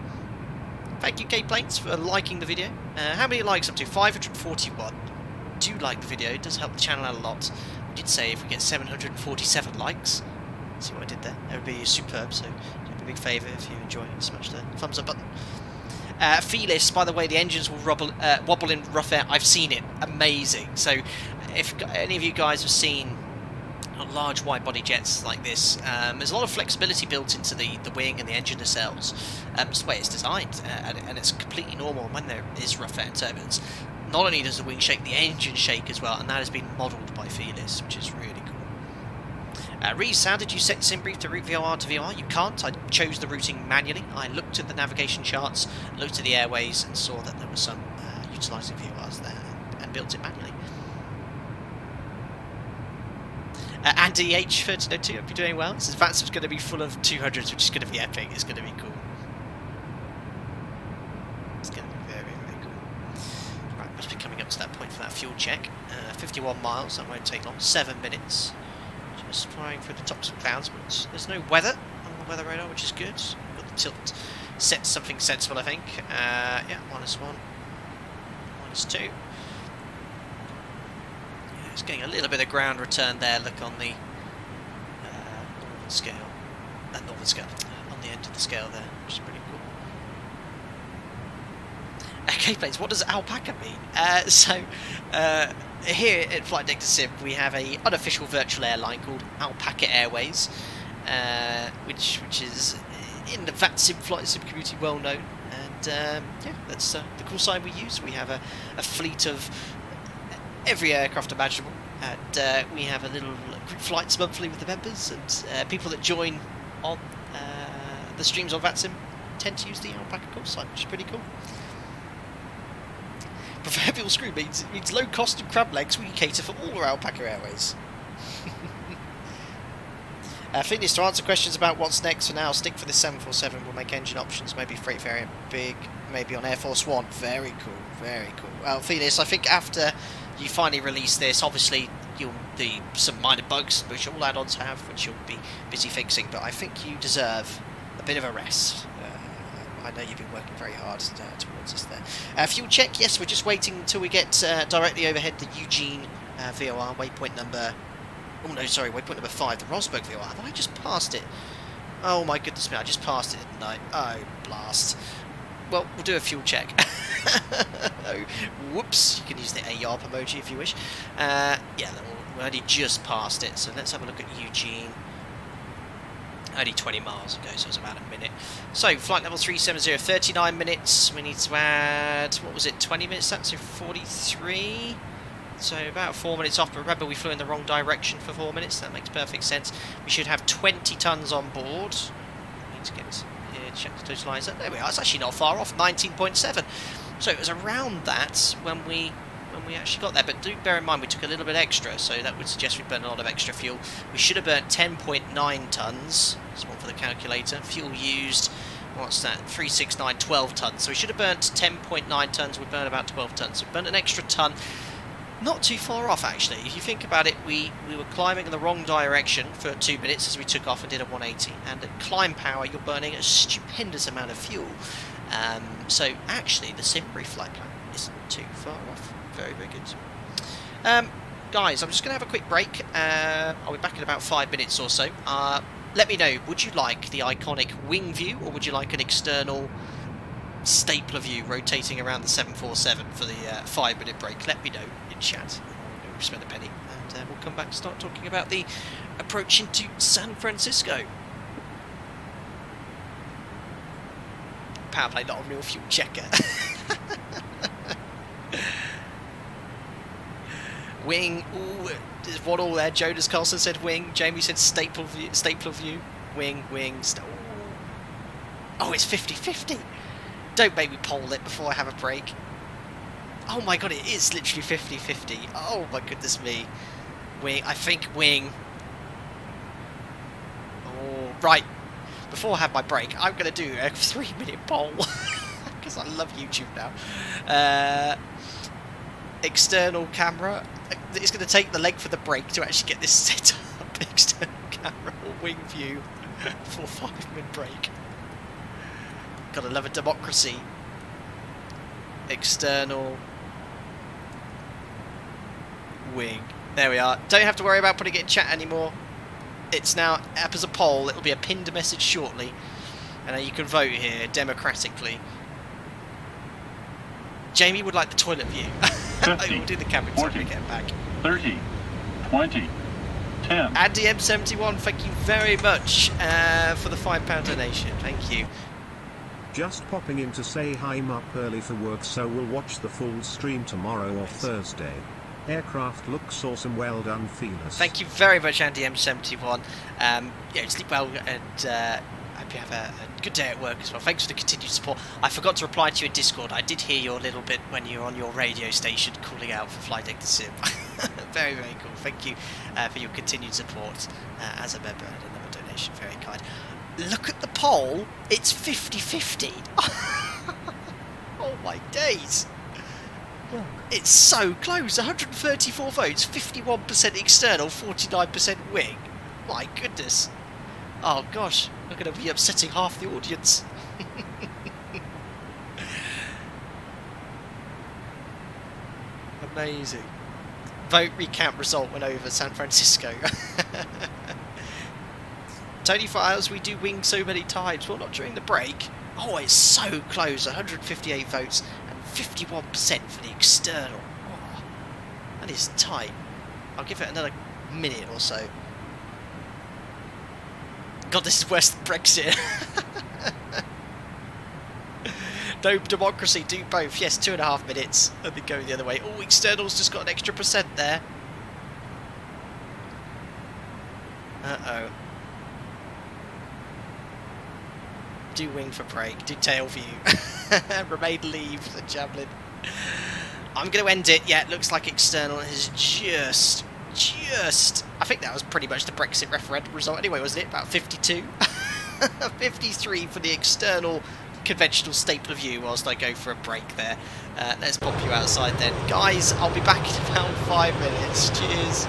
Thank you, K-Planes, for liking the video. How many likes up to? 541. Do like the video, it does help the channel out a lot. We did say if we get 747 likes, see what I did there? That would be superb, so do me a big favour if you enjoy it, smash the thumbs up button. Felis, by the way, the engines will wobble in rough air. I've seen it. Amazing. So if any of you guys have seen large wide-body jets like this, there's a lot of flexibility built into the wing and the engine nacelles. It's the way it's designed, and it's completely normal when there is rough air turbulence. Not only does the wing shake, the engine shake as well, and that has been modelled by Felis, which is really cool. Reese, how did you set SimBrief to route VOR to VOR? You can't. I chose the routing manually. I looked at the navigation charts, looked at the airways, and saw that there was some utilising VORs there, and built it manually. Andy H1302, hope you're doing well. This Vatsum's going to be full of 200s, which is going to be epic. It's going to be cool. It's going to be very, very cool. Right, must be coming up to that point for that fuel check. 51 miles, that won't take long. 7 minutes. Just flying through the tops of clouds, but there's no weather on the weather radar, which is good. Got the tilt set to something sensible, I think. Yeah, -1, -2. It's getting a little bit of ground return there. Look on the northern scale, on the end of the scale there, which is pretty cool. Okay, Planes, what does alpaca mean? Here at Flight Deck to Sim, we have a unofficial virtual airline called Alpaca Airways, which is in the VATSIM flight sim community well known, and yeah, that's the call sign we use. We have a fleet of every aircraft imaginable, and we have a little group flights monthly with the members, and people that join on the streams on VATSIM tend to use the alpaca call sign, which is pretty cool. Proverbial screw means low cost and crab legs. We cater for all our alpaca airways. Fitness, to answer questions about what's next for now, stick for the 747. We'll make engine options, maybe freight variant big, maybe on Air Force One. Very cool, very cool. Well, Felis, I think after you finally release this, obviously you'll be some minor bugs, which all add-ons have, which you'll be busy fixing, but I think you deserve a bit of a rest. I know you've been working very hard towards us there. Fuel check, yes, we're just waiting until we get directly overhead the Eugene VOR, waypoint number... Oh no, sorry, waypoint number 5, the Rosberg VOR. Have I just passed it? Oh my goodness me, I just passed it, didn't I? Oh, blast. Well, we'll do a fuel check. Oh, whoops, you can use the ARP emoji if you wish. Yeah, we only just passed it, so let's have a look at Eugene. Only 20 miles ago, so it's about a minute. So, flight level 370, 39 minutes. We need to add, what was it, 20 minutes? That's so 43. So, about 4 minutes off. But remember, we flew in the wrong direction for 4 minutes. That makes perfect sense. We should have 20 tons on board. We need to get here, check the totalizer. There we are. It's actually not far off, 19.7. So, it was around that when we actually got there, but do bear in mind we took a little bit extra, so that would suggest we burned a lot of extra fuel. We should have burnt 10.9 tons. That's one for the calculator. Fuel used, what's that? 369, 12 tons. So we should have burnt 10.9 tons. We burned about 12 tons. So we burnt an extra ton. Not too far off, actually. If you think about it, we were climbing in the wrong direction for 2 minutes as we took off and did a 180. And at climb power, you're burning a stupendous amount of fuel. So actually, the Simbury flight plan isn't too far off. Very, very good. Guys, I'm just going to have a quick break. I'll be back in about 5 minutes or so. Let me know, would you like the iconic wing view, or would you like an external stapler view rotating around the 747 for the 5-minute break? Let me know in chat. We'll spend a penny, and we'll come back and start talking about the approach into San Francisco. Power play, not a real fuel checker. Wing. Ooh, there's one all there. Jonas Carlson said wing. Jamie said stapler view. Wing. Oh, it's 50-50. Don't make me poll it before I have a break. Oh my god, it is literally 50-50. Oh my goodness me. Wing. I think wing. Oh, right. Before I have my break, I'm going to do a 3-minute poll. Because I love YouTube now. External camera. It's going to take the length of the break to actually get this set up. External camera or wing view for 5-minute break. Gotta love a democracy. External wing. There we are. Don't have to worry about putting it in chat anymore. It's now up as a poll. It'll be a pinned message shortly. And you can vote here democratically. Jamie would like the toilet view. I will do the cabin so we get back. 30, 20, 10. Andy M71, thank you very much for the £5 donation. Thank you. Just popping in to say hi, I'm up early for work, so we'll watch the full stream tomorrow or Thursday. Aircraft looks awesome, well done, Felis. Thank you very much, Andy M71. Yeah, sleep well, and I hope you have a good day at work as well. Thanks for the continued support. I forgot to reply to you in Discord. I did hear your little bit when you were on your radio station calling out for Flight Deck to Sim. Very, very cool. Thank you for your continued support as a member, and another donation. Very kind. Look at the poll. It's 50-50. Oh my days. It's so close. 134 votes, 51% external, 49% wing. My goodness. Oh gosh, I'm going to be upsetting half the audience. Amazing. Vote recount result went over San Francisco. Tony Files, we do wing so many times. Well, not during the break. Oh, it's so close. 158 votes and 51% for the external. Oh, that is tight. I'll give it another minute or so. God, this is worse than Brexit. No democracy, do both. Yes, 2.5 minutes. And then go the other way. Oh, external's just got an extra % there. Uh-oh. Do wing for break. Do tail view. Remain leave, said Javelin. I'm going to end it. Yeah, it looks like external is just... I think that was pretty much the Brexit referendum result anyway, wasn't it? About 52? 53 for the external conventional stapler view whilst I go for a break there. Let's pop you outside then. Guys, I'll be back in about 5 minutes. Cheers.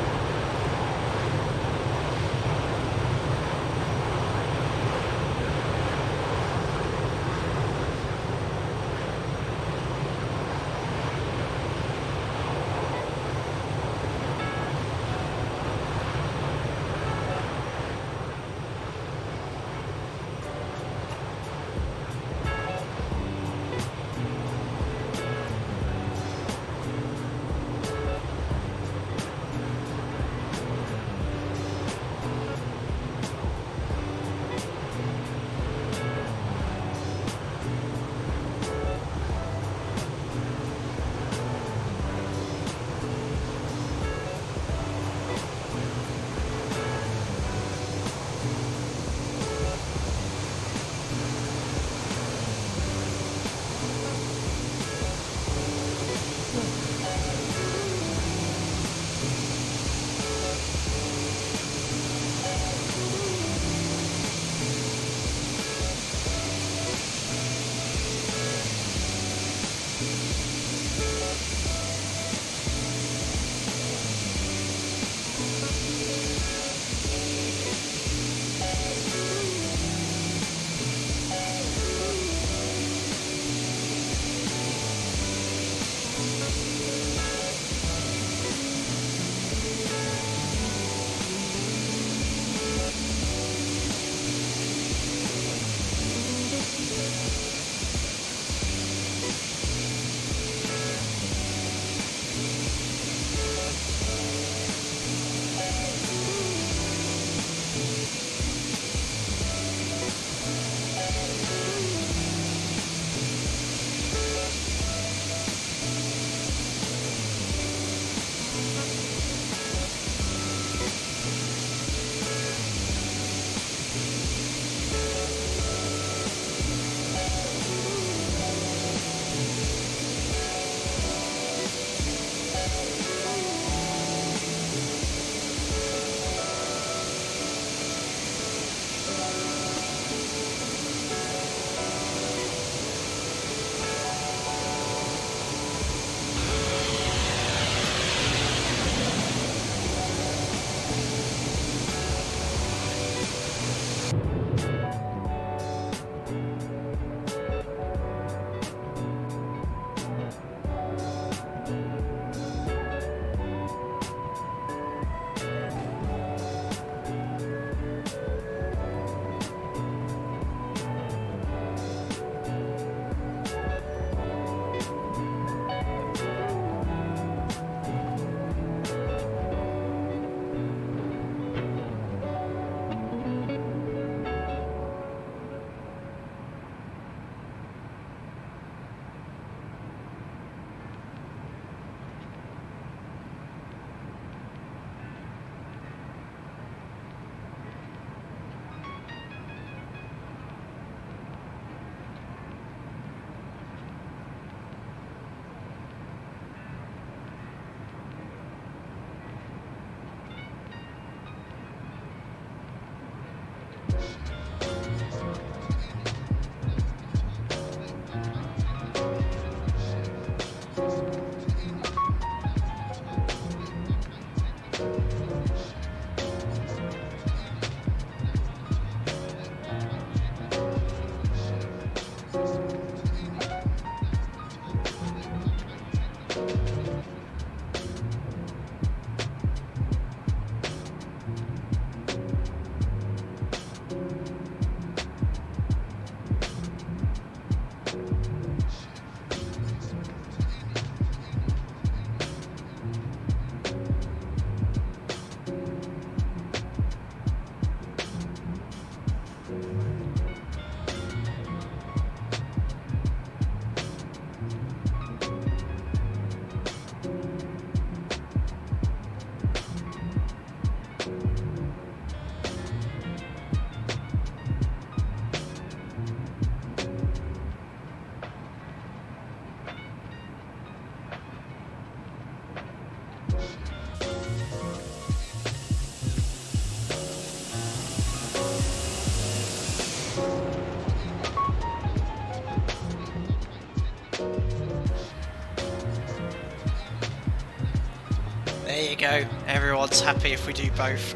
There you go. Everyone's happy if we do both.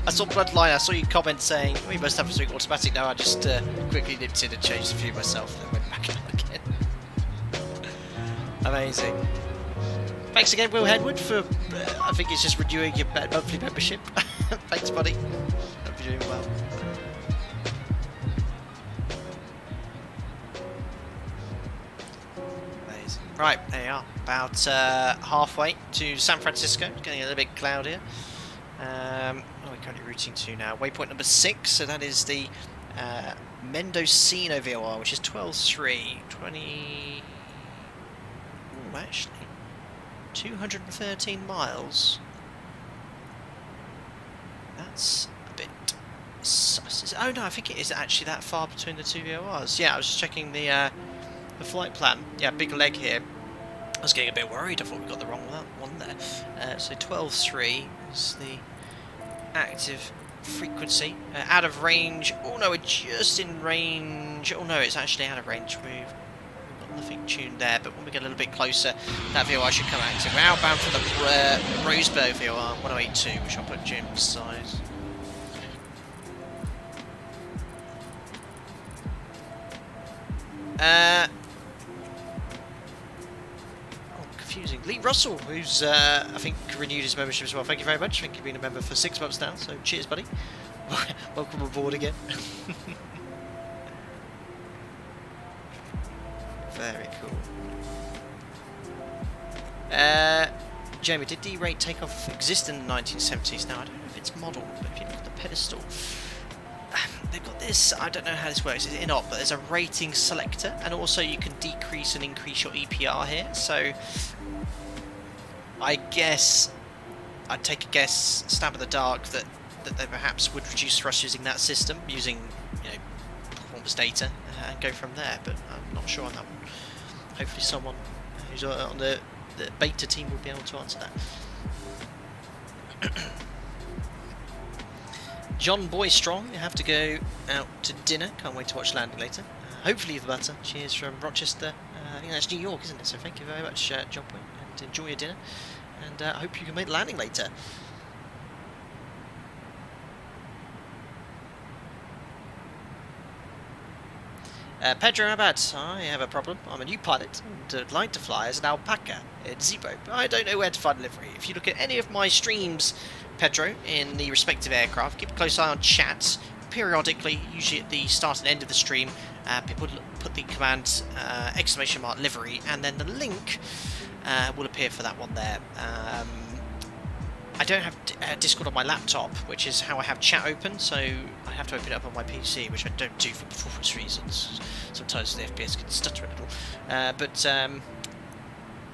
I saw Bloodline. I saw you comment saying we must have something automatic now. I just quickly nipped in and changed the view myself, and then went back out again. Amazing. Thanks again, Will Hedward, for I think it's just renewing your monthly membership. Thanks, buddy. Hope you're doing well. Right, there you are. About halfway to San Francisco. It's getting a little bit cloudier. What are we currently routing to now? Waypoint number 6. So that is the Mendocino VOR, which is 12.3. 20... Ooh, actually. 213 miles. That's a bit sus. Oh no, I think it is actually that far between the two VORs. Yeah, I was just checking the flight plan. Yeah, big leg here. I was getting a bit worried. I thought we got the wrong one there. So 12.3 is the active frequency. Out of range. Oh no, we're just in range. Oh no, it's actually out of range. We've got nothing tuned there. But when we get a little bit closer, that VOR should come active. We're outbound from the Roseburg VOR 1082, which I'll put Jim's size. Confusing. Lee Russell, who's I think renewed his membership as well. Thank you very much. I think you've been a member for 6 months now, so cheers, buddy. Welcome aboard again. Very cool. Jamie, did D-rate Takeoff exist in the 1970s? Now, I don't know if it's modelled, but if you look at the pedestal, they've got this, I don't know how this works, it's in-op, but there's a rating selector, and also you can decrease and increase your EPR here, so I guess, I'd take a guess, stab in the dark, that they perhaps would reduce thrust using that system, using, you know, performance data, and go from there, but I'm not sure on that one. Hopefully someone who's on the beta team will be able to answer that. John Boy Strong, you have to go out to dinner. Can't wait to watch landing later. Hopefully the butter. Cheers from Rochester. I think that's New York, isn't it? So thank you very much, John Boy, and enjoy your dinner. And I hope you can make the landing later. Pedro Abad, I have a problem. I'm a new pilot and would like to fly as an alpaca at Zebo, but I don't know where to find livery. If you look at any of my streams, Pedro, in the respective aircraft, keep a close eye on chats. Periodically, usually at the start and end of the stream, people put the command ! livery, and then the link will appear for that one there. I don't have Discord on my laptop, which is how I have chat open, so I have to open it up on my PC, which I don't do for performance reasons. Sometimes the FPS can stutter a little. But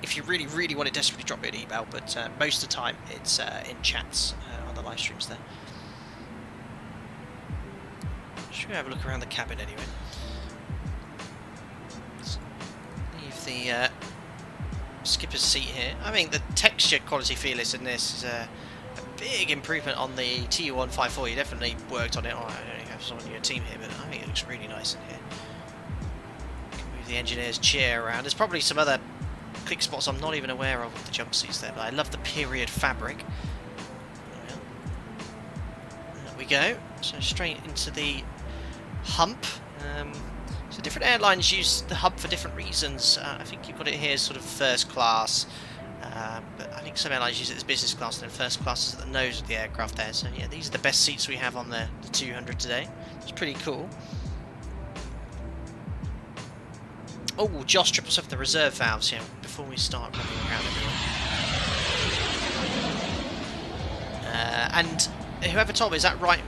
if you really, really want it desperately, drop me an email, but most of the time it's in chats on the live streams there. Should we have a look around the cabin anyway? Let's leave the skipper's seat here. I think the texture quality Felis in this is a big improvement on the TU-154. You definitely worked on it. Oh, I don't have someone in your team here, but I think it looks really nice in here. Can move the engineer's chair around. There's probably some other click spots I'm not even aware of with the jump seats there, but I love the period fabric. There we go. So straight into the hump. So different airlines use the hub for different reasons. I think you've got it here sort of first class, but I think some airlines use it as business class, and then first class is at the nose of the aircraft there. So yeah, these are the best seats we have on the 200 today. It's pretty cool. Oh, Josh triples off the reserve valves here before we start running around everywhere. And whoever told me, is that right?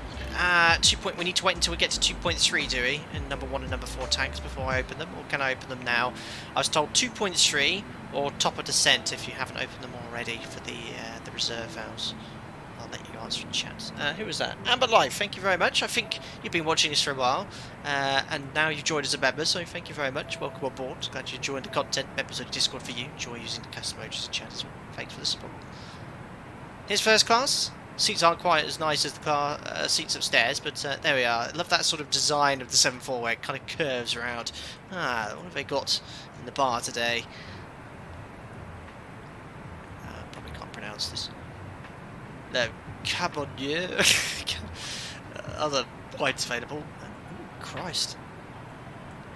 We need to wait until we get to 2.3, do we? In number 1 and number 4 tanks before I open them, or can I open them now? I was told 2.3 or top of descent if you haven't opened them already for the reserve valves. I'll let you answer in chat. Who was that? Amber Live, thank you very much. I think you've been watching us for a while, and now you've joined as a member, so thank you very much. Welcome on board. Glad you joined the content. Members of Discord for you. Enjoy using the custom emojis in chat as well. Thanks for the support. Here's first class. Seats aren't quite as nice as the car seats upstairs, but there we are. I love that sort of design of the 7.4 where it kind of curves around. What have they got in the bar today? Probably can't pronounce this. No, Cabernet. Other wines available. Oh, Christ.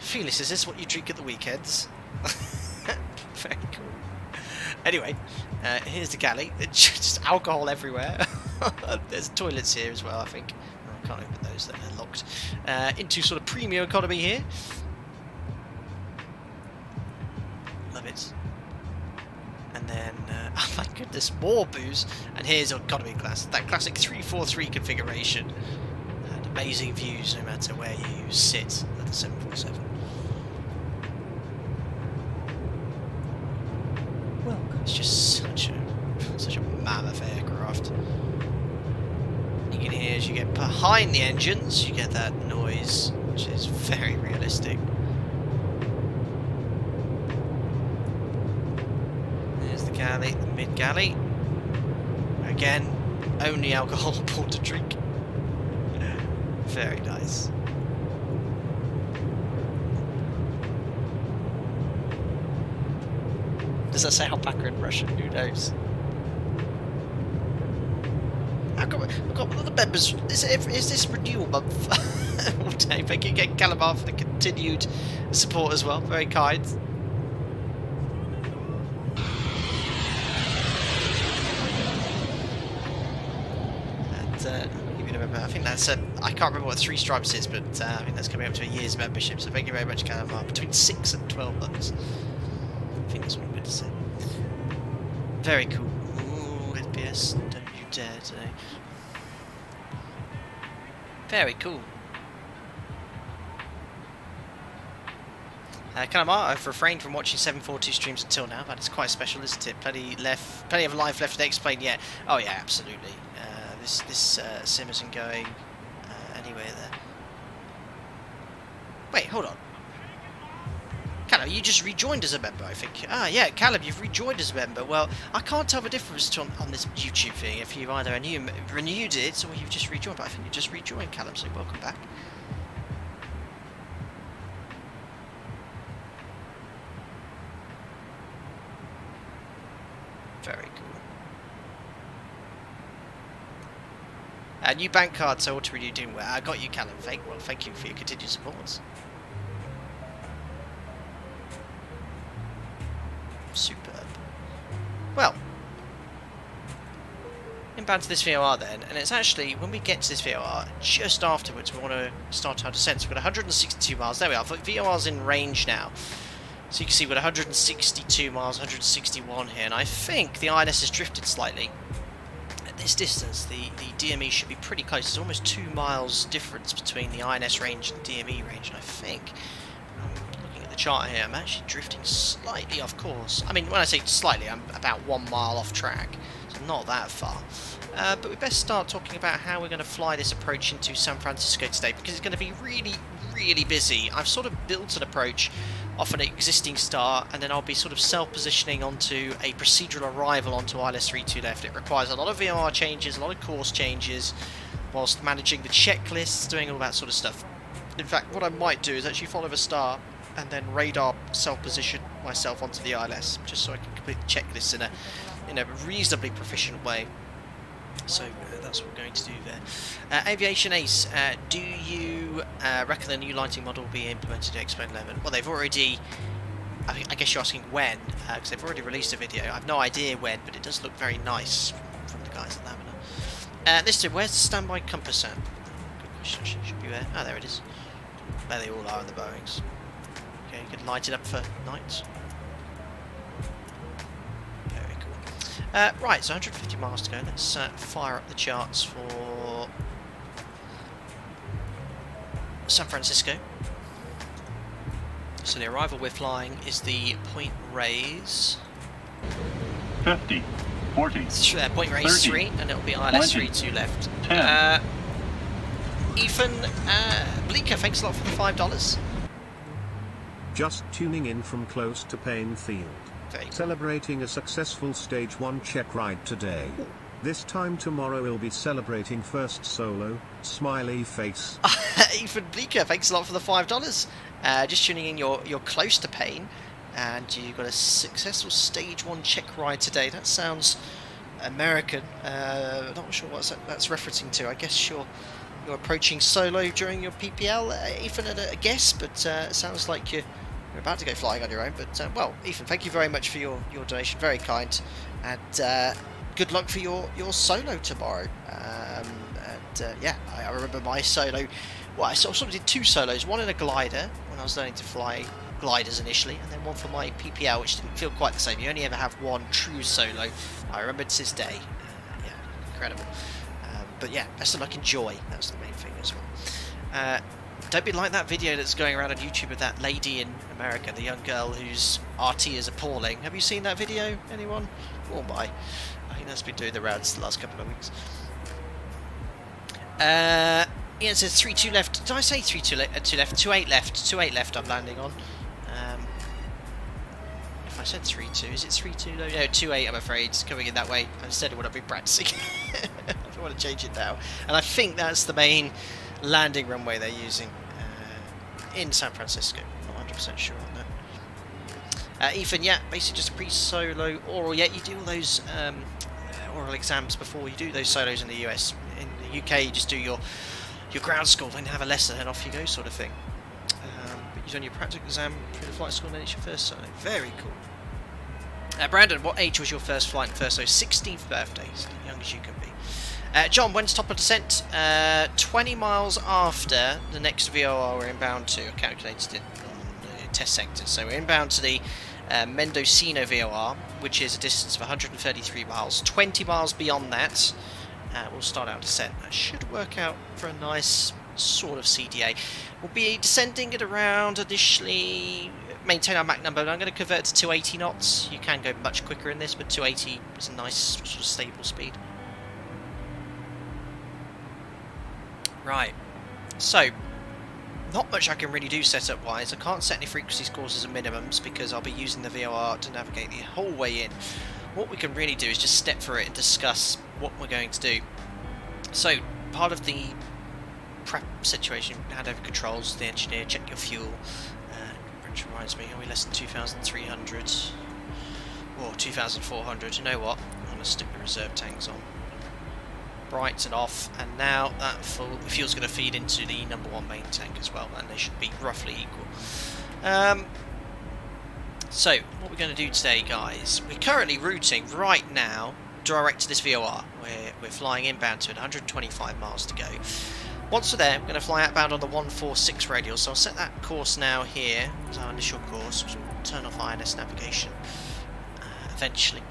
Felis, is this what you drink at the weekends? Very cool. Anyway, here's the galley. Just alcohol everywhere. There's toilets here as well, I think. Oh, I can't open those, they're locked. Into sort of premium economy here. Love it. And then, oh my goodness, more booze. And here's economy class. That classic 343 configuration. And amazing views no matter where you sit at the 747. It's just such a mammoth aircraft. You can hear as you get behind the engines, you get that noise, which is very realistic. There's the galley, the mid galley. Again, only alcohol aboard to drink. Very nice. Does that say alpaca in Russian? Who knows? I've got other members. Is this renewal month? All day. Thank you again, Calamar, for the continued support as well. Very kind. And I think that's I can't remember what 3 stripes is, but I think that's coming up to a year's membership. So thank you very much, Calamar. Between 6 and 12 months. I think that's what I'm going to say. Very cool. Ooh, FPS, don't you dare today. Very cool. I've refrained from watching 742 streams until now, but it's quite special, isn't it? Plenty of life left to explain yet. Oh yeah, absolutely. This sim isn't going anywhere there. Wait, hold on. Callum, you just rejoined as a member, I think. Ah, yeah, Callum, you've rejoined as a member. Well, I can't tell the difference on this YouTube thing if you either renewed it or you've just rejoined. But I think you just rejoined, Callum, so welcome back. Very cool. New bank card, so auto renew doing well. I got you, Callum. Thank you for your continued support. Superb. Well, inbound to this VOR then, and it's actually, when we get to this VOR, just afterwards we want to start our descent. So we've got 162 miles, there we are, VOR's in range now. So you can see we've got 162 miles, 161 here, and I think the INS has drifted slightly. At this distance, the DME should be pretty close. There's almost 2 miles difference between the INS range and DME range, and I think, looking at the chart here, I'm actually drifting slightly off course. I mean, when I say slightly, I'm about 1 mile off track, so not that far. But we best start talking about how we're going to fly this approach into San Francisco today, because it's going to be really, really busy. I've sort of built an approach off an existing start, and then I'll be sort of self-positioning onto a procedural arrival onto ILS 32 left. It requires a lot of VOR changes, a lot of course changes, whilst managing the checklists, doing all that sort of stuff. In fact, what I might do is actually follow the star and then radar self-position myself onto the ILS, just so I can complete the checklists in a reasonably proficient way. So that's what we're going to do there. Aviation Ace, do you reckon the new lighting model will be implemented in XP11? Well, they've already, I guess you're asking when, because they've already released a video. I have no idea when, but it does look very nice from the guys at Laminar. This time, where's the standby compass at? Good question, actually. Should be there. Ah, there it is. There they all are in the Boeings. Okay, you can light it up for night. Very cool. Right, so 150 miles to go. Let's fire up the charts for San Francisco. So the arrival we're flying is the Point Reyes. 50, 40, Point Reyes 30, 3, and it'll be ILS 20, 32 left. 10. Ethan, Bleeker, thanks a lot for the $5. Just tuning in from close to Paine Field. Very cool. Celebrating a successful Stage 1 check ride today. This time tomorrow we'll be celebrating first solo, smiley face. Ethan Bleeker, thanks a lot for the $5. Just tuning in, you're close to Paine, and you got a successful Stage 1 check ride today. That sounds American. Not sure what that's referencing to. I guess you're approaching solo during your PPL, Ethan, at a guess, but it sounds like you're about to go flying on your own. But well, Ethan, thank you very much for your donation, very kind, and good luck for your solo tomorrow. Yeah, I remember my solo. Well, I sort of did two solos, one in a glider when I was learning to fly gliders initially, and then one for my PPL, which didn't feel quite the same. You only ever have one true solo. I remember to this day. Yeah, incredible. But yeah, best of luck, enjoy. That's the main thing as well. Don't be like that video that's going around on YouTube of that lady in America, the young girl whose RT is appalling. Have you seen that video, anyone? Oh my. I think that's been doing the rounds the last couple of weeks. Ian says 3-2 left. Did I say 3-2 left? 2-8 left. 2-8 left I'm landing on. If I said 3-2, is it 3-2? No, 2-8 I'm afraid. It's coming in that way instead of what I've been practicing. I don't want to change it now. And I think that's the main landing runway they're using in San Francisco. Not 100% sure on that. Ethan, yeah, basically just a pre-solo oral. Yeah, you do all those oral exams before you do those solos in the US. In the UK, you just do your ground school, then have a lesson, and off you go, sort of thing. But you've done your practical exam through the flight school, and then it's your first solo. Very cool. Brandon, what age was your first flight and first solo? 16th birthday, so young as you can be. John, when's top of descent? 20 miles after the next VOR we're inbound to. I calculated it on the test sector. So we're inbound to the Mendocino VOR, which is a distance of 133 miles. 20 miles beyond that, we'll start our descent. That should work out for a nice sort of CDA. We'll be descending at around, initially, maintain our Mach number, but I'm going to convert to 280 knots. You can go much quicker in this, but 280 is a nice sort of stable speed. Right, so not much I can really do setup wise. I can't set any frequency scores as a minimums because I'll be using the VOR to navigate the whole way in. What we can really do is just step through it and discuss what we're going to do. So part of the prep situation, hand over controls to the engineer, check your fuel, which reminds me, are we less than 2,300 or 2,400? You know what, I'm going to stick the reserve tanks on. Bright and off, and now that fuel's going to feed into the number one main tank as well, and they should be roughly equal. So what we're going to do today, guys, we're currently routing right now direct to this VOR. We're flying inbound to it, 125 miles to go. Once we're there, we're going to fly outbound on the 146 radial, so I'll set that course now here as our initial course, which will turn off INS navigation eventually.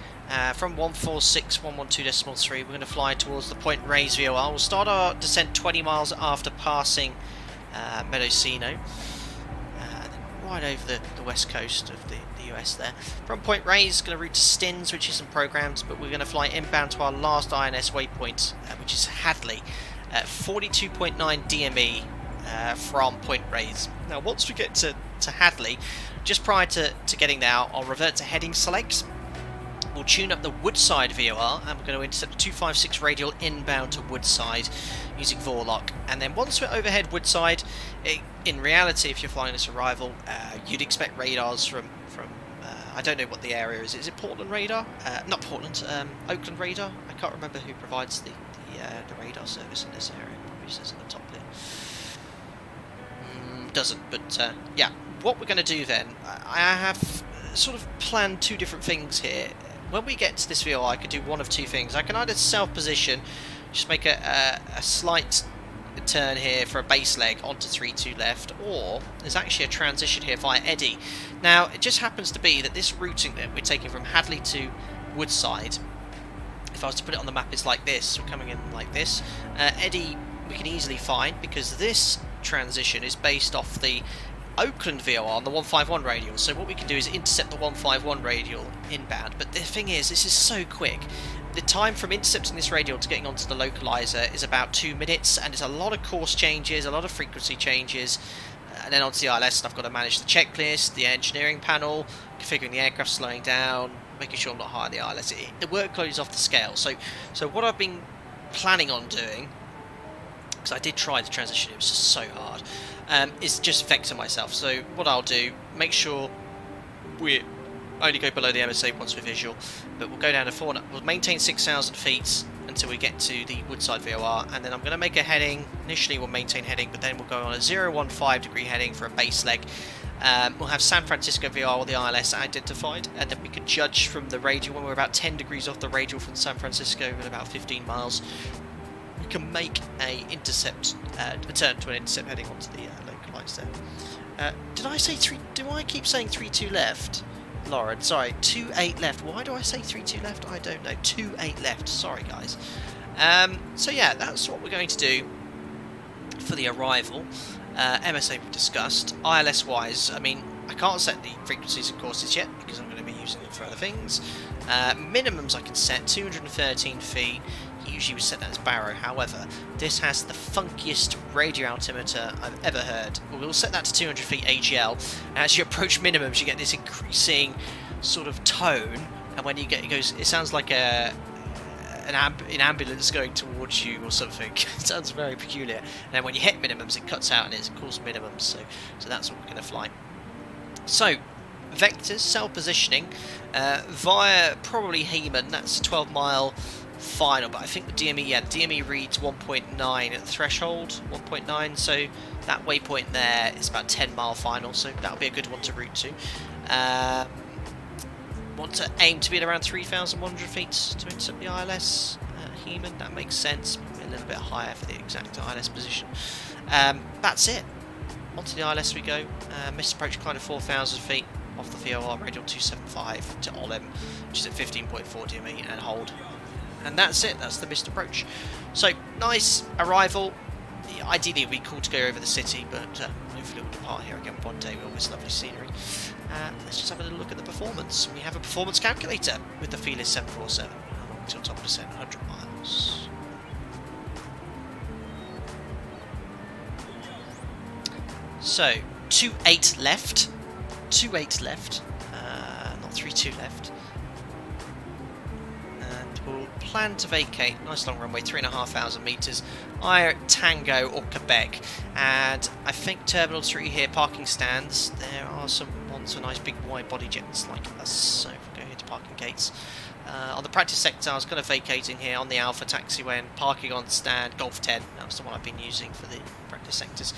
From 146, 112.3, we're going to fly towards the Point Reyes VOR. We'll start our descent 20 miles after passing Mendocino, and then right over the west coast of the US there. From Point Reyes, going to route to Stins, which isn't programmed, but we're going to fly inbound to our last INS waypoint, which is Hadley, at 42.9 DME from Point Reyes. Now, once we get to Hadley, just prior to getting there, I'll revert to heading selects. We'll tune up the Woodside VOR, and we're going to intercept the 256 radial inbound to Woodside using Vorlock. And then once we're overhead Woodside, in reality, if you're flying this arrival, you'd expect radars from I don't know what the area is. Is it Portland radar? Not Portland, Oakland radar. I can't remember who provides the the radar service in this area. Probably says at the top there. Doesn't, but yeah. What we're going to do then, I have sort of planned two different things here. When we get to this VOR, I could do one of two things. I can either self-position, just make a slight turn here for a base leg onto 3-2 left, or there's actually a transition here via Eddy. Now, it just happens to be that this routing that we're taking from Hadley to Woodside, if I was to put it on the map, it's like this. We're coming in like this. Eddy we can easily find because this transition is based off the Oakland VOR on the 151 radial, so what we can do is intercept the 151 radial inbound. But the thing is, this is so quick. The time from intercepting this radial to getting onto the localizer is about 2 minutes, and it's a lot of course changes, a lot of frequency changes, and then onto the ILS, and I've got to manage the checklist, the engineering panel, configuring the aircraft, slowing down, making sure I'm not high on the ILS. The workload is off the scale. So what I've been planning on doing, because I did try the transition, it was just so hard, is just vector myself. So what I'll do, make sure we only go below the MSA once we're visual, but we'll go down to 400. We'll maintain 6,000 feet until we get to the Woodside VOR, and then I'm going to make a heading. Initially we'll maintain heading, but then we'll go on a 015 degree heading for a base leg. We'll have San Francisco VOR or the ILS identified, and then we can judge from the radial when we're about 10 degrees off the radial from San Francisco at about 15 miles. We can make a intercept, a turn to an intercept heading onto the localizer there. Did I say 3? Do I keep saying 3-2 left? Lauren, sorry, 2-8 left. Why do I say 3-2 left? I don't know. 2-8 left. Sorry, guys. So yeah, that's what we're going to do for the arrival. MSA we discussed. ILS wise, I mean, I can't set the frequencies and courses yet because I'm going to be using them for other things. Minimums I can set 213 feet. Usually we set that as Barrow. However, this has the funkiest radio altimeter I've ever heard. We'll set that to 200 feet AGL. And as you approach minimums, you get this increasing sort of tone, and when you get it sounds like an ambulance going towards you or something. It sounds very peculiar. And then when you hit minimums, it cuts out and it calls minimums. So that's what we're going to fly. So vectors, cell positioning via probably Heeman. That's a 12-mile final, but I think the DME reads 1.9 at the threshold, 1.9, so that waypoint there is about 10-mile final, so that'll be a good one to route to. Want to aim to be at around 3,100 feet to intercept the ILS Heeman. That makes sense, probably a little bit higher for the exact ILS position. That's it. Onto the ILS we go. Missed approach climb of 4,000 feet off the VOR radial 275 to Olim, which is at 15.4 DME, and hold. And that's it, that's the missed approach. So, nice arrival. Ideally it would be cool to go over the city, but hopefully we'll depart here again one day with all this lovely scenery. Let's just have a little look at the performance. We have a performance calculator with the Felis 747. How long till top of descent? 100 miles. So, 2.8 left. 2.8 left. Not 3.2 left. We'll plan to vacate, nice long runway, 3,500 metres, either at Tango or Quebec. And I think Terminal 3 here, parking stands, there are some ones for nice big wide body jets like us, so if we go here to parking gates. On the practice sector I was kind of vacating here on the Alpha taxiway and parking on stand Golf 10, that was the one I've been using for the practice sectors.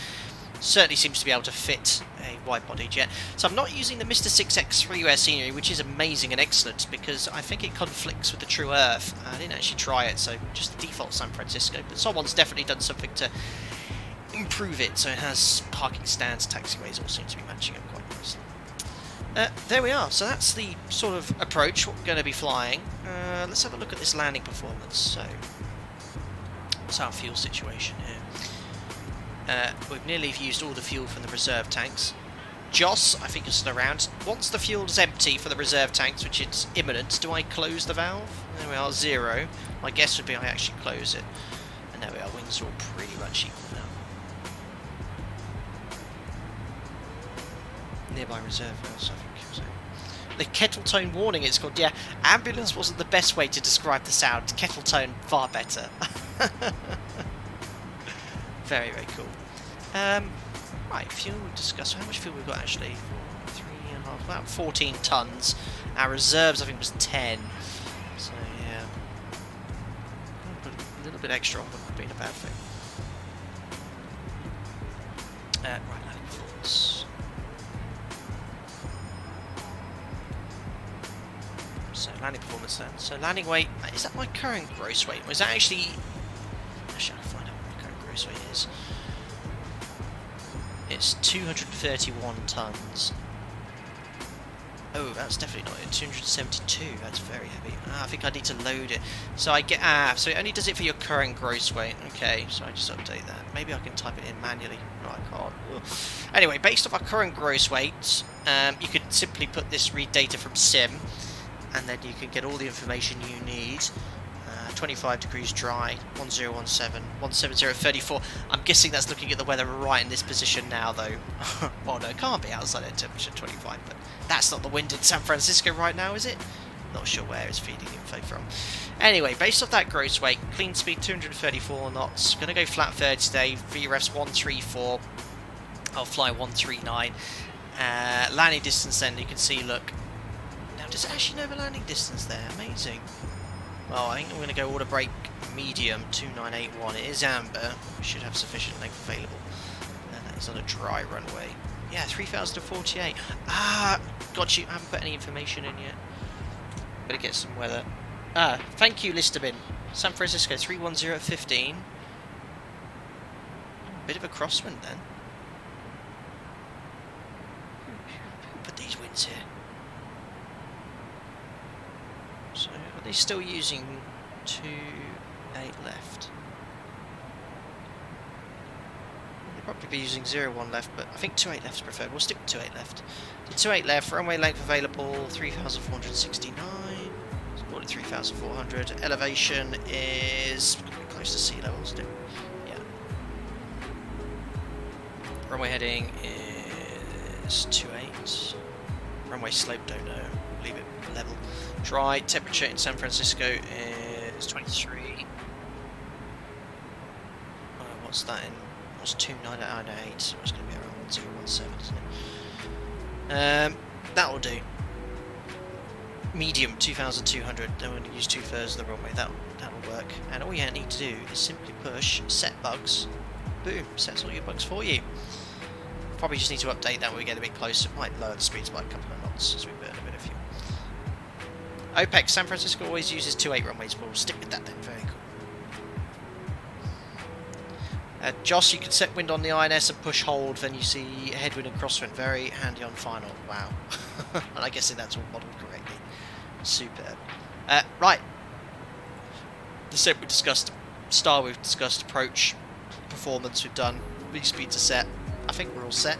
Certainly seems to be able to fit a wide-body jet. So I'm not using the Mr. 6X freeware scenery, which is amazing and excellent, because I think it conflicts with the true Earth. I didn't actually try it, so just the default San Francisco. But someone's definitely done something to improve it, so it has parking stands, taxiways, all seem to be matching up quite nicely. There we are. So that's the sort of approach, what we're going to be flying. Let's have a look at this landing performance. So, what's our fuel situation here? We've nearly used all the fuel from the reserve tanks. Joss, I think, is still around. Once the fuel is empty for the reserve tanks, which is imminent, do I close the valve? There we are, 0. My guess would be I actually close it. And there we are, wings are all pretty much equal now. Nearby reserve valves, I think. So. The kettle tone warning, it's called. Yeah, ambulance wasn't the best way to describe the sound. Kettle tone, far better. Very, very cool. Right, fuel we discussed. How much fuel we've got actually? 3.5, about 14 tons. Our reserves, I think, was 10. So yeah, put a little little bit extra on wouldn't have been a bad thing. Right, landing performance. So landing performance then. So landing weight, is that my current gross weight? Or is that actually... Actually, I'll find out what my current gross weight is. It's 231 tons. Oh, that's definitely not it. 272. That's very heavy. I think I need to load it. So I get so it only does it for your current gross weight. Okay, so I just update that. Maybe I can type it in manually. No, I can't. Ugh. Anyway, based off our current gross weight, you could simply put this read data from sim, and then you can get all the information you need. 25 degrees dry, 1017, 17034. I'm guessing that's looking at the weather right in this position now, though. Well, no, it can't be outside at temperature 25, but that's not the wind in San Francisco right now, is it? Not sure where it's feeding info from. Anyway, based off that gross weight, clean speed 234 knots. Gonna go flat 30 today. VREF's 134. I'll fly 139. Landing distance then, you can see, look. Now, does it actually know the landing distance there? Amazing. Well, I think I'm going to go order brake medium 2981. It is amber. We should have sufficient length available. And that is on a dry runway. Yeah, 3048. Got you. I haven't put any information in yet. Better get some weather. Thank you, Listerman. San Francisco 31015. Bit of a crosswind then. Put these winds here. So, are they still using 2.8 left? They'll probably be using 0.1 left, but I think 2.8 left is preferred. We'll stick with 2.8 left. So 2.8 left, runway length available, 3,469. Let's call it 3,400. Elevation is close to sea level, isn't it? Yeah. Runway heading is 2.8. Runway slope, don't know. Leave it level. Dry. Temperature in San Francisco is 23. What's that in? What's 2.908? So it's going to be around 1017, isn't it? That'll do. Medium 2,200. Don't want to use 2/3 of the runway. That'll work. And all you need to do is simply push set bugs. Boom. Sets all your bugs for you. Probably just need to update that when we get a bit closer. Might lower the speeds by a couple of knots as we burn a bit of fuel. OPEC, San Francisco always uses 2.8 runways. We'll stick with that then. Very cool. Joss, you can set wind on the INS and push hold, then you see headwind and crosswind. Very handy on final. Wow. And I guess that's all modelled correctly. Superb. Right. The set we discussed, style we've discussed, approach, performance we've done, V speeds are set. I think we're all set.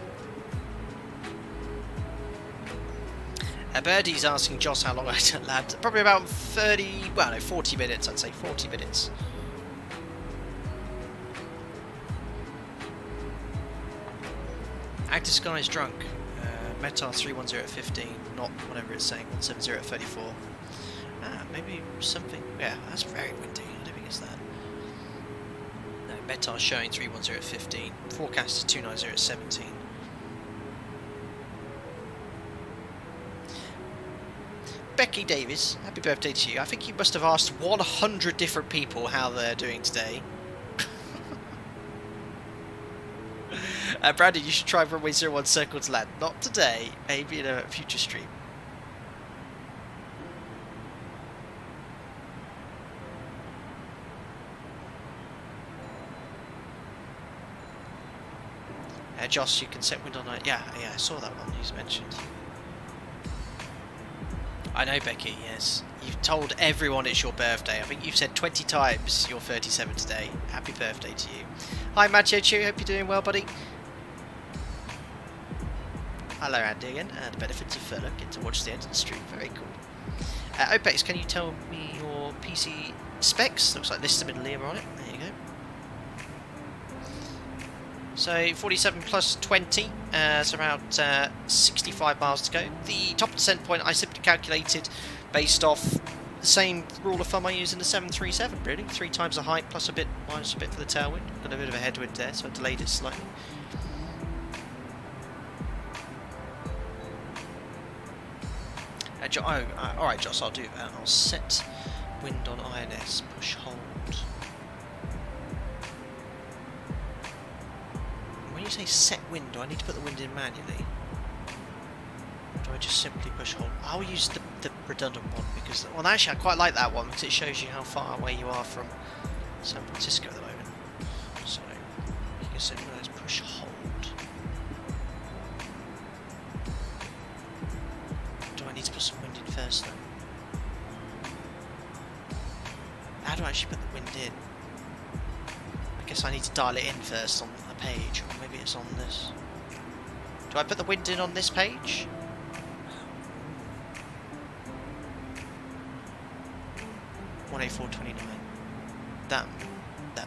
Birdie's asking Joss how long I had to land. Probably about 40 minutes, I'd say 40 minutes. Active Sky is drunk. Metar 31015, not whatever it's saying, 17034. Maybe something. Yeah, that's very windy. I don't think it's that. No, Metar showing 31015. Forecast is 29017. Becky Davis, happy birthday to you. I think you must have asked 100 different people how they're doing today. Brandon, you should try runway 01 circle to land. Not today, maybe in a future stream. Joss, you can set wind on a... Yeah, I saw that one you mentioned. I know, Becky, yes. You've told everyone it's your birthday. I think you've said 20 times you're 37 today. Happy birthday to you. Hi, Macho Chew. Hope you're doing well, buddy. Hello, Andy again. The benefits of furlough. Get to watch the end of the stream. Very cool. OPEX, can you tell me your PC specs? Looks like list them in Liam on it. There you go. So 47 plus 20, so about 65 miles to go. The top descent point I simply calculated based off the same rule of thumb I use in the 737, really. 3 times the height plus a bit minus a bit for the tailwind. Got a bit of a headwind there, so I delayed it slightly. Alright, Joss, I'll do that. I'll set wind on INS, push hold. you say set wind, do I need to put the wind in manually? Or do I just simply push hold? I'll use the redundant one because, well, actually I quite like that one because it shows you how far away you are from San Francisco at the moment. So you can simply push hold. Do I need to put some wind in first though? How do I actually put the wind in? I guess I need to dial it in first on a page, or maybe it's on this. Do I put the wind in on this page? $184.29. That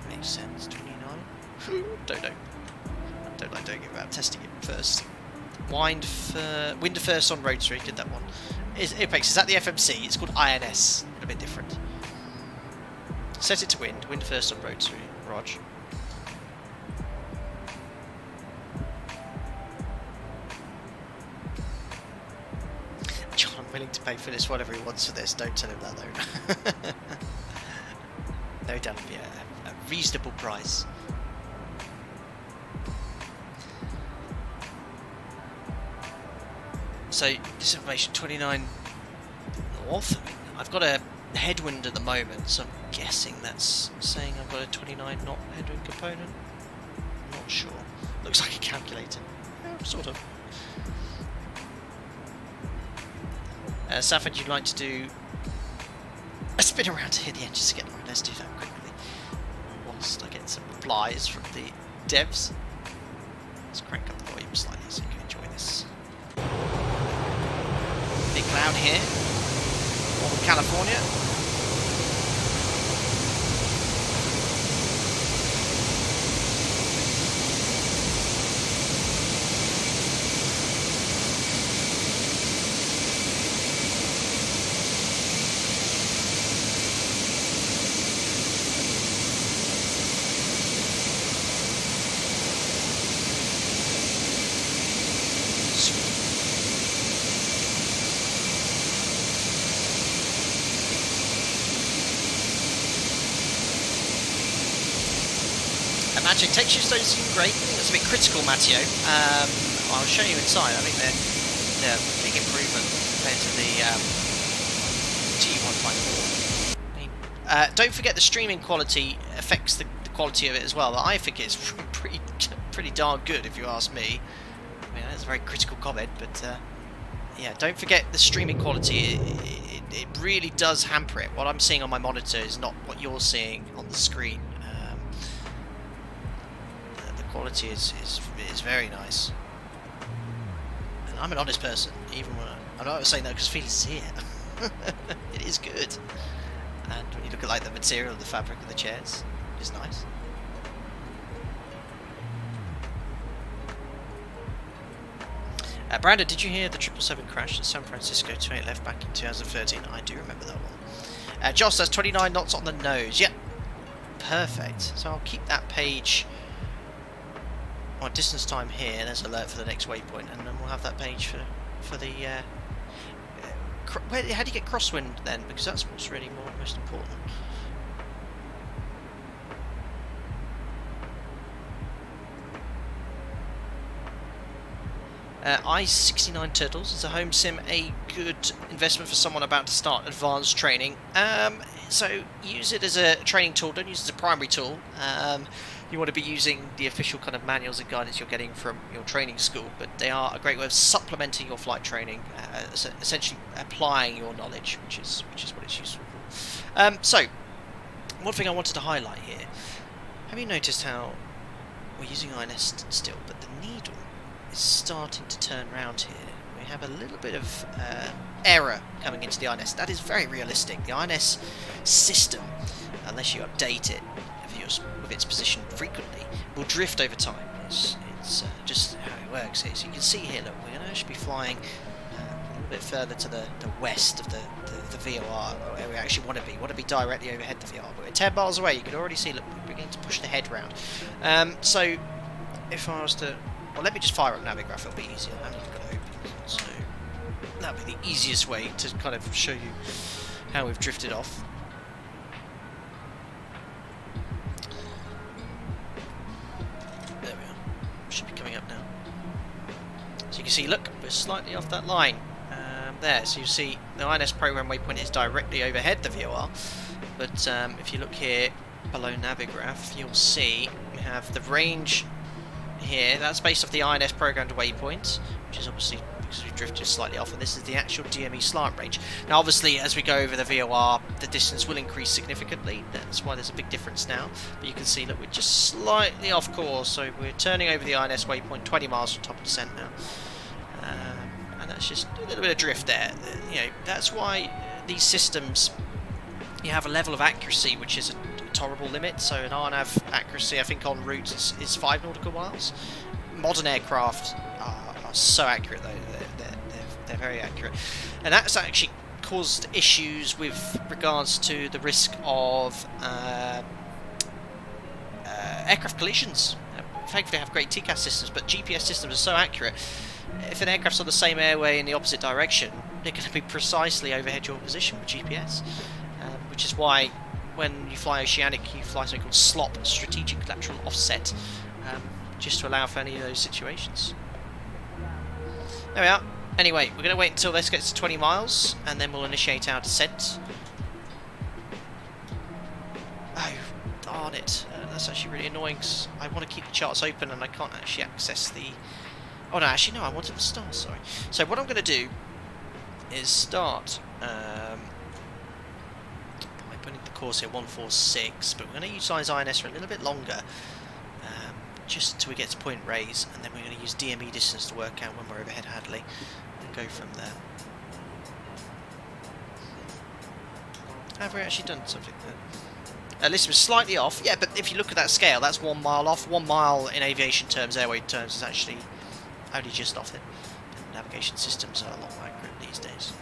makes sense. 29. Don't know. I don't like doing it without testing it first. Wind to first on rotary. Did that one. Apex, is that the FMC? It's called INS. A bit different. Set it to wind. Wind first on rotary. Rog. John, I'm willing to pay Felis whatever he wants for this. Don't tell him that though. No doubt it'll be a reasonable price. So this information 29 north. I've got a headwind at the moment, so I'm guessing that's saying I've got a 29 knot headwind component. I'm not sure. Looks like a calculator. Yeah, sort of. Safford, you'd like to do a spin around to hear the engines again. Right, let's do that quickly. Whilst I get some replies from the devs. Let's crank up the volume slightly so you can enjoy this. Big cloud here. Over California. Magic textures don't seem great. I think that's a bit critical, Matteo. I'll show you inside. I think they're a big improvement compared to the T154. Don't forget the streaming quality affects the quality of it as well. But I think it's pretty darn good, if you ask me. I mean, that's a very critical comment, but yeah, don't forget the streaming quality. It really does hamper it. What I'm seeing on my monitor is not what you're seeing on the screen. Quality is very nice, and I'm an honest person. Even when I'm not saying that because Felis is here. It is good, and when you look at like the material, the fabric of the chairs, it's nice. Brandon, did you hear the 777 crash at San Francisco 28 left back in 2013? I do remember that one. Josh says 29 knots on the nose. Yep, perfect. So I'll keep that page. On distance time here, there's alert for the next waypoint, and then we'll have that page for the. How do you get crosswind then? Because that's what's really most important. I-69 Turtles is a home sim a good investment for someone about to start advanced training. So use it as a training tool. Don't use it as a primary tool. You want to be using the official kind of manuals and guidance you're getting from your training school, but they are a great way of supplementing your flight training, essentially applying your knowledge, which is what it's useful for. So, one thing I wanted to highlight here: have you noticed how we're using INS still, but the needle is starting to turn round here? We have a little bit of error coming into the INS. That is very realistic. The INS system, unless you update it with its position frequently, will drift over time. It's just how it works here. So you can see here, look, we're going to actually be flying a little bit further to the west of the VOR, where we actually want to be. We want to be directly overhead the VOR. But we're 10 miles away. You can already see, look, we're beginning to push the head round. So if I was to, well, let me just fire up Navigraph. It'll be easier. I haven't even got it open. So that would be the easiest way to kind of show you how we've drifted off. There we are. Should be coming see, look, we're slightly off that line. There, so you see the INS program waypoint is directly overhead the VOR, but if you look here below Navigraph, you'll see we have the range here. That's based off the INS programmed waypoint, which is obviously because we drifted slightly off, and this is the actual DME slant range. Now obviously as we go over the VOR, the distance will increase significantly. That's why there's a big difference now, but you can see that we're just slightly off course, so we're turning over the INS waypoint 20 miles from top of descent now. And that's just a little bit of drift there. You know, that's why these systems, you have a level of accuracy which is a tolerable limit. So an RNAV accuracy, I think on route is 5 nautical miles. Modern aircraft are so accurate though, they're very accurate, and that's actually caused issues with regards to the risk of aircraft collisions. Thankfully they have great TCAS systems, but GPS systems are so accurate. If an aircraft's on the same airway in the opposite direction, they're going to be precisely overhead your position with GPS, which is why when you fly oceanic, you fly something called SLOP, Strategic Lateral Offset, just to allow for any of those situations. There we are. Anyway, we're going to wait until this gets to 20 miles, and then we'll initiate our descent. Oh, darn it. That's actually really annoying, because I want to keep the charts open, and I can't actually access the... Oh no, actually no, I wanted to start, sorry. So what I'm going to do is start by putting the course here 146, but we're going to utilise INS for a little bit longer, just until we get to Point Reyes, and then we're going to use DME distance to work out when we're overhead Hadley, and go from there. Have we actually done something there? This was slightly off, yeah, but if you look at that scale, that's 1 mile off. 1 mile in aviation terms, airway terms, is actually only just off it. Navigation systems are a lot more accurate these days.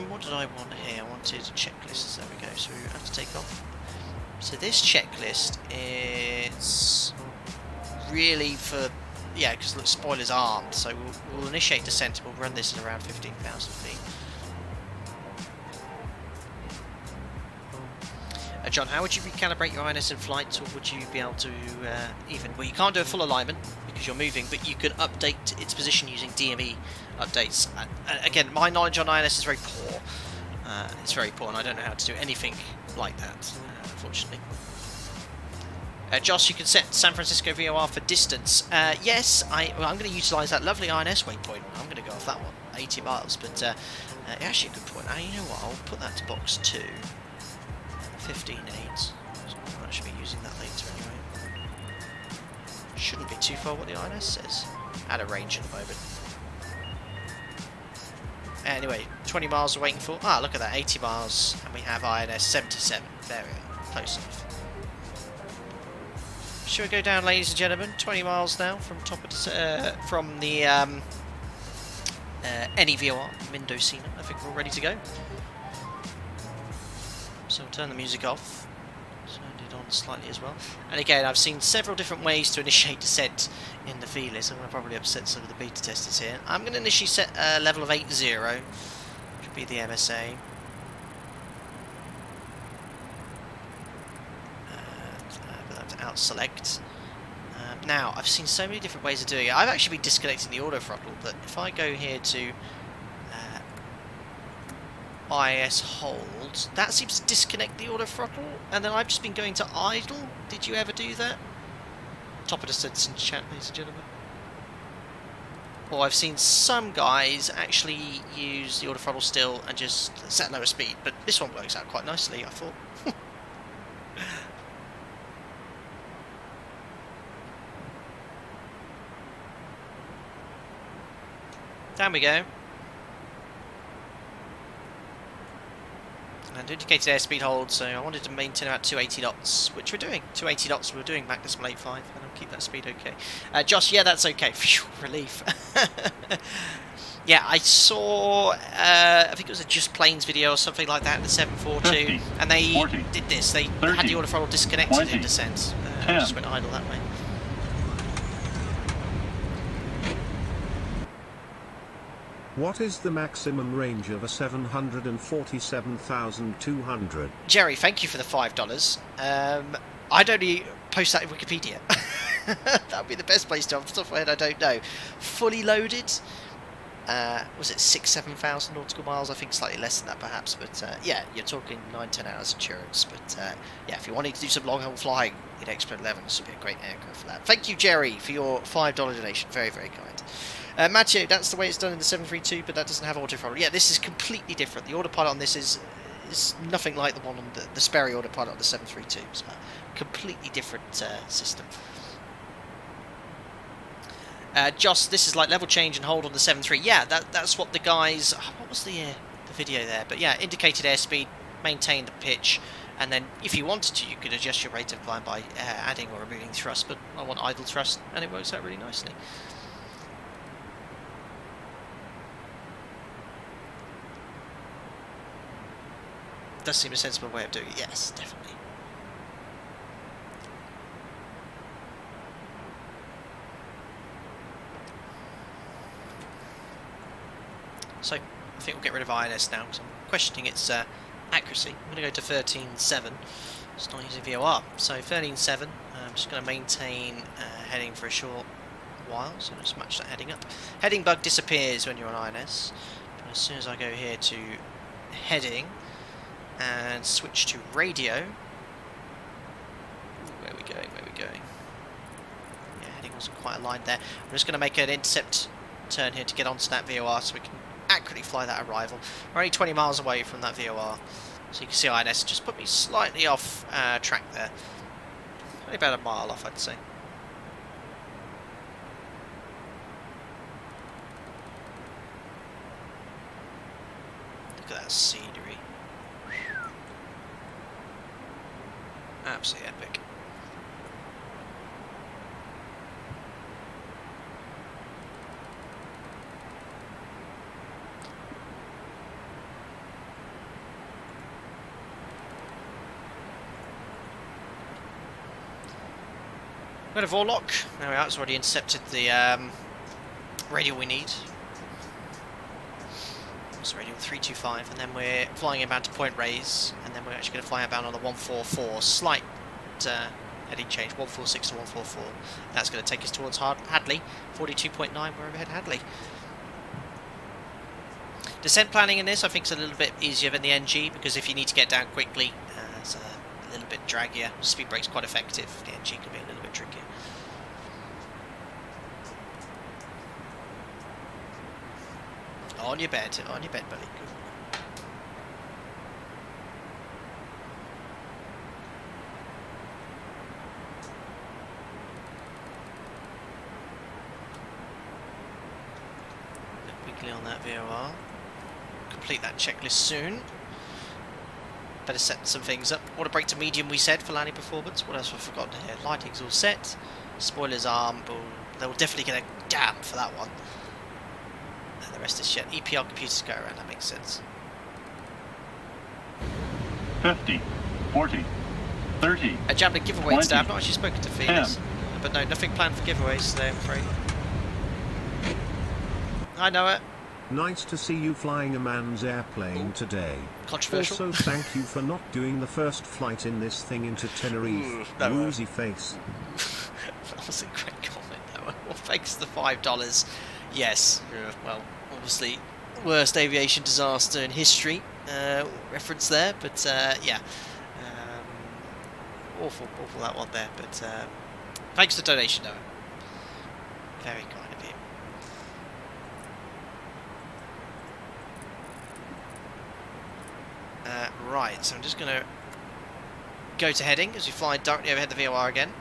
What did I want here? I wanted checklists. There we go. So we have to take off. So this checklist is really for, yeah, because look, spoilers armed. So we'll initiate descent. We'll run this at around 15,000 feet. John, how would you recalibrate your INS in flight, or would you be able to even... Well, you can't do a full alignment because you're moving, but you can update its position using DME updates. Again, my knowledge on INS is very poor. It's very poor, and I don't know how to do anything like that, unfortunately. Josh, you can set San Francisco VOR for distance. Yes, I'm going to utilise that lovely INS waypoint. I'm going to go off that one, 80 miles, but actually a good point. You know what, I'll put that to box 2. 15.8. So I should be using that later anyway. Shouldn't be too far what the INS says. Out of range at the moment. Anyway, 20 miles we're waiting for. Ah, look at that, 80 miles, and we have INS 77. There we are, close enough. Shall we go down, ladies and gentlemen? 20 miles now from top of the from the NEVOR, Mendocino. I think we're all ready to go. So we'll turn the music off, turn it on slightly as well. And again, I've seen several different ways to initiate descent in the Felis. I'm going to probably upset some of the beta testers here. I'm going to initially set a level of 80, which would be the MSA. But that's out select. Now, I've seen so many different ways of doing it. I've actually been disconnecting the auto throttle, but if I go here to IS hold, that seems to disconnect the auto throttle, and then I've just been going to idle. Did you ever do that? Top of the sentence in chat, ladies and gentlemen. Or I've seen some guys actually use the auto throttle still and just set lower speed, but this one works out quite nicely, I thought. Down we go. And indicated airspeed hold, so I wanted to maintain about 280 knots, which we're doing. 280 knots we're doing, back decimal 85, and I'll keep that speed okay. Josh, yeah, that's okay. Phew, relief. Yeah, I saw, I think it was a Just Planes video or something like that, the 742, 50, and they 40, did this. They 30, had the auto throttle disconnected 20, in descent. 10. Just went idle that way. What is the maximum range of a 747,200? Jerry, thank you for the $5. I'd only post that in Wikipedia. That would be the best place to. Off the top of my head, I don't know. Fully loaded. Was it 6,000-7,000 nautical miles? I think slightly less than that perhaps, but yeah, you're talking 9-10 hours insurance. But yeah, if you're wanting to do some long haul flying in XP11, this would be a great aircraft for that. Thank you, Jerry, for your $5 donation. Very, very kind. Matthew, that's the way it's done in the 732, but that doesn't have autopilot. Yeah, this is completely different. The autopilot on this is nothing like the one on the Sperry autopilot on the 732. So completely different system. Just this is like level change and hold on the 7.3. Yeah, that's what the guys. What was the video there? But yeah, indicated airspeed, maintain the pitch, and then if you wanted to, you could adjust your rate of climb by adding or removing thrust. But I want idle thrust, and it works out really nicely. Does seem a sensible way of doing it. Yes, definitely. So, I think we'll get rid of INS now, because I'm questioning its accuracy. I'm going to go to 13.7. It's not using VOR. So, 13.7, I'm just going to maintain heading for a short while, so let's match that heading up. Heading bug disappears when you're on INS, but as soon as I go here to heading and switch to radio, where are we going, Yeah, heading wasn't quite aligned there. I'm just going to make an intercept turn here to get onto that VOR so we can accurately fly that arrival. We're only 20 miles away from that VOR, so you can see INS just put me slightly off track there. Only about a mile off, I'd say. Look at that scenery. Absolutely epic. Got a Vorlock. There we are. It's already intercepted the radial we need. It's radial 325, and then we're flying inbound to Point Reyes, and then we're actually going to fly inbound on the 144. Slight heading change, 146 to 144. That's going to take us towards Hadley. 42.9. We're overhead Hadley. Descent planning in this, I think, is a little bit easier than the NG, because if you need to get down quickly, it's a little bit draggier. Speed brake's quite effective. The NG can be a little bit trickier. On your bed, buddy. Good. Quickly on that VOR. Complete that checklist soon. Better set some things up. Water brake to medium, we said, for landing performance. What else have I forgotten here? Lighting's all set. Spoilers arm, but they will definitely get a damn for that one. And the rest is shit. EPR computers go around, that makes sense. 50, 40, 30. A Javelin giveaway 20, today. I've not actually spoken to Felis. But no, nothing planned for giveaways today, I'm afraid. I know it. Nice to see you flying a man's airplane today. Controversial. Also, thank you for not doing the first flight in this thing into Tenerife. Woozy face. That was a great comment, though. Well, thanks to the $5. Yes, well, obviously, worst aviation disaster in history. Reference there, but yeah. Awful that one there, but thanks for the donation, though. Very kind of you. Right, so I'm just going to go to heading as we fly directly overhead the VOR again.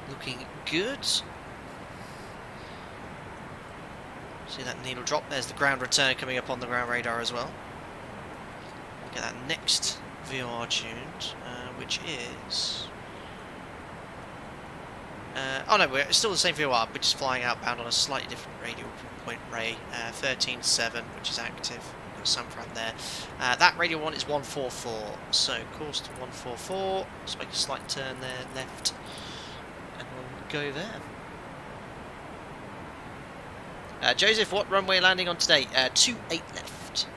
Looking good. See that needle drop. There's the ground return coming up on the ground radar as well. We'll get that next VOR tuned, which is... oh no, we're still the same VOR, we're just flying outbound on a slightly different radial from Point Rey. 13.7, which is active. We've got some from there. That radial one is 144, so course to 144. Let's make a slight turn there, left, and we'll go there. Joseph, what runway landing on today? 28 left.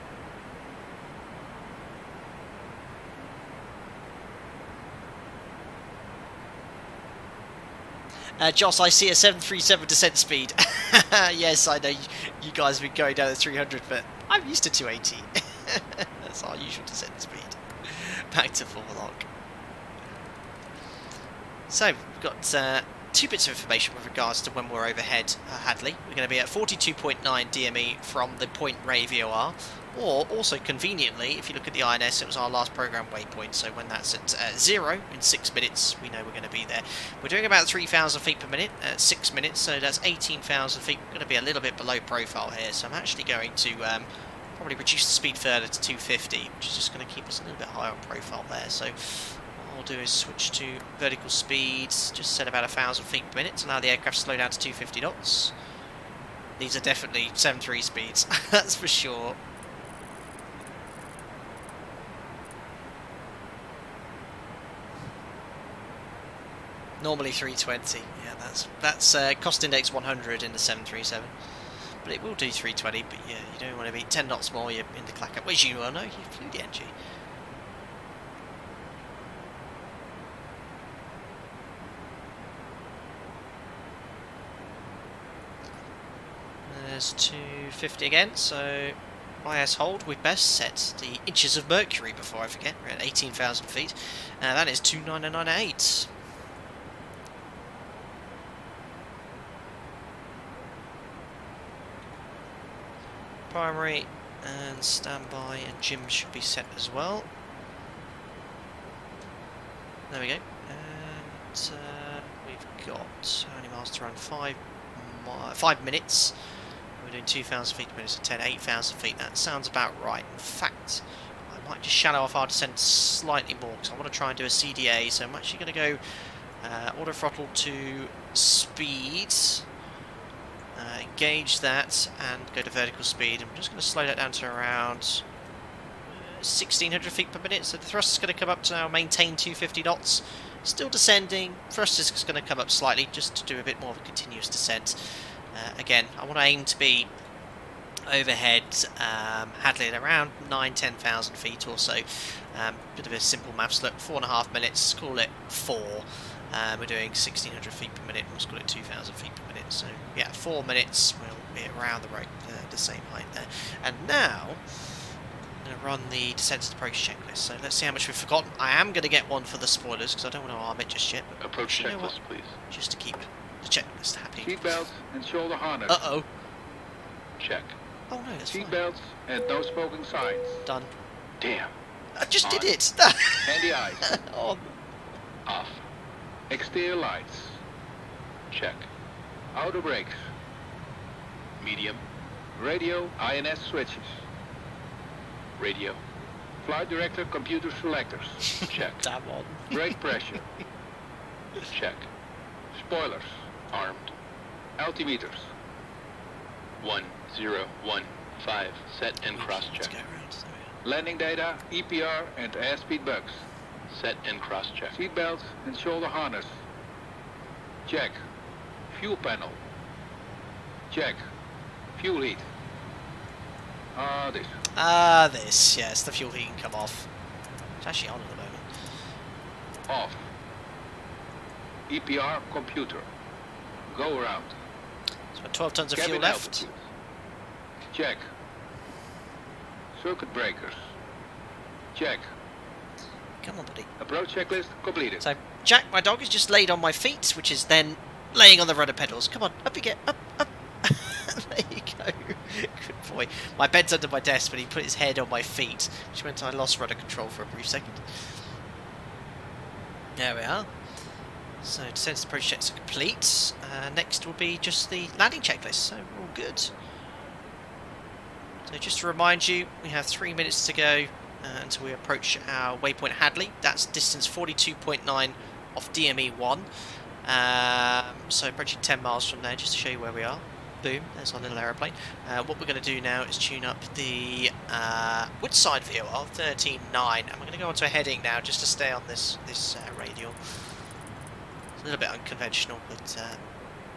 Joss, I see a 737 descent speed. Yes, I know you guys have been going down at 300, but I'm used to 280. That's our usual descent speed. Back to forelock. So, we've got 2 bits of information with regards to when we're overhead Hadley. We're going to be at 42.9 DME from the Point Ray VOR, or also conveniently, if you look at the INS, it was our last program waypoint, so when that's at 0 in 6 minutes, we know we're going to be there. We're doing about 3,000 feet per minute at 6 minutes, so that's 18,000 feet. We're going to be a little bit below profile here, so I'm actually going to probably reduce the speed further to 250, which is just going to keep us a little bit higher on profile there. So what I'll do is switch to vertical speeds, just set about 1,000 feet per minute, so now the aircraft slow down to 250 knots. These are definitely 7.3 speeds, that's for sure. Normally 320, yeah, that's cost index 100 in the 737, but it will do 320. But yeah, you don't want to be 10 knots more. You're in the clack up, which you well know. You flew the NG. There's 250 again. So IS hold. We'd best set the inches of mercury before I forget. We're at 18,000 feet. That is 299.8. Primary and standby, and Jim should be set as well. There we go. And we've got how many miles to run? 5 minutes. We're doing 2,000 feet per minute, so 8,000 feet. That sounds about right. In fact, I might just shallow off our descent slightly more because I want to try and do a CDA. So I'm actually going to go auto throttle to speed. Engage that and go to vertical speed. I'm just going to slow that down to around 1,600 feet per minute. So the thrust is going to come up to now maintain 250 knots. Still descending. Thrust is going to come up slightly just to do a bit more of a continuous descent. Again, I want to aim to be overhead Hadley at around 9,000-10,000 feet or so. Bit of a simple maths look. 4.5 minutes. Call it 4. We're doing 1,600 feet per minute. Let's call it 2,000 feet per minute. So yeah, 4 minutes. We'll be around the same height there. And now I'm going to run the descent and approach checklist. So let's see how much we've forgotten. I am going to get one for the spoilers because I don't want to arm it just yet. But approach checklist, please. Just to keep the checklist happy. Seatbelts and shoulder harness. Uh-oh. Check. Oh no, that's fine. Seatbelts and no smoking signs. Done. Damn. I just did it. And the eyes. On. Off. Exterior lights. Check. Outer brakes. Medium. Radio INS switches. Radio. Flight director computer selectors. Check. Damn on. Brake pressure. Check. Spoilers. Armed. Altimeters. 1015. Set and cross Let's check. go around. There Landing data, EPR and airspeed bugs. Set and cross check. Seatbelts and shoulder harness. Check. Fuel panel. Check. Fuel heat. This. This. Yes, the fuel heat can come off. It's actually on at the moment. Off. EPR computer. Go around. So 12 tons of Cabin fuel left. altitude. Check. Circuit breakers. Check. Come on, buddy. Approach checklist completed. So Jack, my dog, is just laid on my feet, which is then laying on the rudder pedals. Come on, up you get, up, up. There you go. Good boy. My bed's under my desk, but he put his head on my feet, which meant I lost rudder control for a brief second. There we are. So descent and approach checks are complete. Next will be just the landing checklist, so we're all good. So just to remind you, we have 3 minutes to go until we approach our waypoint Hadley. That's distance 42.9 off DME 1. So approaching 10 miles from there, just to show you where we are. Boom, there's our little aeroplane. What we're going to do now is tune up the Woodside VOR 13.9, and we're going to go onto a heading now just to stay on this radial. It's a little bit unconventional, but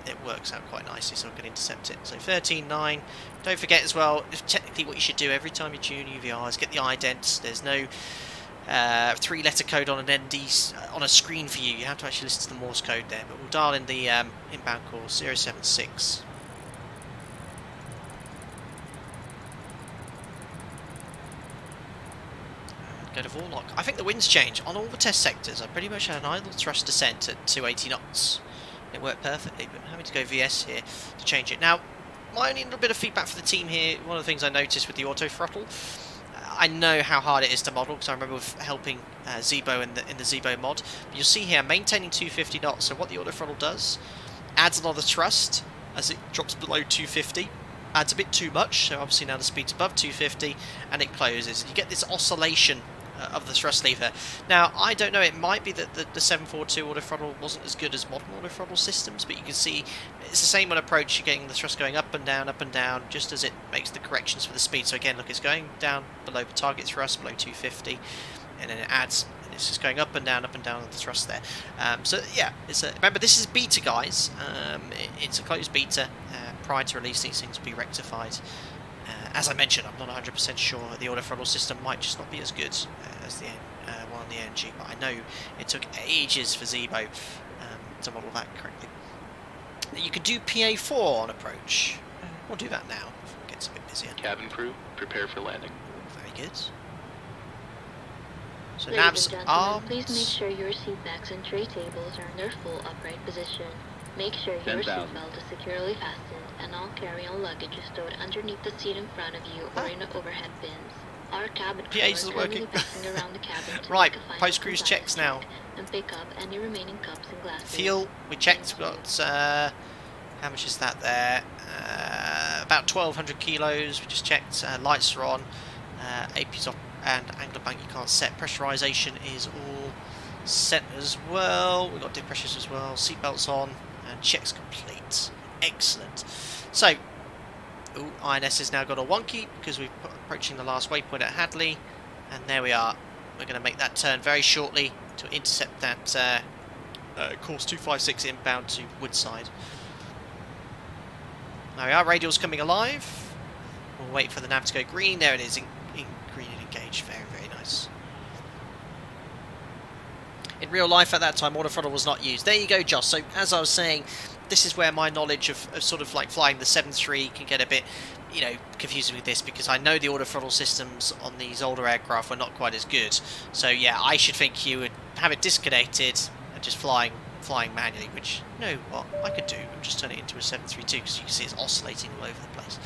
it works out quite nicely, so I can intercept it. So 13.9. Don't forget as well, technically what you should do every time you tune UVR is get the idents. There's no 3-letter code on an ND on a screen for you. You have to actually listen to the Morse code there, but we'll dial in the inbound call 076. Go to Warlock. I think the wind's changed on all the test sectors. I pretty much had an idle thrust descent at 280 knots. It worked perfectly, but I'm having to go VS here to change it. Now, my only little bit of feedback for the team here, one of the things I noticed with the auto throttle, I know how hard it is to model because I remember helping Zebo in the Zebo mod. But you'll see here, I'm maintaining 250 knots. So what the auto throttle does, adds another thrust as it drops below 250. Adds a bit too much, so obviously now the speed's above 250, and it closes. You get this oscillation of the thrust lever. Now, I don't know, it might be that the 742 auto throttle wasn't as good as modern auto throttle systems, but you can see it's the same approach. You're getting the thrust going up and down, just as it makes the corrections for the speed. So again, look, it's going down below the target thrust, below 250, and then it adds, and it's just going up and down with the thrust there. So yeah, remember this is beta, guys. It's a closed beta. Prior to release, these things will be rectified. As I mentioned, I'm not 100% sure the auto throttle system might just not be as good as the one on the NG, but I know it took ages for Zebo to model that correctly. You could do PA4 on approach. We'll do that now before it gets a bit busier. Cabin crew, prepare for landing. Very good. So Ladies nav's and gentlemen, armed. please make sure your seat backs and tray tables are in their full upright position. Make sure your 10,000. seatbelt is securely fastened and all carry-on luggage is stowed underneath the seat in front of you or in the overhead bins. Our cabin crew PAs are are currently working. passing around the cabin to Right, make a final post-cruise compliance checks now. check and pick up any remaining cups and glasses. Fuel, we checked, we've got, how much is that there? About 1,200 kilos, we just checked, lights are on, AP's off, and angle bank you can't set. Pressurization is all set as well, we've got dip pressures as well, seatbelts on, and checks complete. Excellent. So, INS has now got a wonky because we're approaching the last waypoint at Hadley, and there we are. We're going to make that turn very shortly to intercept that course 256 inbound to Woodside. There we are, radial's coming alive. We'll wait for the nav to go green. There it is, in green and engaged. Very, very nice. In real life at that time, auto throttle was not used. There you go, Joss. So, as I was saying, this is where my knowledge of sort of like flying the 7.3 can get a bit, you know, confusing with this, because I know the auto throttle systems on these older aircraft were not quite as good. So yeah, I should think you would have it disconnected and just flying manually, which, you know what, I could do. I'll just turn it into a 732 because you can see it's oscillating all over the place.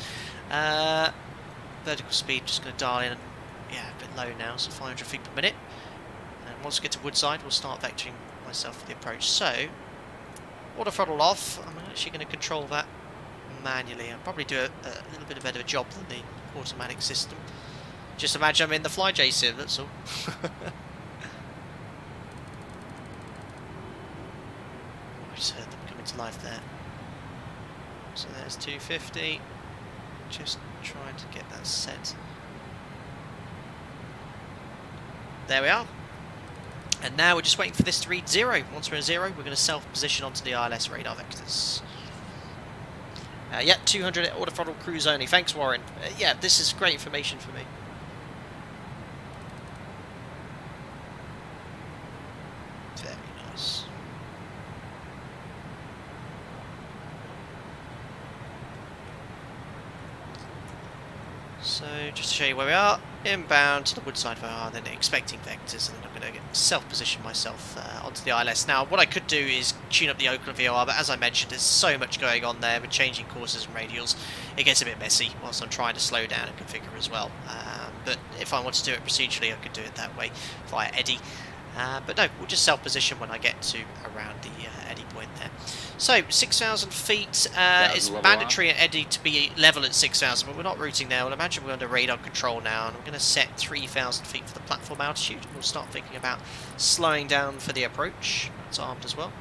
Vertical speed, just going to dial in, yeah, a bit low now, so 500 feet per minute. And once we get to Woodside, we'll start vectoring myself for the approach. So, auto throttle off. I'm actually going to control that manually. I'll probably do a little bit of a better job than the automatic system. Just imagine I'm in the Fly J sim, that's all. I just heard them coming to life there. So there's 250. Just trying to get that set. There we are. And now we're just waiting for this to read 0. Once we're at 0, we're going to self-position onto the ILS radar vectors. Yeah, 200 auto throttle cruise only. Thanks, Warren. Yeah, this is great information for me. Very nice. So, just to show you where we are, inbound to the Woodside VAR, then expecting vectors, and then I'm going to self-position myself onto the ILS. Now, what I could do is tune up the Oakland VOR, but as I mentioned, there's so much going on there with changing courses and radials, it gets a bit messy whilst I'm trying to slow down and configure as well. But if I want to do it procedurally, I could do it that way via Eddy. But no, we'll just self-position when I get to around the Eddy point there. So, 6,000 feet, it's mandatory at Eddy to be level at 6,000, but we're not routing now. Well, imagine we're under radar control now, and I'm going to set 3,000 feet for the platform altitude. We'll start thinking about slowing down for the approach. It's armed as well.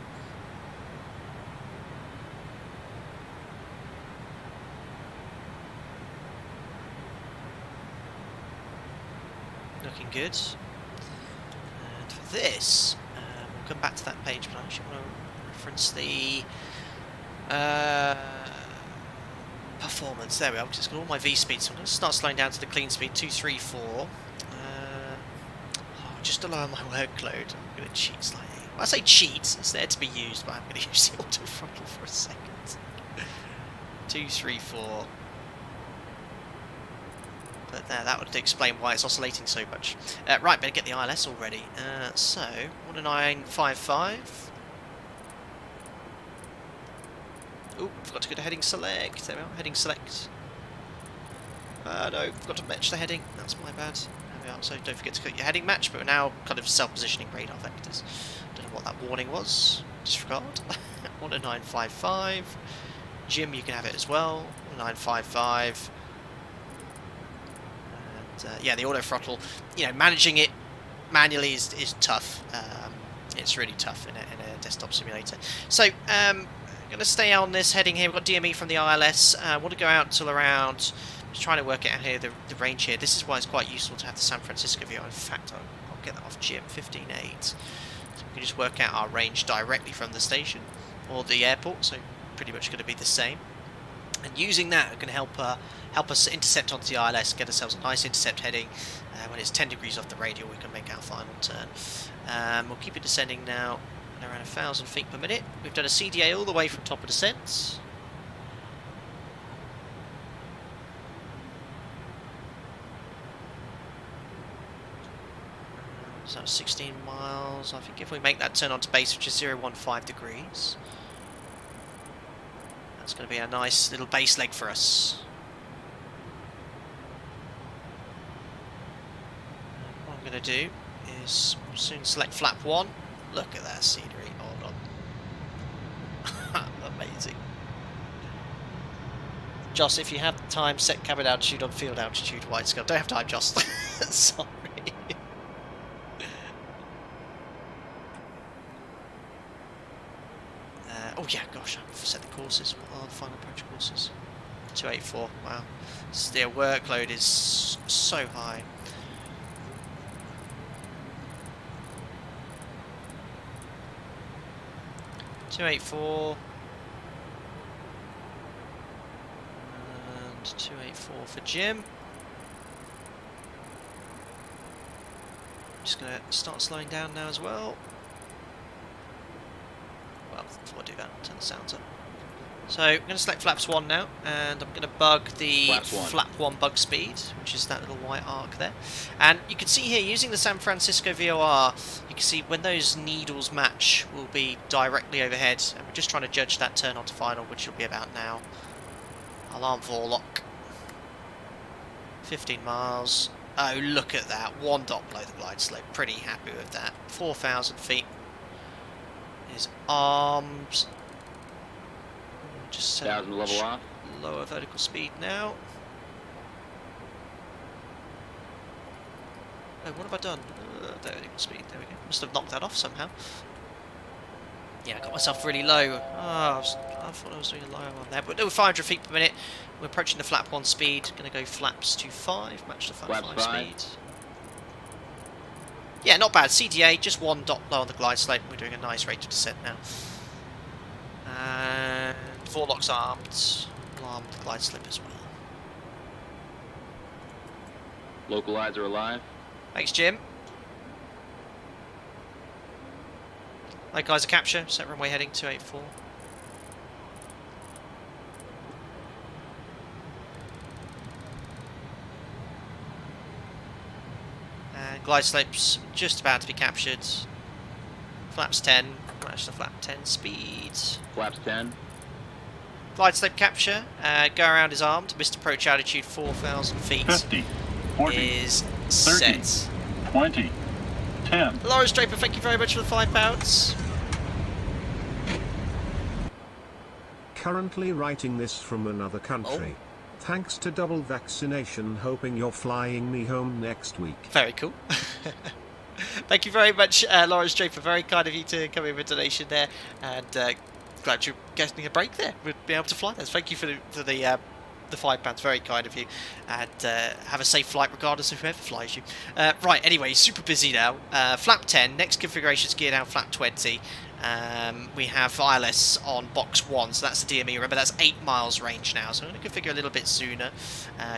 Looking good. And for this, we'll come back to that page, but I actually want to reference the performance. There we are, because it's got all my V speeds, so I'm going to start slowing down to the clean speed, 234. just to lower my workload, I'm going to cheat slightly. Well, I say cheat, it's there to be used, but I'm going to use the auto throttle for a second. 2, 3, 4. But there, that would explain why it's oscillating so much. Right, better get the ILS all ready. So, 1955. Oh, forgot to go to heading select. There we are, heading select. No, forgot to match the heading. That's my bad. There we are. So don't forget to cut your heading match, but we're now kind of self-positioning radar vectors. Don't know what that warning was. Disregard. 1955. Jim, you can have it as well. 1955. And yeah, the auto throttle. You know, managing it manually is tough. It's really tough in a desktop simulator. So, I'm going to stay on this heading here. We've got DME from the ILS. I want to go out until around. Just trying to work out here the range here. This is why it's quite useful to have the San Francisco view. In fact, I'll get that off Jim. 15.8. So we can just work out our range directly from the station or the airport. So pretty much going to be the same. And using that, it can help us intercept onto the ILS, get ourselves a nice intercept heading. When it's 10 degrees off the radial, we can make our final turn. We'll keep it descending now at around 1,000 feet per minute. We've done a CDA all the way from top of descent. So 16 miles. I think if we make that turn onto base, which is 015 degrees, that's going to be a nice little base leg for us. What I'm going to do is soon select flap 1. Look at that scenery. Hold on. Amazing. Joss, if you have time, set cabin altitude on field altitude wide scale. Don't have time, Joss. Sorry. Oh yeah, gosh, I've set the courses. What are the final approach courses? 284, wow. Their workload is so high. .284 and 284 for Jim. Just gonna start slowing down now as well. Well, before I do that, turn the sounds up. So I'm going to select flaps 1 now, and I'm going to bug the flap 1 bug speed, which is that little white arc there. And you can see here, using the San Francisco VOR, you can see when those needles match, will be directly overhead. And we're just trying to judge that turn onto final, which will be about now. Alarm Vorlock. 15 miles. Oh, look at that. 1 dot below the glide slope. Pretty happy with that. 4,000 feet. His arms. Just set level off. Lower vertical speed now. Oh, what have I done? Vertical speed. There we go. Must have knocked that off somehow. Yeah, I got myself really low. Oh, I thought I was doing a low one there. But no, 500 feet per minute. We're approaching the flap 1 speed. Going to go flaps to 5. Match the flap 5 speed. Yeah, not bad. CDA, just 1 dot low on the glide slope. We're doing a nice rate of descent now. And Vorlock's armed. Alarmed the glide slope as well. Localizer alive. Thanks, Jim. Localizer capture. Set runway heading 284. And glide slope's just about to be captured. Flaps 10. Match the flap 10 speed. Flaps 10. Glide slope capture. Go around is armed. Missed approach altitude 4,000 feet. 50, 40, is 30, set. 20, 10. Lawrence Draper, thank you very much for the £5. Currently writing this from another country. Thanks to double vaccination, hoping you're flying me home next week. Very cool. Thank you very much, Lawrence Draper. Very kind of you to come in with a donation there, and glad you're getting a break there. We'll be able to fly those. Thank you for the £5. Very kind of you, and have a safe flight regardless of whoever flies you. Right, anyway, super busy now. Flap 10. Next configuration is gear down flap 20. We have ILS on box 1, so that's the DME. Remember, that's 8 miles range now, so I'm going to configure a little bit sooner.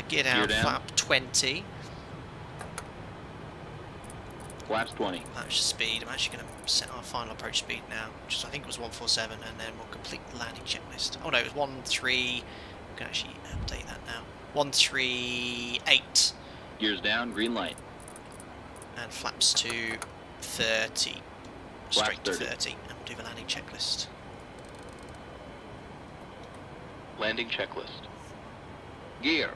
Gear down flap 20. Flaps 20. Match the speed. I'm actually going to set our final approach speed now, which is, I think it was 147, and then we'll complete the landing checklist. Oh no, it was 13. We can actually update that now. 138. Gears down, green light. And flaps to 30. Flaps Straight to 30. 30. And we'll do the landing checklist. Landing checklist. Gear.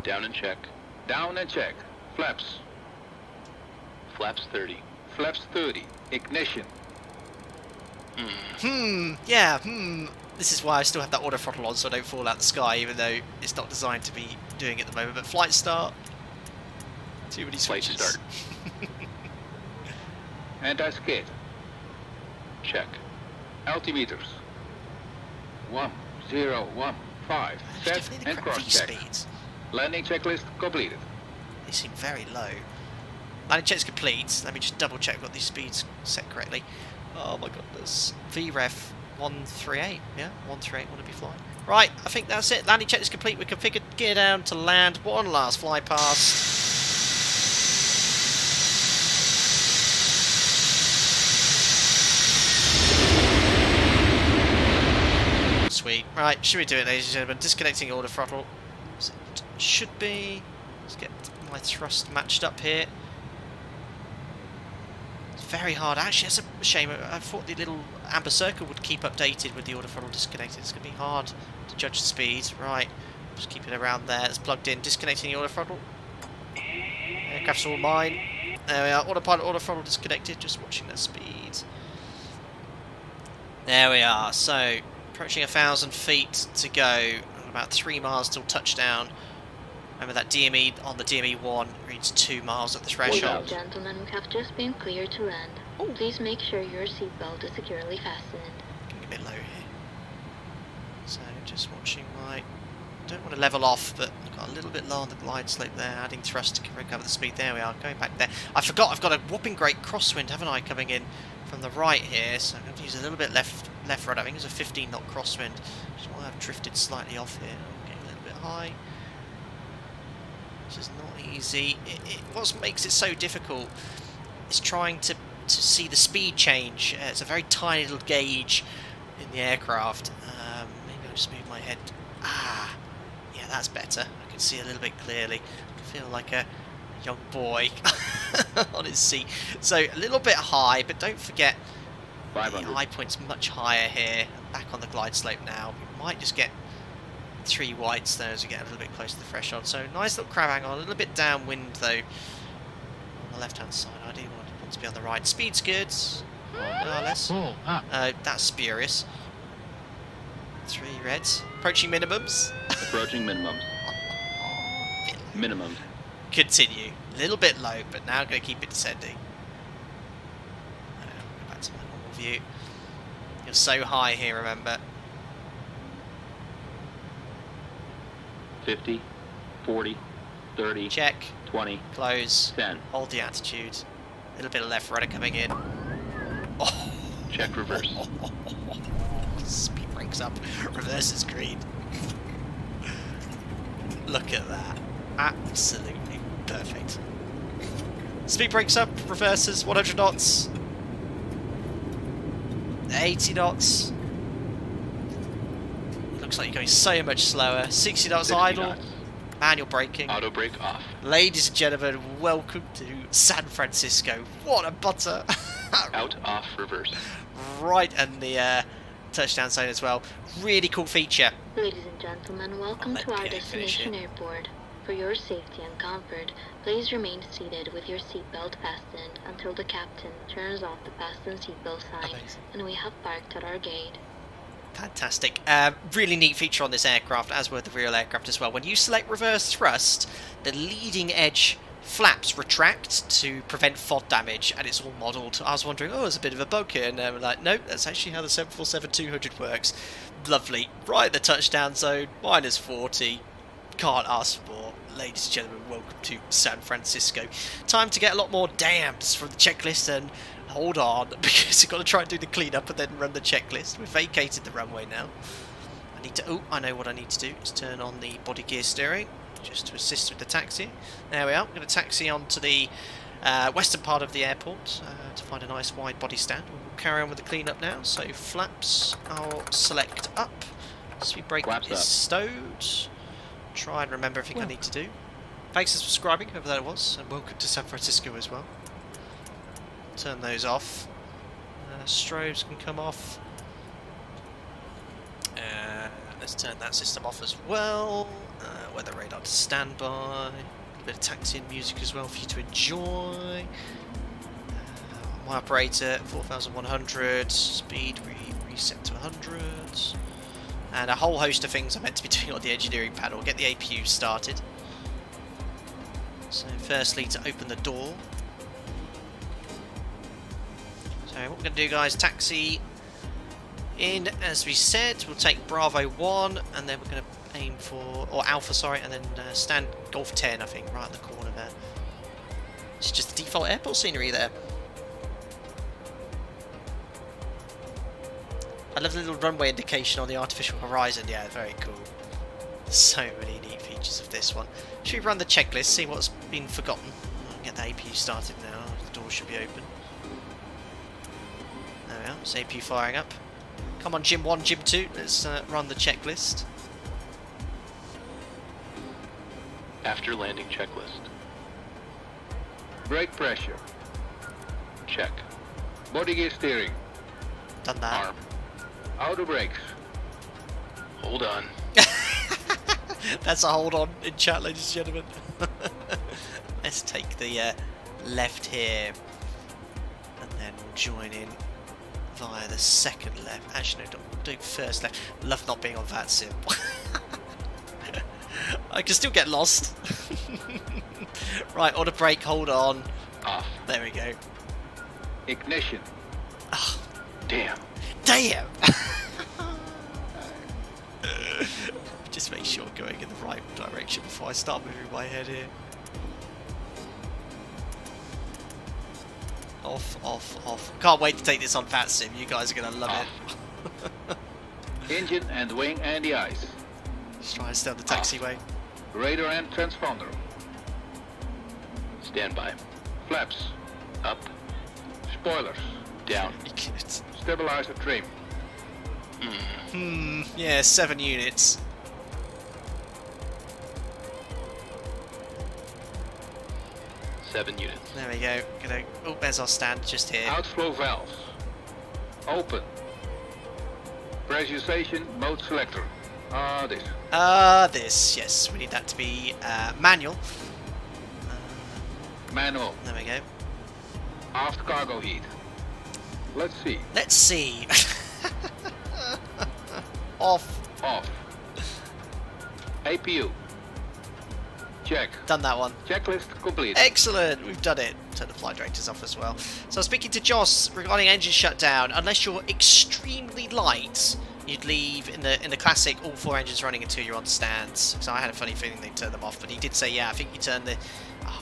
Down and check. Down and check. Flaps. Flaps 30. Flaps 30. Ignition. Yeah, This is why I still have that auto throttle on so I don't fall out the sky, even though it's not designed to be doing it at the moment. But flight start. Too many Flight switches. start. Anti-skid. Check. Altimeters. 1015. It's Set definitely the and correct cross-check. V-speeds. Landing checklist completed. They seem very low. Landing check's complete. Let me just double check I've got these speeds set correctly. Oh my goodness. VREF 138. Yeah, 138 want to be flying. Right, I think that's it. Landing check is complete. We're configured gear down to land. One last fly past. Sweet. Right, should we do it, ladies and gentlemen? Disconnecting auto throttle. As it should be. Let's get my thrust matched up here. It's very hard. Actually, it's a shame. I thought the little amber circle would keep updated with the auto throttle disconnected. It's going to be hard to judge the speeds. Right, just keep it around there. It's plugged in. Disconnecting the auto throttle. Aircraft's all mine. There we are. Autopilot auto throttle disconnected. Just watching the speeds. There we are. So, approaching 1,000 feet to go. About 3 miles till touchdown. Remember that DME on the DME1 reads 2 miles at the Ladies threshold. and gentlemen, we have just been cleared to land. Ooh. Please make sure your seatbelt is securely fastened. Getting a bit low here. So just watching my... Don't want to level off, but I've got a little bit low on the glide slope there, adding thrust to recover the speed. There we are, going back there. I forgot I've got a whopping great crosswind, haven't I, coming in from the right here, so I'm going to use a little bit left rudder. I think it's a 15 knot crosswind, which is why I've drifted slightly off here. I'm getting a little bit high. This is not easy. What makes it so difficult is trying to see the speed change. It's a very tiny little gauge in the aircraft. Maybe I'll just move my head. Yeah, that's better. I can see a little bit clearly. I feel like a young boy on his seat. So a little bit high, but don't forget the 500. high point's much higher here. Back on the glide slope now. We might just get 3 whites there as we get a little bit close to the threshold. So nice little crab angle, a little bit downwind though on the left hand side. I do want to be on the right. Speed's good. More or less. That's spurious. 3 reds. Approaching minimums. Approaching minimums. Minimums. Continue. A little bit low, but now going to keep it descending. Go back to my normal view. You're so high here, remember. 50, 40, 30, Check. 20, Close. 10. Hold the attitude. A little bit of left rudder coming in. Oh. Check reverse. Speed brakes up. Reverses green. Look at that. Absolutely perfect. Speed brakes up. Reverses. 100 knots. 80 knots. Looks like you're going so much slower. 60 knots 60 idle. knots. Manual braking. Auto brake off. Ladies and gentlemen, welcome to San Francisco. What a butter! Out, off, reverse. Right in the touchdown zone as well. Really cool feature. Ladies and gentlemen, welcome Let to our PA finish destination it. airport. For your safety and comfort, please remain seated with your seatbelt fastened until the captain turns off the fasten seatbelt sign Amazing. and we have parked at our gate. Fantastic. Really neat feature on this aircraft, as were the real aircraft as well. When you select reverse thrust, the leading edge flaps retract to prevent FOD damage, and it's all modelled. I was wondering, oh, there's a bit of a bug here, and we're like, nope, that's actually how the 747-200 works. Lovely. Right at the touchdown zone, minus 40. Can't ask for more. Ladies and gentlemen, welcome to San Francisco. Time to get a lot more dams from the checklist, and hold on, because we've got to try and do the cleanup and then run the checklist. We've vacated the runway now. I need to, I know what I need to do, is turn on the body gear steering, just to assist with the taxi. There we are, I'm going to taxi onto the western part of the airport to find a nice wide body stand. We'll carry on with the cleanup now. So flaps, I'll select up. Speed brake Flaps is up. stowed. Try and remember everything I need to do. Thanks for subscribing, whoever that was, and welcome to San Francisco as well. Turn those off. Strobes can come off. Let's turn that system off as well. Weather radar to standby. A bit of taxiing music as well for you to enjoy. My operator 4100. Speed reset to 100. And a whole host of things I'm meant to be doing on the engineering panel. Get the APU started. So firstly, to open the door. So what we're going to do, guys, taxi in, as we said. We'll take Bravo 1, and then we're going to aim for, or Alpha, sorry, and then stand Golf 10, I think, right in the corner there. It's just the default airport scenery there. I love the little runway indication on the artificial horizon. Yeah, very cool. So many neat features of this one. Should we run the checklist, see what's been forgotten? I'll get the APU started now. The door should be open. There we are. It's APU firing up. Come on, Gym 1, Gym 2. Let's run the checklist. After landing checklist. Brake pressure. Check. Body gear steering. Done that. Arm. Outer brakes. Hold on. That's a hold on in chat, ladies and gentlemen. Let's take the left here, and then we'll join in via the second left. Actually, no, don't do first left. Love not being on that sim. I can still get lost. Right, on a brake, hold on. Off. There we go. Ignition. Oh, Damn. damn! Just make sure I'm going in the right direction before I start moving my head here. Off, off, off. Can't wait to take this on Fat Sim. You guys are going to love it. Engine and wing and the ice. Just try and stay on the taxiway. Radar and transponder. Stand by. Flaps. Up. Spoilers. Down. You good. Stabilizer trim. Yeah, 7 units. Seven units. There we go. Oh, there's our stand just here. Outflow valves. Open. Pressurization mode selector. This. This. Yes, we need that to be manual. Manual. There we go. Aft cargo heat. Let's see. Let's see. Off. Off. APU. Check. Done that one. Checklist complete. Excellent, we've done it. Turn the flight directors off as well. So I'm speaking to Joss regarding engine shutdown. Unless you're extremely light, you'd leave in the classic all 4 engines running until you're on stands. So I had a funny feeling they'd turn them off, but he did say, yeah, I think you turn the,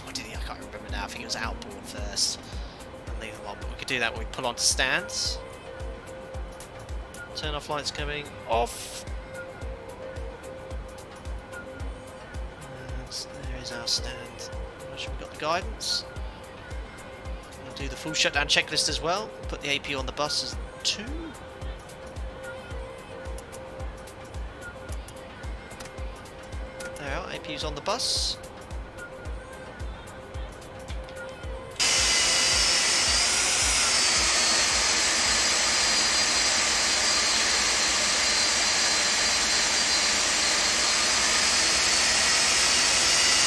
what did he? I can't remember now. I think it was outboard first and leave them on. But we could do that when we pull onto stands. Turn off lights coming off. There is our stand. I'm sure we've got the guidance. We'll do the full shutdown checklist as well. Put the AP on the bus as 2. There we are, APU's on the bus.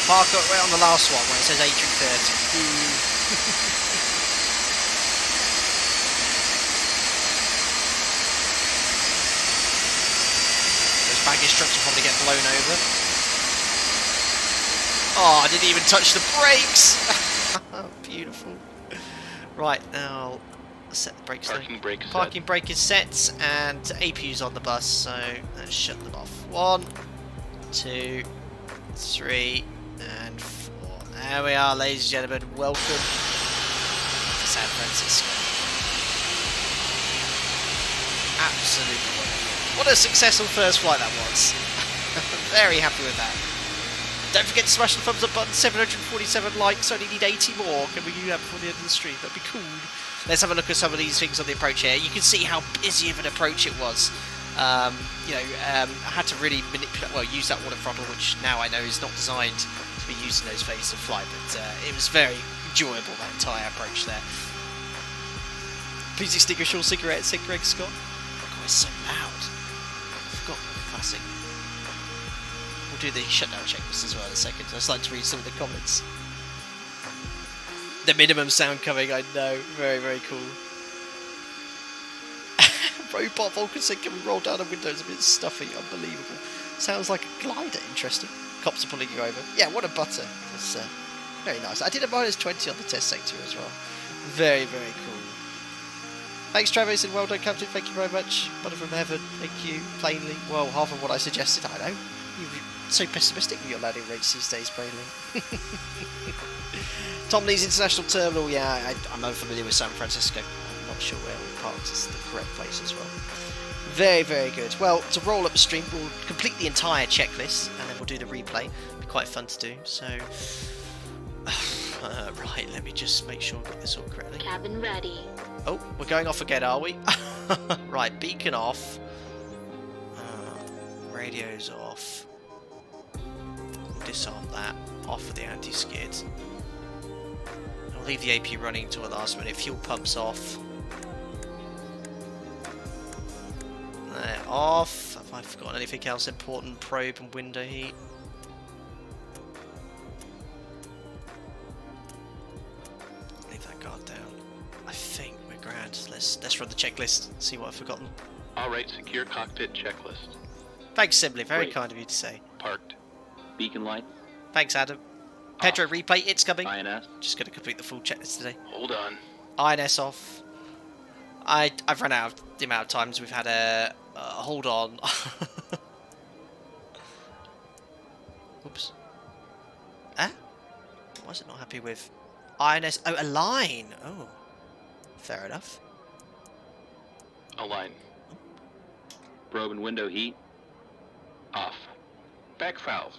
Park up right on the last one where it says A330. Those baggage trucks will probably get blown over. Oh, I didn't even touch the brakes! Beautiful. Right, now set the brakes. Parking brake is Parking brake is set, and APU's on the bus, so let's shut them off. 1, 2, 3, and 4. There we are, ladies and gentlemen. Welcome to San Francisco. Absolutely wonderful. What a successful first flight that was. Very happy with that. Don't forget to smash the thumbs up button. 747 likes. Only need 80 more. Can we do that before the end of the stream? That'd be cool. Let's have a look at some of these things on the approach here. You can see how busy of an approach it was. I had to really use that water throttle, which now I know is not designed to be used in those phases of flight, but it was very enjoyable, that entire approach there. Please extinguish your cigarette, said Greg Scott. Oh God, it's so loud. I forgot. Classic. We'll do the shutdown checklist as well in a second. I'd just like to read some of the comments. The minimum sound coming, I know. Very, very cool. Robot Vulcan said, can we roll down the windows? A bit stuffy, unbelievable. Sounds like a glider, interesting. Cops are pulling you over. Yeah, what a butter. That's very nice. I did a -20 on the test sector as well. Very, very cool. Thanks, Travis, and well done, Captain. Thank you very much. Butter from heaven. Thank you. Plainly. Well, half of what I suggested, I know. You're so pessimistic with your landing rates these days, Plainly. Tom Lee's International Terminal. Yeah, I'm unfamiliar with San Francisco. I'm not sure where we parked is the correct place as well. Very, very good. Well, to roll up the stream, we'll complete the entire checklist, and then we'll do the replay. It'll be quite fun to do. So, right, let me just make sure I've got this all correctly. Cabin ready. Oh, we're going off again, are we? Right, beacon off. Radio's off. We'll disarm that. Off with the anti-skid. I'll leave the AP running until the last minute. Fuel pumps off. Off. Have I forgotten anything else important? Probe and window heat. Leave that guard down. I think we're grand. Let's run the checklist. See what I've forgotten. All right, secure cockpit checklist. Thanks, Sibley. Very Wait. kind of you to say. Parked. Beacon light. Thanks, Adam. Pedro replay. It's coming. INS. Just going to complete the full checklist today. Hold on. INS off. I've run out of the amount of times we've had a hold on. Oops. Ah? Why is it not happy with INS? Oh, Align. Oh, fair enough. Align. Probe and window heat. Off. Back valves.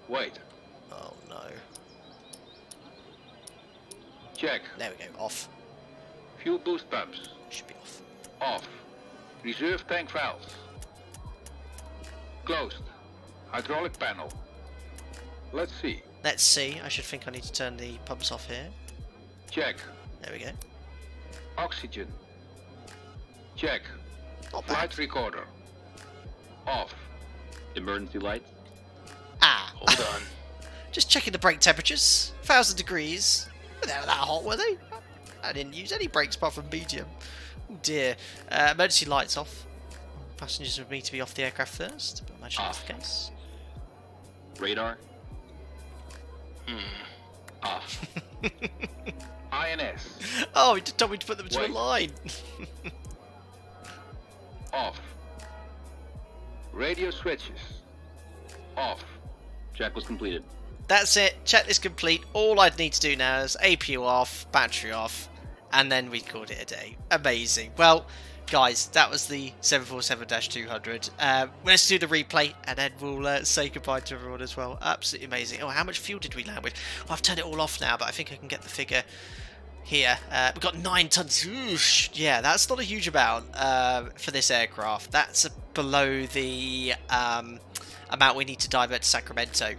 Wait. Oh no. Check. There we go. Off. Fuel boost pumps. Should be off. Off. Reserve tank valves. Closed. Hydraulic panel. Let's see. Let's see. I should think I need to turn the pumps off here. Check. There we go. Oxygen. Check. Not bad. Flight recorder. Off. Emergency lights. Ah. Hold on. Just checking the brake temperatures. 1,000 degrees. They weren't that hot, were they? I didn't use any brakes apart from medium. Oh dear. Emergency lights off. Passengers would need to be off the aircraft first. But imagine that's the case. Radar. Off. INS. Oh, he just told me to put them to a Wait. line. Off. Radio switches. Off. Check was completed. That's it. Checklist complete. All I'd need to do now is APU off, battery off, and then we'd called it a day. Amazing. Well, guys, that was the 747-200. Let's do the replay, and then we'll say goodbye to everyone as well. Absolutely amazing. Oh, how much fuel did we land with? Well, I've turned it all off now, but I think I can get the figure here. We've got 9 tons. Oosh. Yeah, that's not a huge amount for this aircraft. That's below the amount we need to divert to Sacramento.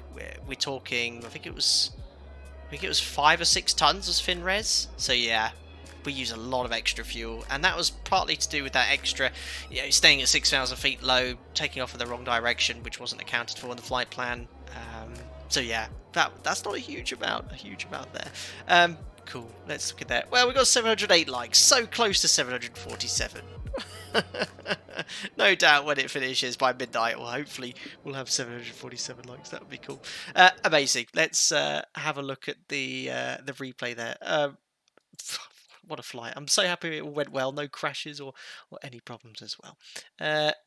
We're talking, I think it was 5 or 6 tons as fin res. So yeah, we use a lot of extra fuel, and that was partly to do with that extra, staying at 6,000 feet low, taking off in the wrong direction, which wasn't accounted for in the flight plan. So yeah, that's not a huge amount there. Cool, let's look at that. Well, we got 708 likes, so close to 747. No doubt when it finishes by midnight, well, hopefully we'll have 747 likes. That would be cool. Amazing. Let's have a look at the replay there. What a flight. I'm so happy it all went well. No crashes or any problems as well.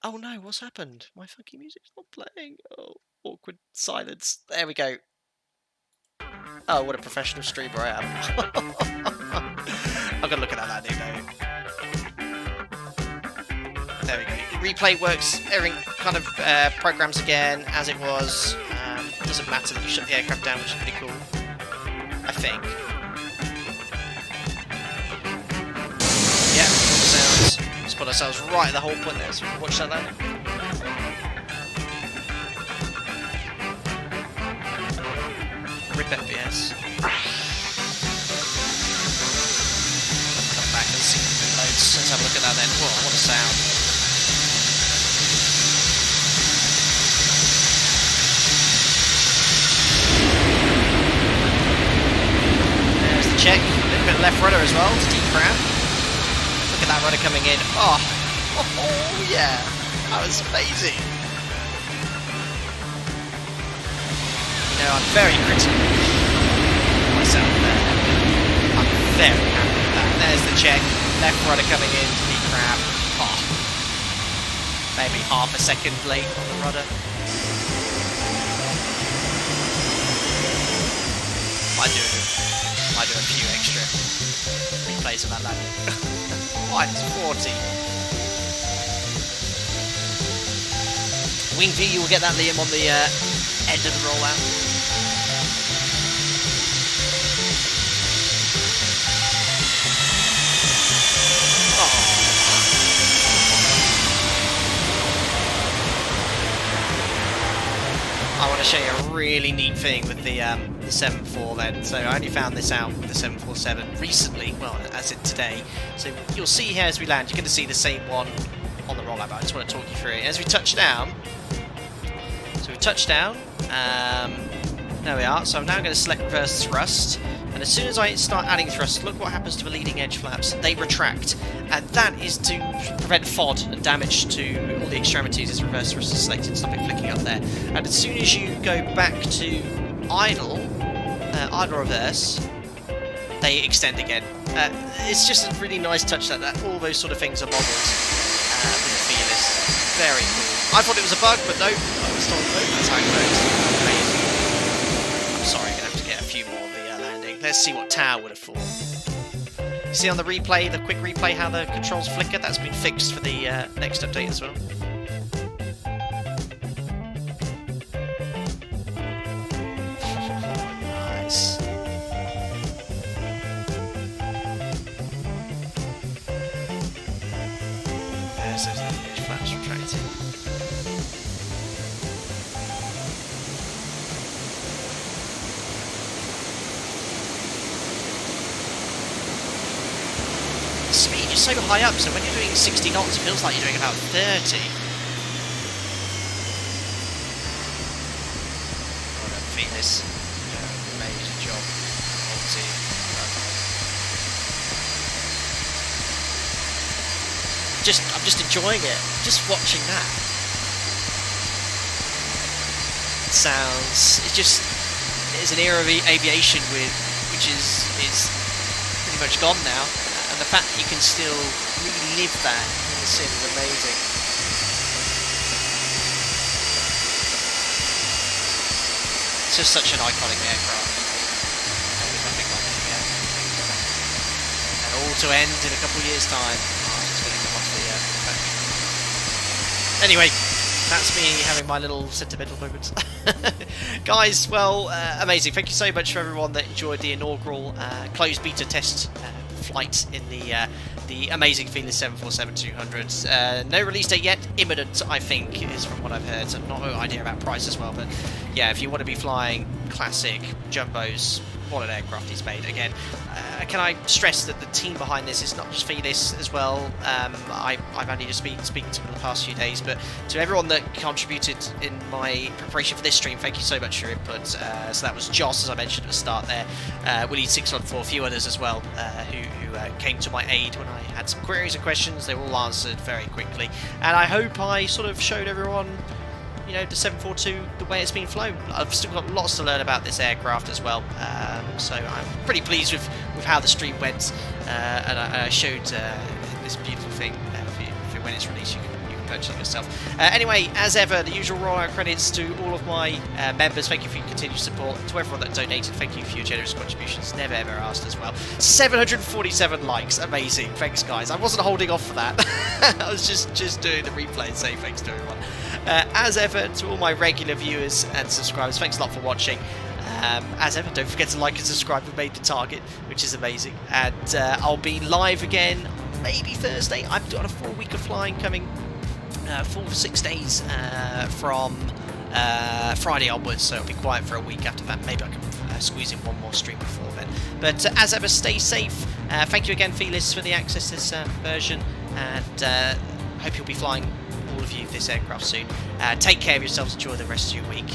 Oh no, what's happened? My funky music's not playing. Oh, awkward silence. There we go. Oh, what a professional streamer I am. I'm going to look at that landing though. There we go. Replay works. Everything kind of programs again as it was. doesn't matter that you shut the aircraft down, which is pretty cool, I think. Yeah, sounds. Let's put ourselves right at the whole point there, so we can watch that landing. Rip FPS. Come back and see the loads. Let's have a look at that then. Whoa, what a sound. There's the check. A little bit of left rudder as well to decram. Look at that rudder coming in. Oh yeah. That was amazing. You know, I'm very critical of myself there. I'm very happy with that. There's the check. Left rudder coming in to decram. Oh. Maybe half a second late on the rudder. Might do a few extra replays of that landing. Minus 40. Wing view, you will get that, Liam, on the end of the rollout. I want to show you a really neat thing with the 7.4 then. So I only found this out with the 747 recently, well, as in today. So you'll see here as we land, you're going to see the same one on the rollout, but I just want to talk you through it. As we touch down, so we touch down, there we are. So I'm now going to select reverse thrust, and as soon as I start adding thrust, look what happens to the leading edge flaps. They retract, and that is to prevent FOD and damage to all the extremities as reverse thrust is selected, stop it flicking up there. And as soon as you go back to idle reverse, they extend again. It's just a really nice touch that all those sort of things are modelled with the Felis. Very cool. I thought it was a bug, but no, I was told no, that's how it works. Amazing. I'm sorry, I'm going to have to get a few more of the landing. Let's see what tower would have fallen. You see on the replay, the quick replay, how the controls flicker? That's been fixed for the next update as well. Nice. There's those edge flaps retracting. The speed is so high up, so when you're doing 60 knots, it feels like you're doing about 30. Well done, Felis. Amazing job. Whole team. I'm just enjoying it. Just watching that. It sounds. It's an era of aviation which is pretty much gone now. And the fact that you can still relive that in the sim is amazing. It's just such an iconic aircraft. There's nothing like it again. And all to end in a couple of years' time. Oh, it's just going to come off the factory. Anyway, that's me having my little sentimental moments. Guys, well, amazing. Thank you so much for everyone that enjoyed the inaugural closed beta test flight in the amazing Felis 747-200. No release date yet, imminent I think is from what I've heard. So not an idea about price as well, but yeah, if you want to be flying classic jumbos, what an aircraft he's made. Again, can I stress that the team behind this is not just Felis as well. I've only just been speaking to them in the past few days, but to everyone that contributed in my preparation for this stream, thank you so much for your input. So that was Joss, as I mentioned at the start there, Willie614, a few others as well, who came to my aid when I had some queries and questions. They were all answered very quickly, and I hope I sort of showed everyone, you know, the 742, the way it's been flown. I've still got lots to learn about this aircraft as well, so I'm pretty pleased with how the stream went, and I showed this beautiful thing for when it's released. You can purchase it yourself. Anyway, as ever, the usual rollout credits to all of my members. Thank you for your continued support. To everyone that donated, thank you for your generous contributions. Never ever asked as well. 747 likes, amazing. Thanks, guys. I wasn't holding off for that. I was just doing the replay and saying thanks to everyone. As ever, to all my regular viewers and subscribers, thanks a lot for watching. As ever, don't forget to like and subscribe. We've made the target, which is amazing. And I'll be live again maybe Thursday. I've got a full week of flying coming, 6 days from Friday onwards, so it'll be quiet for a week after that. Maybe I can squeeze in one more stream before then. But as ever, stay safe. Thank you again, Felis, for the access to this version, and hope you'll be flying, all of you, this aircraft soon. Take care of yourselves, enjoy the rest of your week.